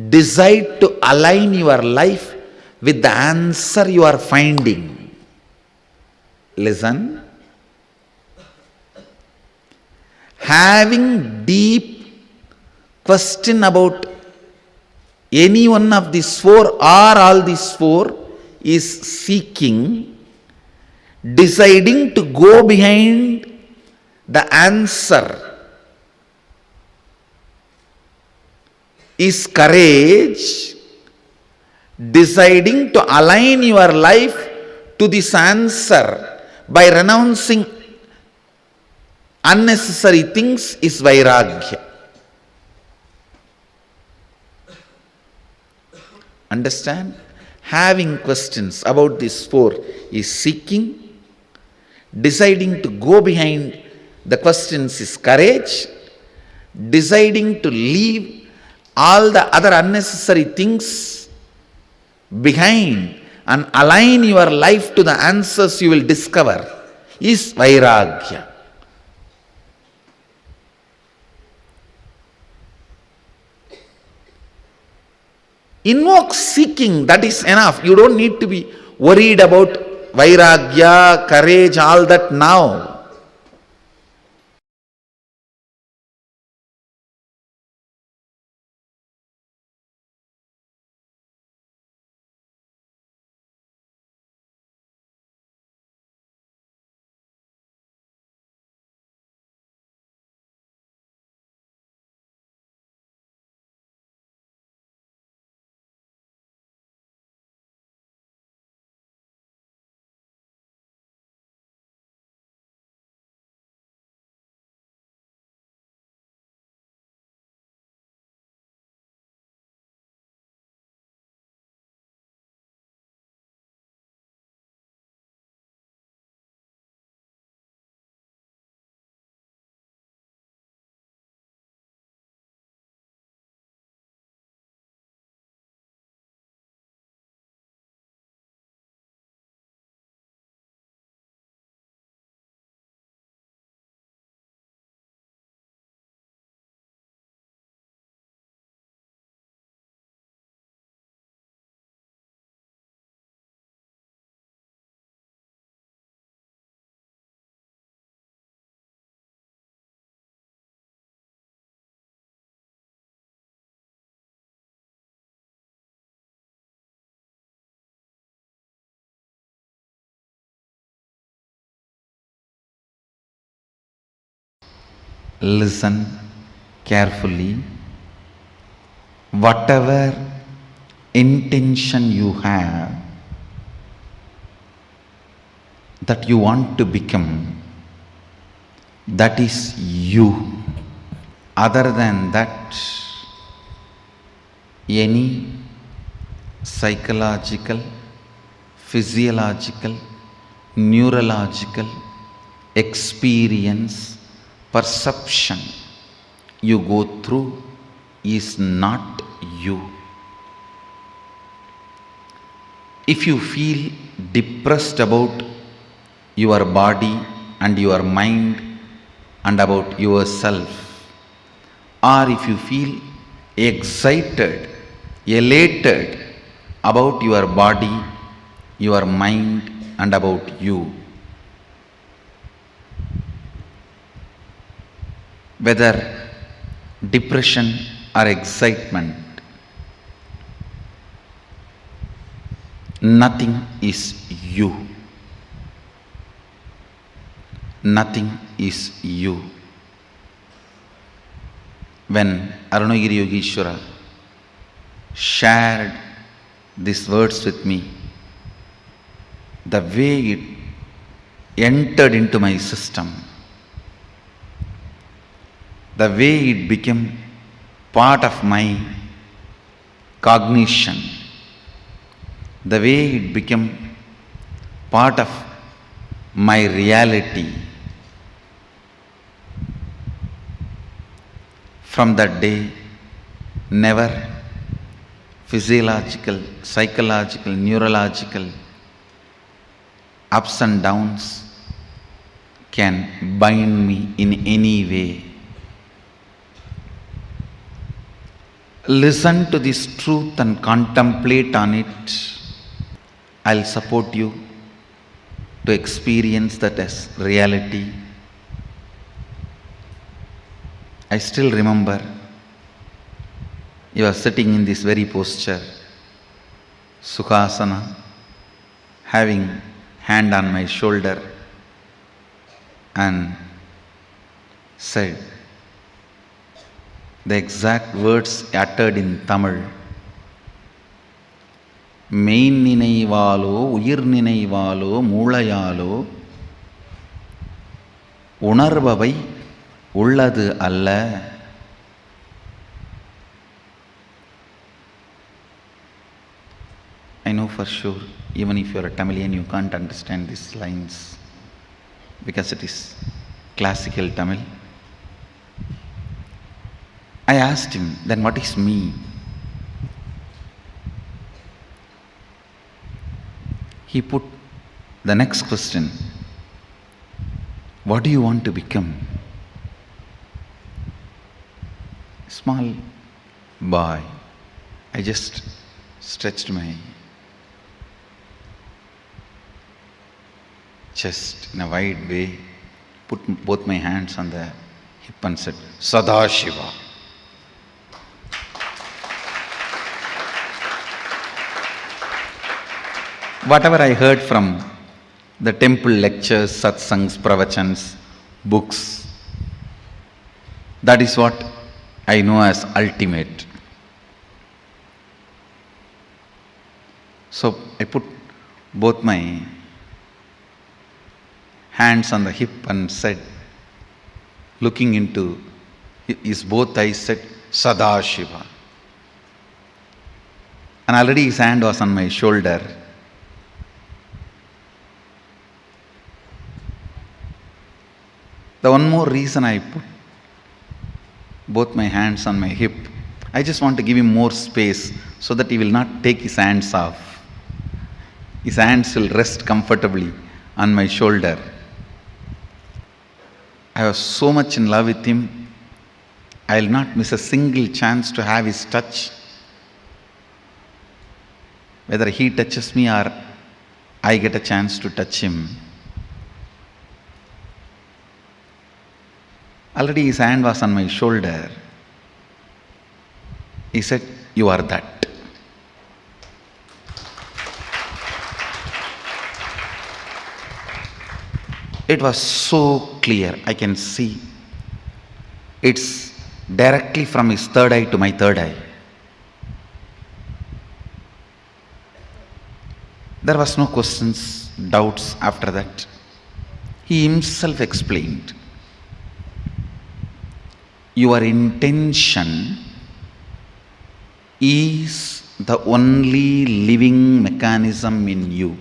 Decide to align your life with the answer you are finding. Listen. Having deep question about any one of these four or all these four is seeking. Deciding to go behind the answer is courage. Deciding to align your life to this answer by renouncing unnecessary things is vairagya. Understand? Having questions about these four is seeking. Deciding to go behind the questions is courage. Deciding to leave all the other unnecessary things behind and align your life to the answers you will discover is vairagya. Invoke seeking, that is enough. You don't need to be worried about vairagya, courage, all that now. listen carefully. Whatever intention you have that you want to become, that is you. Other than that, any psychological, physiological, neurological experience, perception you go through is not you. If you feel depressed about your body and your mind and about yourself, or if you feel excited, elated about your body, your mind and about you, whether depression or excitement, nothing is you. Nothing is you. When Arunagiri Yogeshwara shared these words with me, the way it entered into my system, the way it became part of my cognition, the way it became part of my reality, from that day, never physiological, psychological, neurological ups and downs can bind me in any way. Listen to this truth and contemplate on it. I'll support you to experience that as reality. I still remember you are sitting in this very posture, Sukhasana, having hand on my shoulder, and said the exact words uttered in Tamil. Main நினைவாலோ உயிர் நினைவாலோ மூளையாலோ உணர்பவை உள்ளது அல்ல. I know for sure, even if you are a Tamilian, you can't understand these lines because it is classical Tamil. I asked him, then what is me? He put the next question, what do you want to become? Small boy, I just stretched my chest in a wide way, put both my hands on the hip and said, Sadashiva. Whatever I heard from the temple lectures, satsangs, pravachans, books, that is what I know as ultimate. So I put both my hands on the hip and said, looking into his both eyes, said, Sadashiva. And already his hand was on my shoulder. The one more reason I put both my hands on my hip, I just want to give him more space so that he will not take his hands off. His hands will rest comfortably on my shoulder. I was so much in love with him, I will not miss a single chance to have his touch. Whether he touches me or I get a chance to touch him. Already his hand was on my shoulder. He said, you are that. It was so clear. I can see It's directly from his third eye to my third eye. There was no questions, doubts after that. He himself explained, your intention is the only living mechanism in you.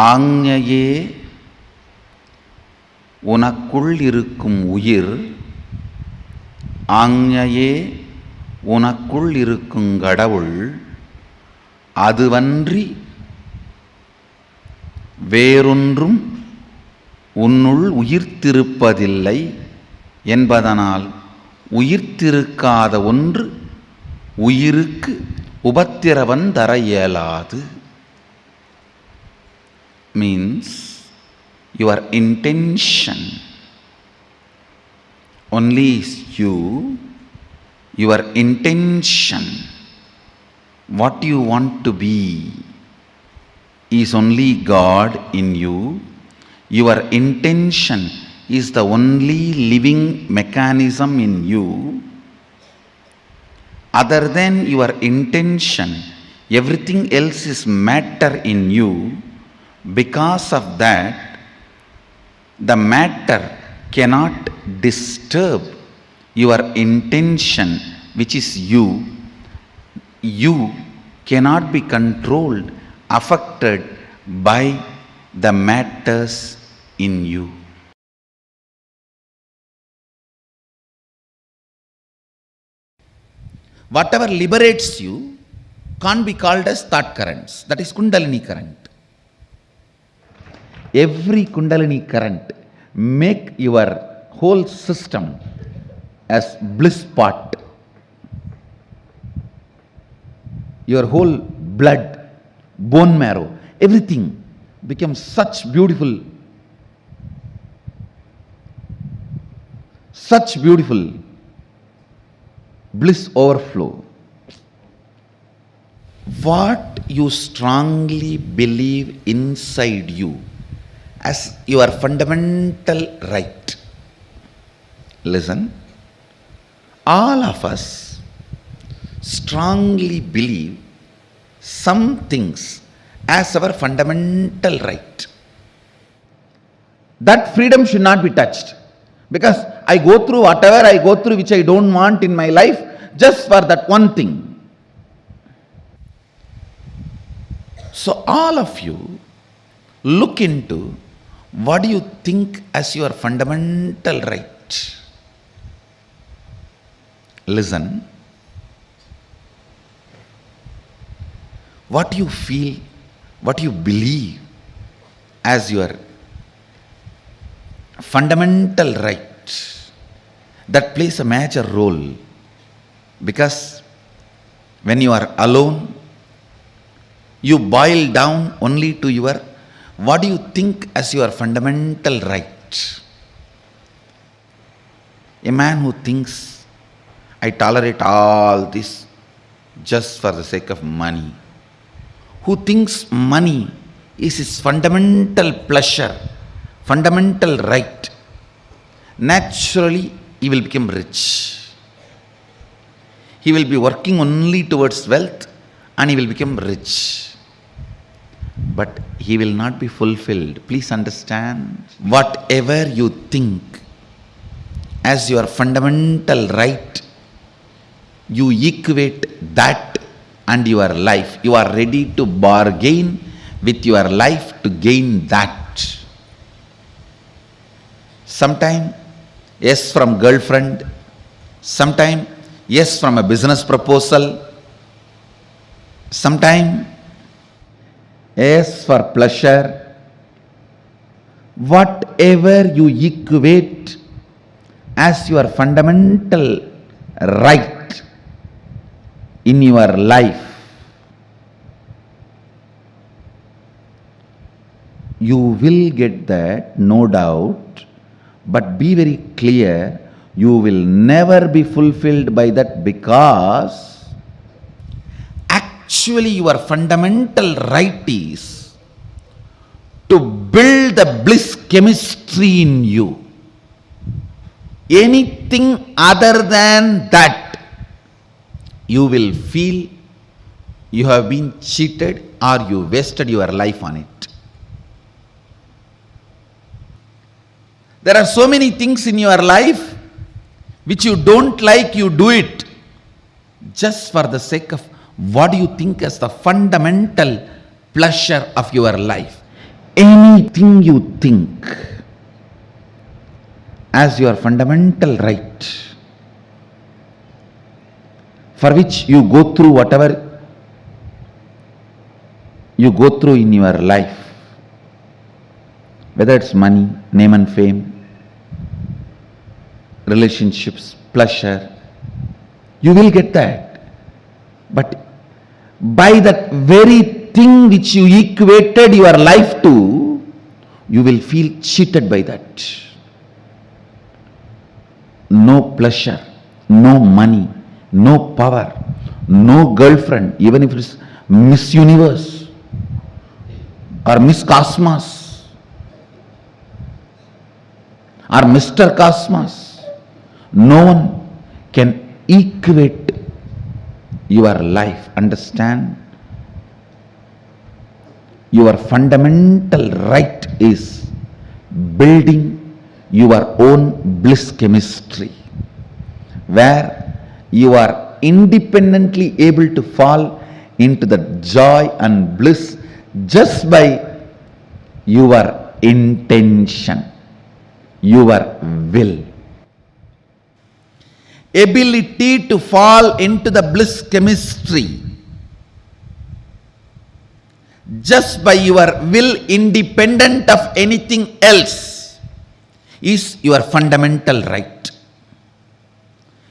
ஆஞ்ஞையே உனக்குள் இருக்கும் உயிர், ஆஞ்ஞையே உனக்குள் இருக்கும் கடவுள், அதுவன்றி வேறொன்றும் உன்னுள் உயிர்த்திருப்பதில்லை என்பதனால் உயிர்த்திருக்காத ஒன்று உயிருக்கு உபத்திரவம் தர இயலாது. Means your intention only is you, your intention, what you want to be is only God in you. Your intention is the only living mechanism in you. Other than your intention, everything else is matter in you. Because of that, the matter cannot disturb your intention, which is you. You cannot be controlled, affected by the matters in you. Whatever liberates you can't be called as thought currents. That is Kundalini current. Every Kundalini current make your whole system as bliss pot. Your whole blood, bone marrow, everything becomes such beautiful bliss overflow. What you strongly believe inside you as your fundamental right. Listen, all of us strongly believe some things as our fundamental right. That freedom should not be touched, because I go through whatever I go through which I don't want in my life just for that one thing. So all of you look into what do you think as your fundamental right. Listen, what you feel, what you believe as your fundamental right, that plays a major role. Because when you are alone, you boil down only to your what do you think as your fundamental right. A man who thinks, I tolerate all this just for the sake of money, who thinks money is his fundamental pleasure, fundamental right, naturally he will become rich. He will be working only towards wealth and he will become rich. But he will not be fulfilled. Please understand, whatever you think as your fundamental right, you equate that and your life. You are ready to bargain with your life to gain that. Sometime yes from girlfriend, sometime yes from a business proposal, sometime yes for pleasure. Whatever you equate as your fundamental right in your life, you will get that, no doubt. But be very clear, you will never be fulfilled by that, because actually your fundamental right is to build the bliss chemistry in you. Anything other than that, you will feel you have been cheated or you wasted your life on it. There are so many things in your life which you don't like, you do it just for the sake of what you think as the fundamental pleasure of your life. Anything you think as your fundamental right, for which you go through whatever you go through in your life, whether it's money, name and fame, relationships, pleasure, you will get that. But by that very thing which you equated your life to, you will feel cheated by that. No pleasure, no money, no power, no girlfriend, even if it's Miss Universe or Miss Cosmos or Mr. Cosmos, no one can equate your life. Understand? Your fundamental right is building your own bliss chemistry, where you are independently able to fall into the joy and bliss just by your intention, your will. Ability to fall into the bliss chemistry just by your will, independent of anything else, is your fundamental right.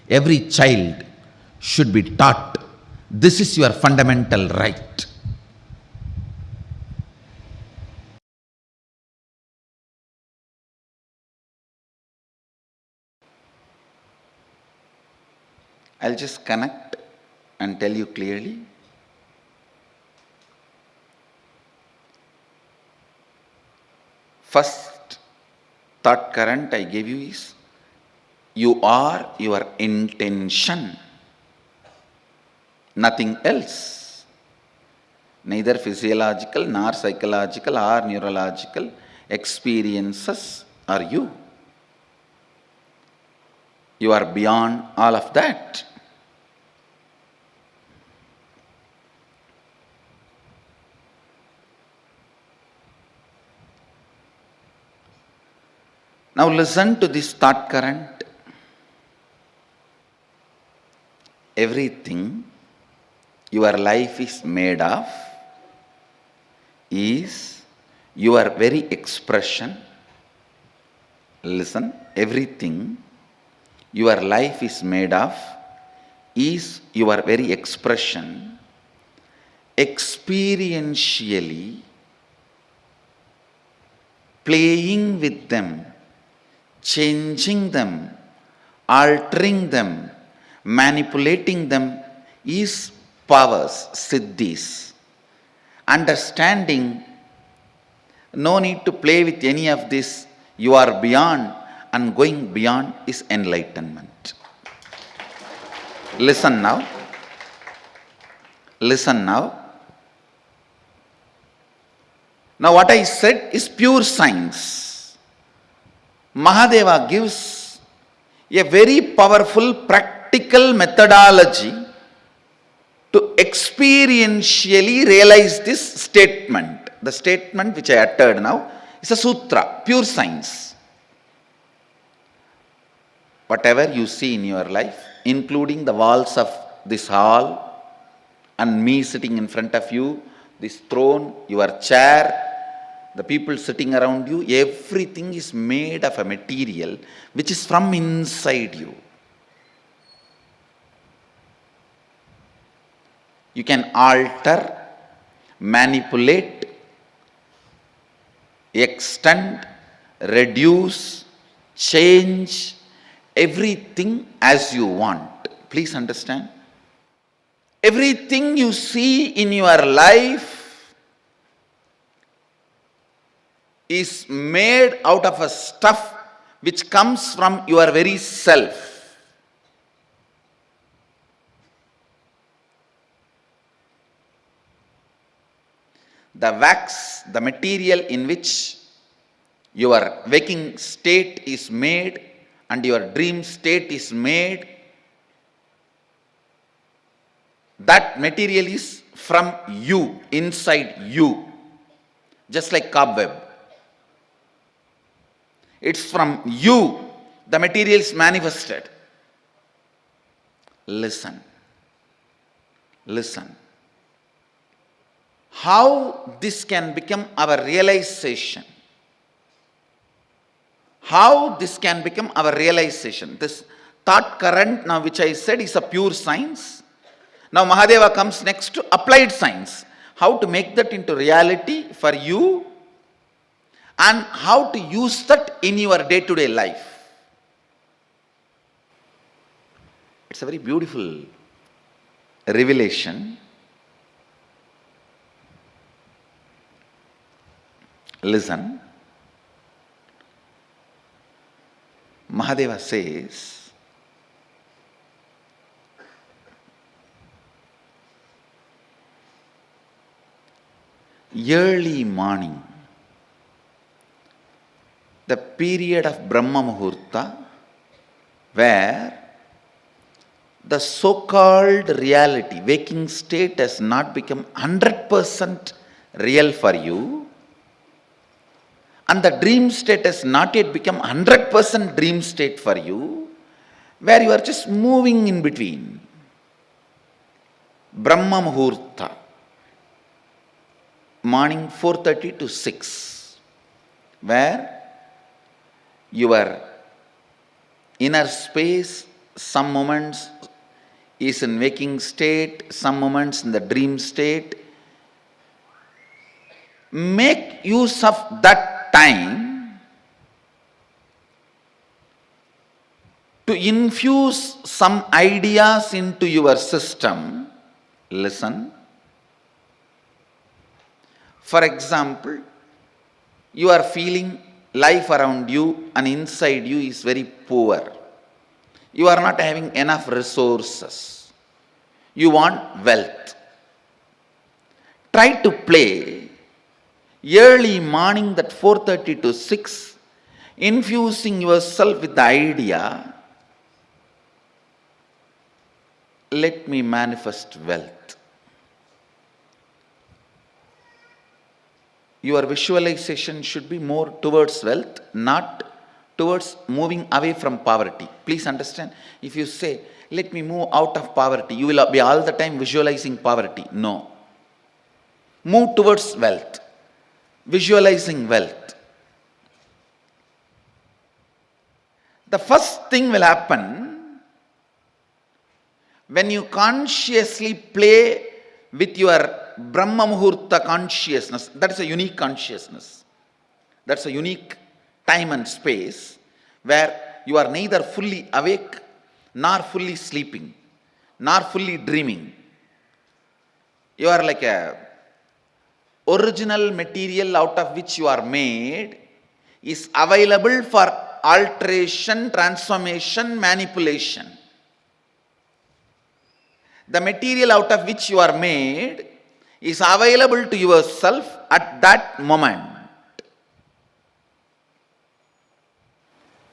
Every child should be taught this is your fundamental right. I'll just connect and tell you clearly. First thought current I gave you is, you are your intention, nothing else. Neither physiological nor psychological or neurological experiences are you. You are beyond all of that. Now listen to this thought current. Everything your life is made of is your very expression. Listen, everything your life is made of is your very expression, experientially playing with them, changing them, altering them, manipulating them is powers, siddhis. Understanding, no need to play with any of this, you are beyond, and going beyond is enlightenment. Listen now. Listen now. Now what I said is pure science. Mahadeva gives a very powerful practical methodology to experientially realize this statement. The statement which I uttered now is a sutra, pure science. Whatever you see in your life, including the walls of this hall and me sitting in front of you, this throne, your chair, the people sitting around you, everything is made of a material which is from inside you. You can alter, manipulate, extend, reduce, change everything as you want. Please understand. Everything you see in your life is made out of a stuff which comes from your very self. The wax, the material in which your waking state is made and your dream state is made, that material is from you, inside you, just like cobweb. It's from you the material is manifested. Listen. Listen. How this can become our realization. How this can become our realization. This thought current now which I said is a pure science. Now Mahadeva comes next to applied science. How to make that into reality for you and how to use that in your day-to-day life. It's a very beautiful revelation. Listen. Mahadeva says, early morning, the period of Brahma Muhurta, where the so-called reality, waking state has not become 100% real for you, and the dream state has not yet become 100% dream state for you, where you are just moving in between. Brahma Muhurta, morning 4:30 to 6, where your inner space, some moments is in waking state, some moments in the dream state. Make use of that time to infuse some ideas into your system. Listen. For example, you are feeling life around you and inside you is very poor. You are not having enough resources. You want wealth. Try to play early morning, that 4:30 to 6, infusing yourself with the idea, let me manifest wealth. Your visualization should be more towards wealth, not towards moving away from poverty. Please understand, if you say, let me move out of poverty, you will be all the time visualizing poverty. No. Move towards wealth. Visualizing wealth. The first thing will happen when you consciously play with your Brahma Muhurta consciousness. That is a unique consciousness. That's a unique time and space where you are neither fully awake nor fully sleeping nor fully dreaming. You are like a original material out of which you are made is available for alteration, transformation, manipulation. The material out of which you are made is available to yourself at that moment.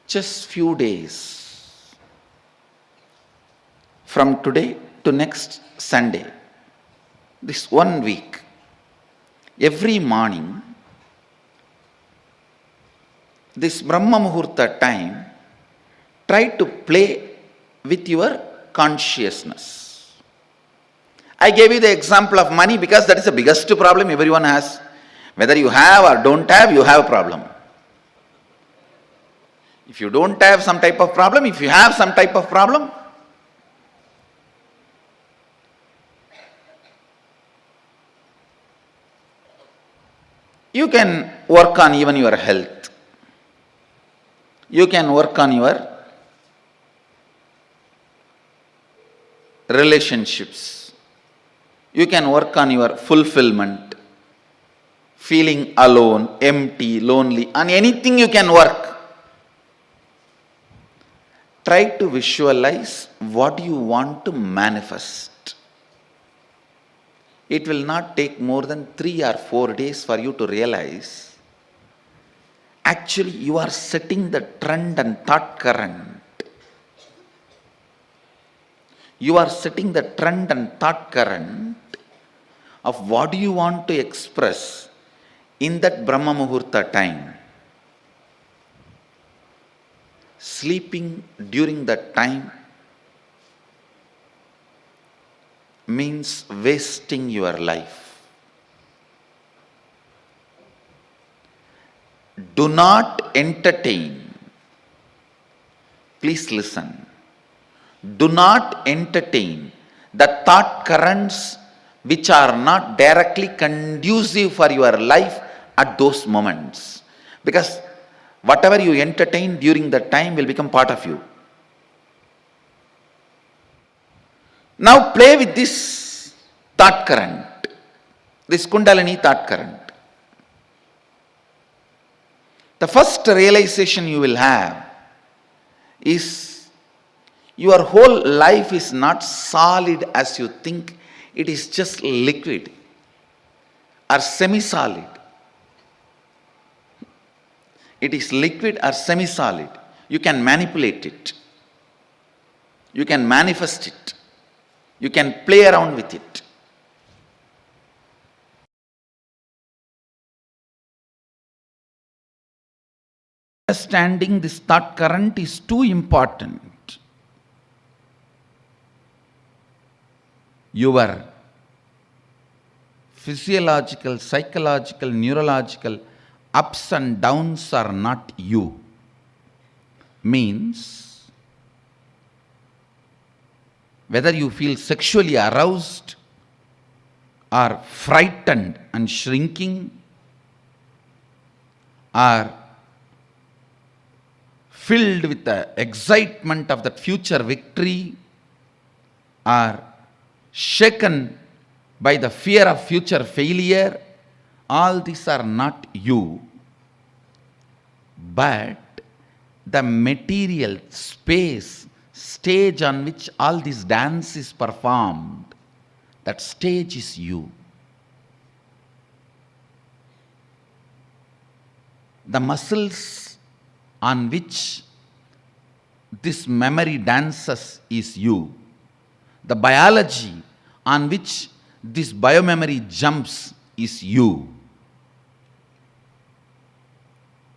Just few days from today to next Sunday, this 1 week, every morning, this Brahma Muhurta time, try to play with your consciousness. I gave you the example of money because that is the biggest problem everyone has. Whether you have or don't have, you have a problem. If you don't have some type of problem, if you have some type of problem, you can work on even your health. You can work on your relationships. You can work on your fulfillment, feeling alone, empty, lonely, on anything you can work. Try to visualize what you want to manifest. It will not take more than 3 or 4 days for you to realize actually you are setting the trend and thought current. You are setting the trend and thought current of what you want to express in that Brahma Muhurta time. Sleeping during that time means wasting your life. Do not entertain. Please listen. Do not entertain the thought currents which are not directly conducive for your life at those moments. Because whatever you entertain during that time will become part of you. Now play with this thought current, this Kundalini thought current. The first realization you will have is your whole life is not solid as you think. It is just liquid or semi-solid. It is liquid or semi-solid. You can manipulate it. You can manifest it. You can play around with it. Understanding this thought current is too important. Your physiological, psychological, neurological ups and downs are not you. Means, whether you feel sexually aroused or frightened and shrinking or filled with the excitement of that future victory or shaken by the fear of future failure, all these are not you, but the material space, stage on which all this dance is performed, that stage is you. The muscles on which this memory dances is you. The biology on which this biomemory jumps is you.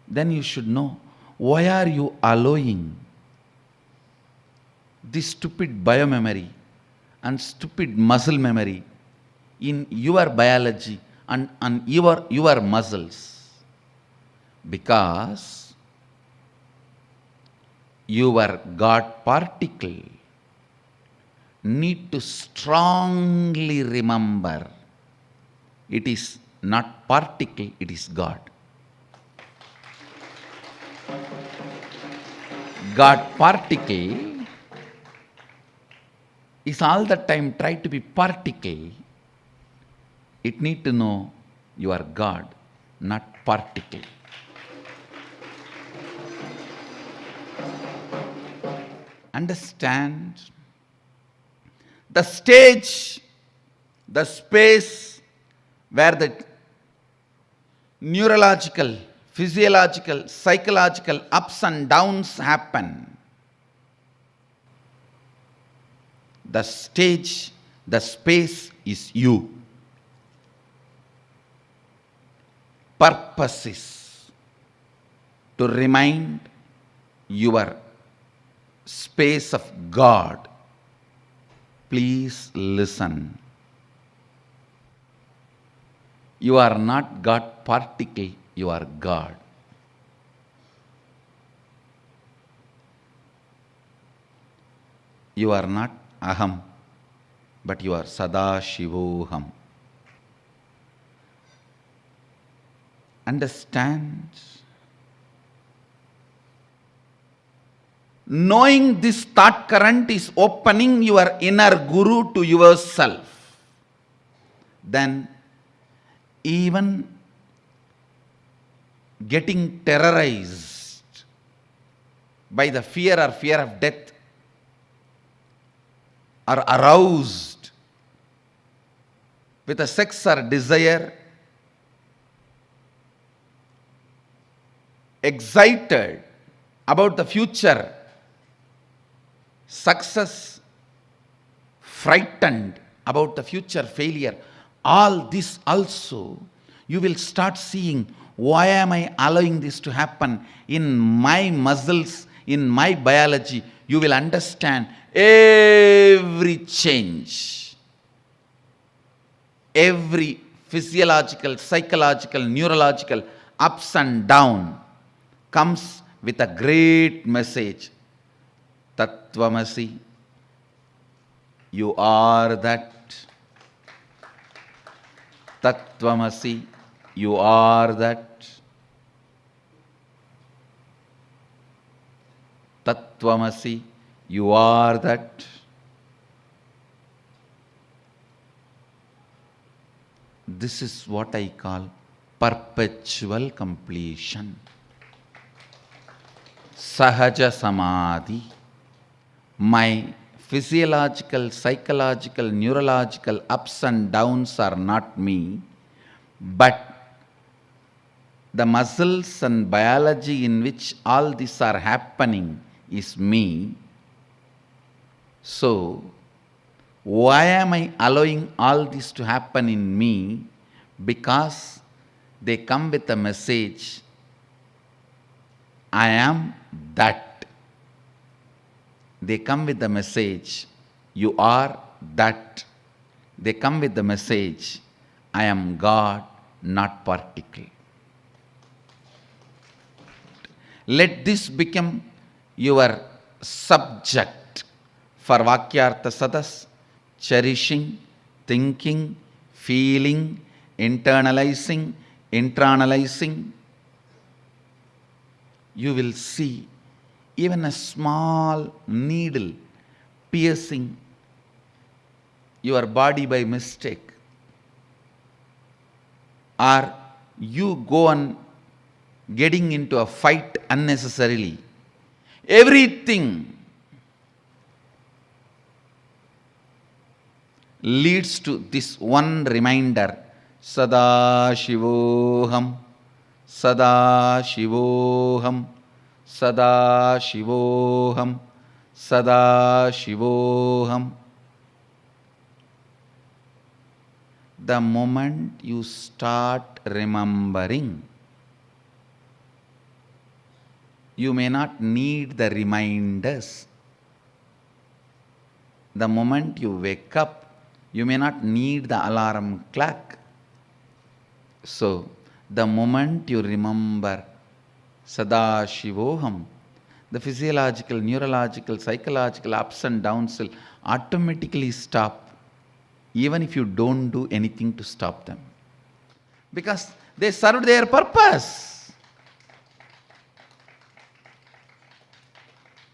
Then you should know, why are you allowing this stupid biomemory and stupid muscle memory in your biology and your muscles? Because your God particle need to strongly remember it is not particle, it is God. God particle is all the time try to be particle. It need to know you are God, not particle. Understand? The stage, the space where the neurological, physiological, psychological ups and downs happen. The stage, the space is you. Purpose is to remind your space of God. Please listen. You are not God particle, you are God. You are not Aham, but you are Sada Shivoham. Understand? Knowing this thought current is opening your inner guru to yourself. Then even getting terrorized by the fear of death, or aroused with a sex or desire, excited about the future success, frightened about the future failure, all this also you will start seeing, why am I allowing this to happen in my muscles, in my biology? You will understand every change, every physiological, psychological, neurological ups and down comes with a great message. Tattvamasi, you are that. Tattvamasi, you are that. Tattvamasi, you are that. This is what I call perpetual completion. Sahaja Samadhi. My physiological, psychological, neurological ups and downs are not me, but the muscles and biology in which all these are happening is me. So, why am I allowing all this to happen in me? Because they come with a message, I am that. They come with the message, you are that. They come with the message, I am God, not particle. Let this become your subject for Vakyartha Sadas, cherishing, thinking, feeling, internalizing, internalizing. You will see even a small needle piercing your body by mistake, or you go on getting into a fight unnecessarily. Everything leads to this one reminder, Sada Shivoham, Sada Shivoham, Sada Shivoham, Sada Shivoham. The moment you start remembering, you may not need the reminders. The moment you wake up, you may not need the alarm clock. So, the moment you remember Sada Shivoham, the physiological, neurological, psychological ups and downs will automatically stop, even if you don't do anything to stop them. Because they served their purpose.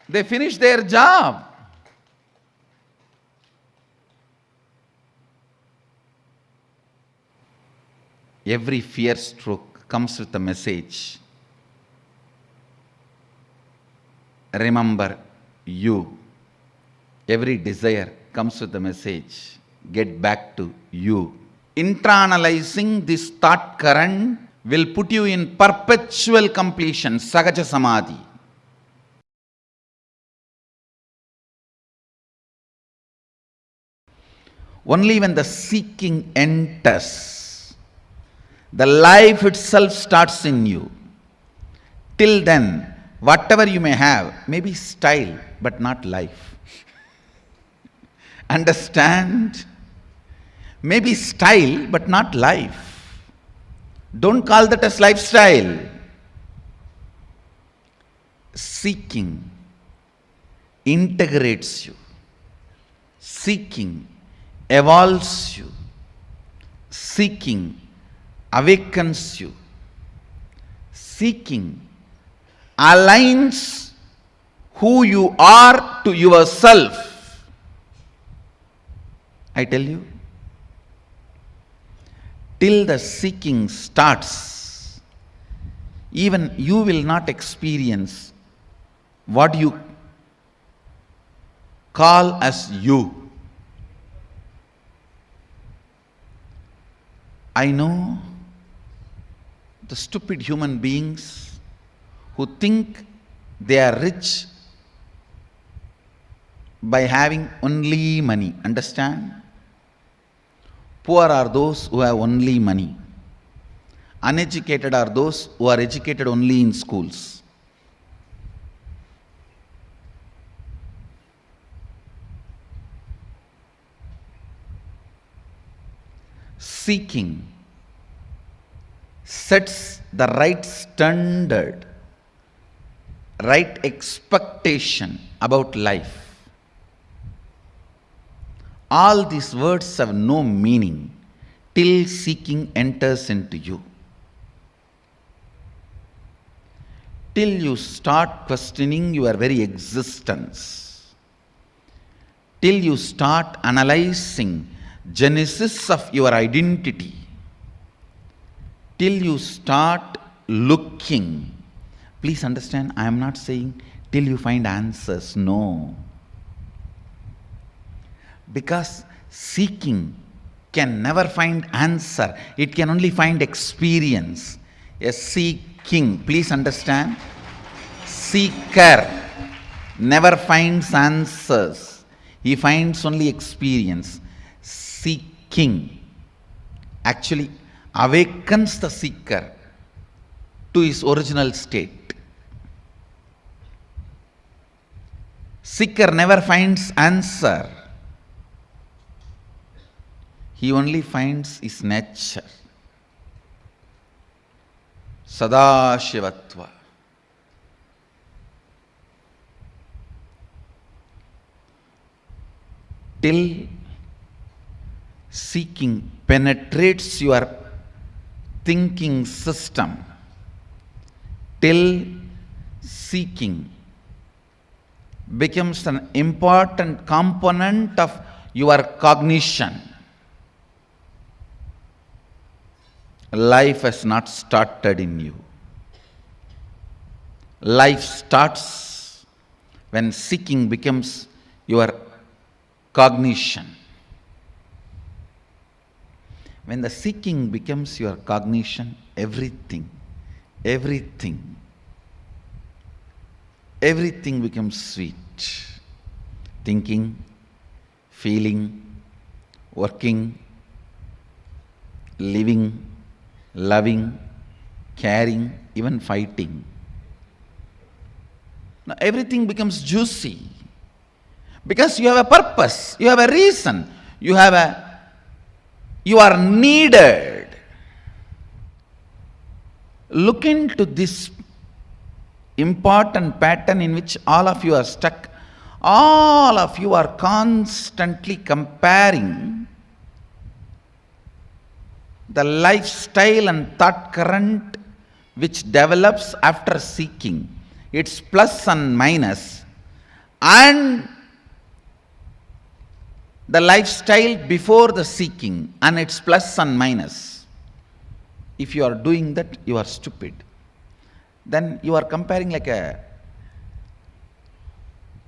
They finished their job. Every fear stroke comes with a message. Remember you. Every desire comes with a message. Get back to you. Internalizing this thought current will put you in perpetual completion, Sahaja Samadhi. Only when the seeking enters, the life itself starts in you. Till then, whatever you may have may be style, but not life. Understand? Maybe style, but not life. Don't call that as lifestyle. Seeking integrates you. Seeking evolves you. Seeking awakens you. Seeking aligns who you are to yourself. I tell you, till the seeking starts, even you will not experience what you call as you. I know the stupid human beings who think they are rich by having only money. Understand? Poor are those who have only money. Uneducated are those who are educated only in schools. Seeking sets the right standard, right expectation about life. All these words have no meaning till seeking enters into you. Till you start questioning your very existence. Till you start analyzing genesis of your identity. Till you start looking. Please understand, I am not saying till you find answers. No. Because seeking can never find answer. It can only find experience. A seeking, please understand, seeker never finds answers. He finds only experience. Seeking actually awakens the seeker to his original state. Seeker never finds answer. He only finds his nature. Sadashivatva. Till seeking penetrates your thinking system, till seeking becomes an important component of your cognition, life has not started in you. Life starts when seeking becomes your cognition. When the seeking becomes your cognition, everything becomes sweet. Thinking, feeling, working, living, loving, caring, even fighting. Now everything becomes juicy. Because you have a purpose, you have a reason, you are needed. Look into this important pattern in which all of you are stuck. All of you are constantly comparing the lifestyle and thought current which develops after seeking. Its plus and minus, and the lifestyle before the seeking and its plus and minus. If you are doing that, you are stupid. Then you are comparing like a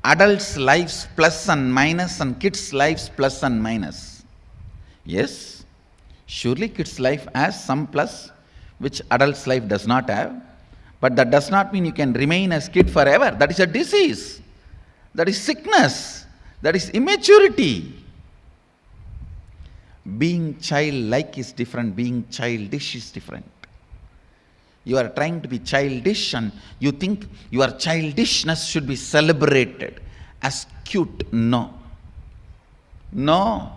adults' lives plus and minus and kids' lives plus and minus. Yes, surely kids' life has some plus which adults' life does not have. But that does not mean you can remain as kid forever. That is a disease. That is sickness. That is immaturity. Being childlike is different. Being childish is different. You are trying to be childish and you think your childishness should be celebrated as cute. No. No.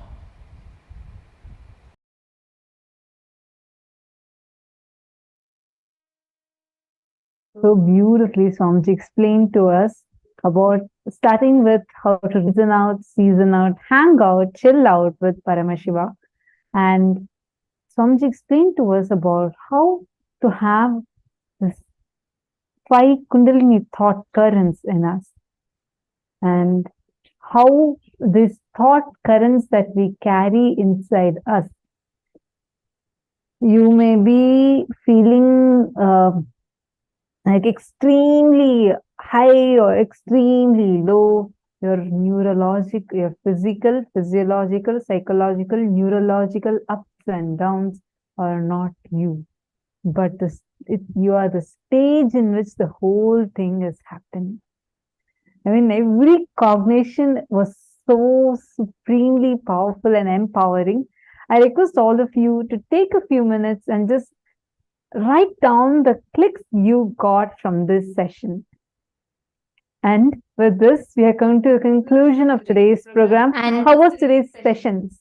So beautifully, Swamiji explained to us about starting with how to reason out, season out, hang out, chill out with Paramashiva. And Swamiji explained to us about how to have this 5 Kundalini thought currents in us. And how these thought currents that we carry inside us. You may be feeling like extremely high or extremely low. Your neurological, your physical, physiological, psychological, neurological ups and downs are not you, but you are the stage in which the whole thing is happening. I mean, every cognition was so supremely powerful and empowering. I request all of you to take a few minutes and just write down the clicks you got from this session. And with this, we are coming to the conclusion of today's program. And how was today's sessions?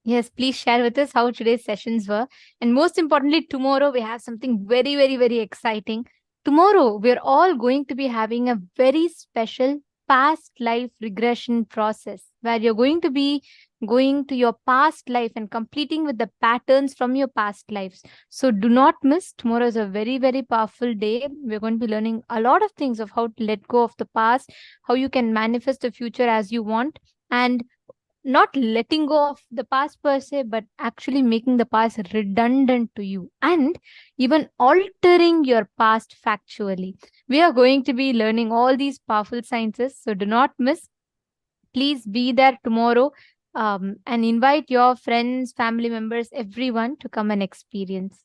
Yes, please share with us how today's sessions were. And most importantly, tomorrow we have something very, very, very exciting. Tomorrow, we're all going to be having a very special past life regression process where you're going to be going to your past life and completing with the patterns from your past lives. So do not miss. Tomorrow is a very, very powerful day. We're going to be learning a lot of things of how to let go of the past, how you can manifest the future as you want, and not letting go of the past per se, but actually making the past redundant to you and even altering your past factually. We are going to be learning all these powerful sciences, so do not miss. Please be there tomorrow and invite your friends, family members, everyone to come and experience.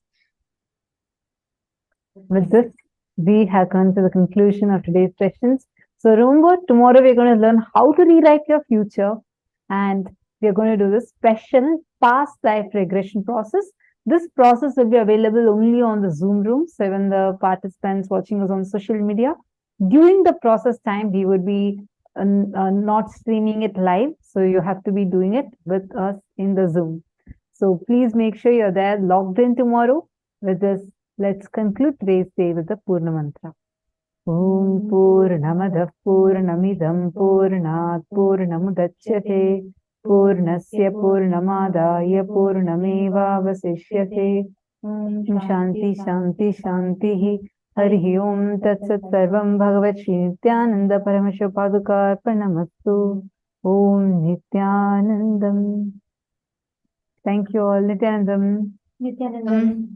With this, we have come to the conclusion of today's sessions. So remember, tomorrow we're going to learn how to rewrite your future, and we're going to do this special past life regression process. This process will be available only on the Zoom room. So even the participants watching us on social media, during the process time, we would be not streaming it live. So you have to be doing it with us in the Zoom. So please make sure you're there logged in tomorrow. With this, let's conclude today's day with the Purna Mantra. Om Purnamadah Purnamidam Purnat Purnamudachyate Purnasya Purnamadaya Purnameva Vasishyate. Shanti Shanti Shanti Hari Om Tat Sat Sarvam Bhagavat Shri Nithyananda Paramashiva Paduka Arpanamastu. Om Nithyanandam. Thank you all. Nithyanandam. Nithyanandam.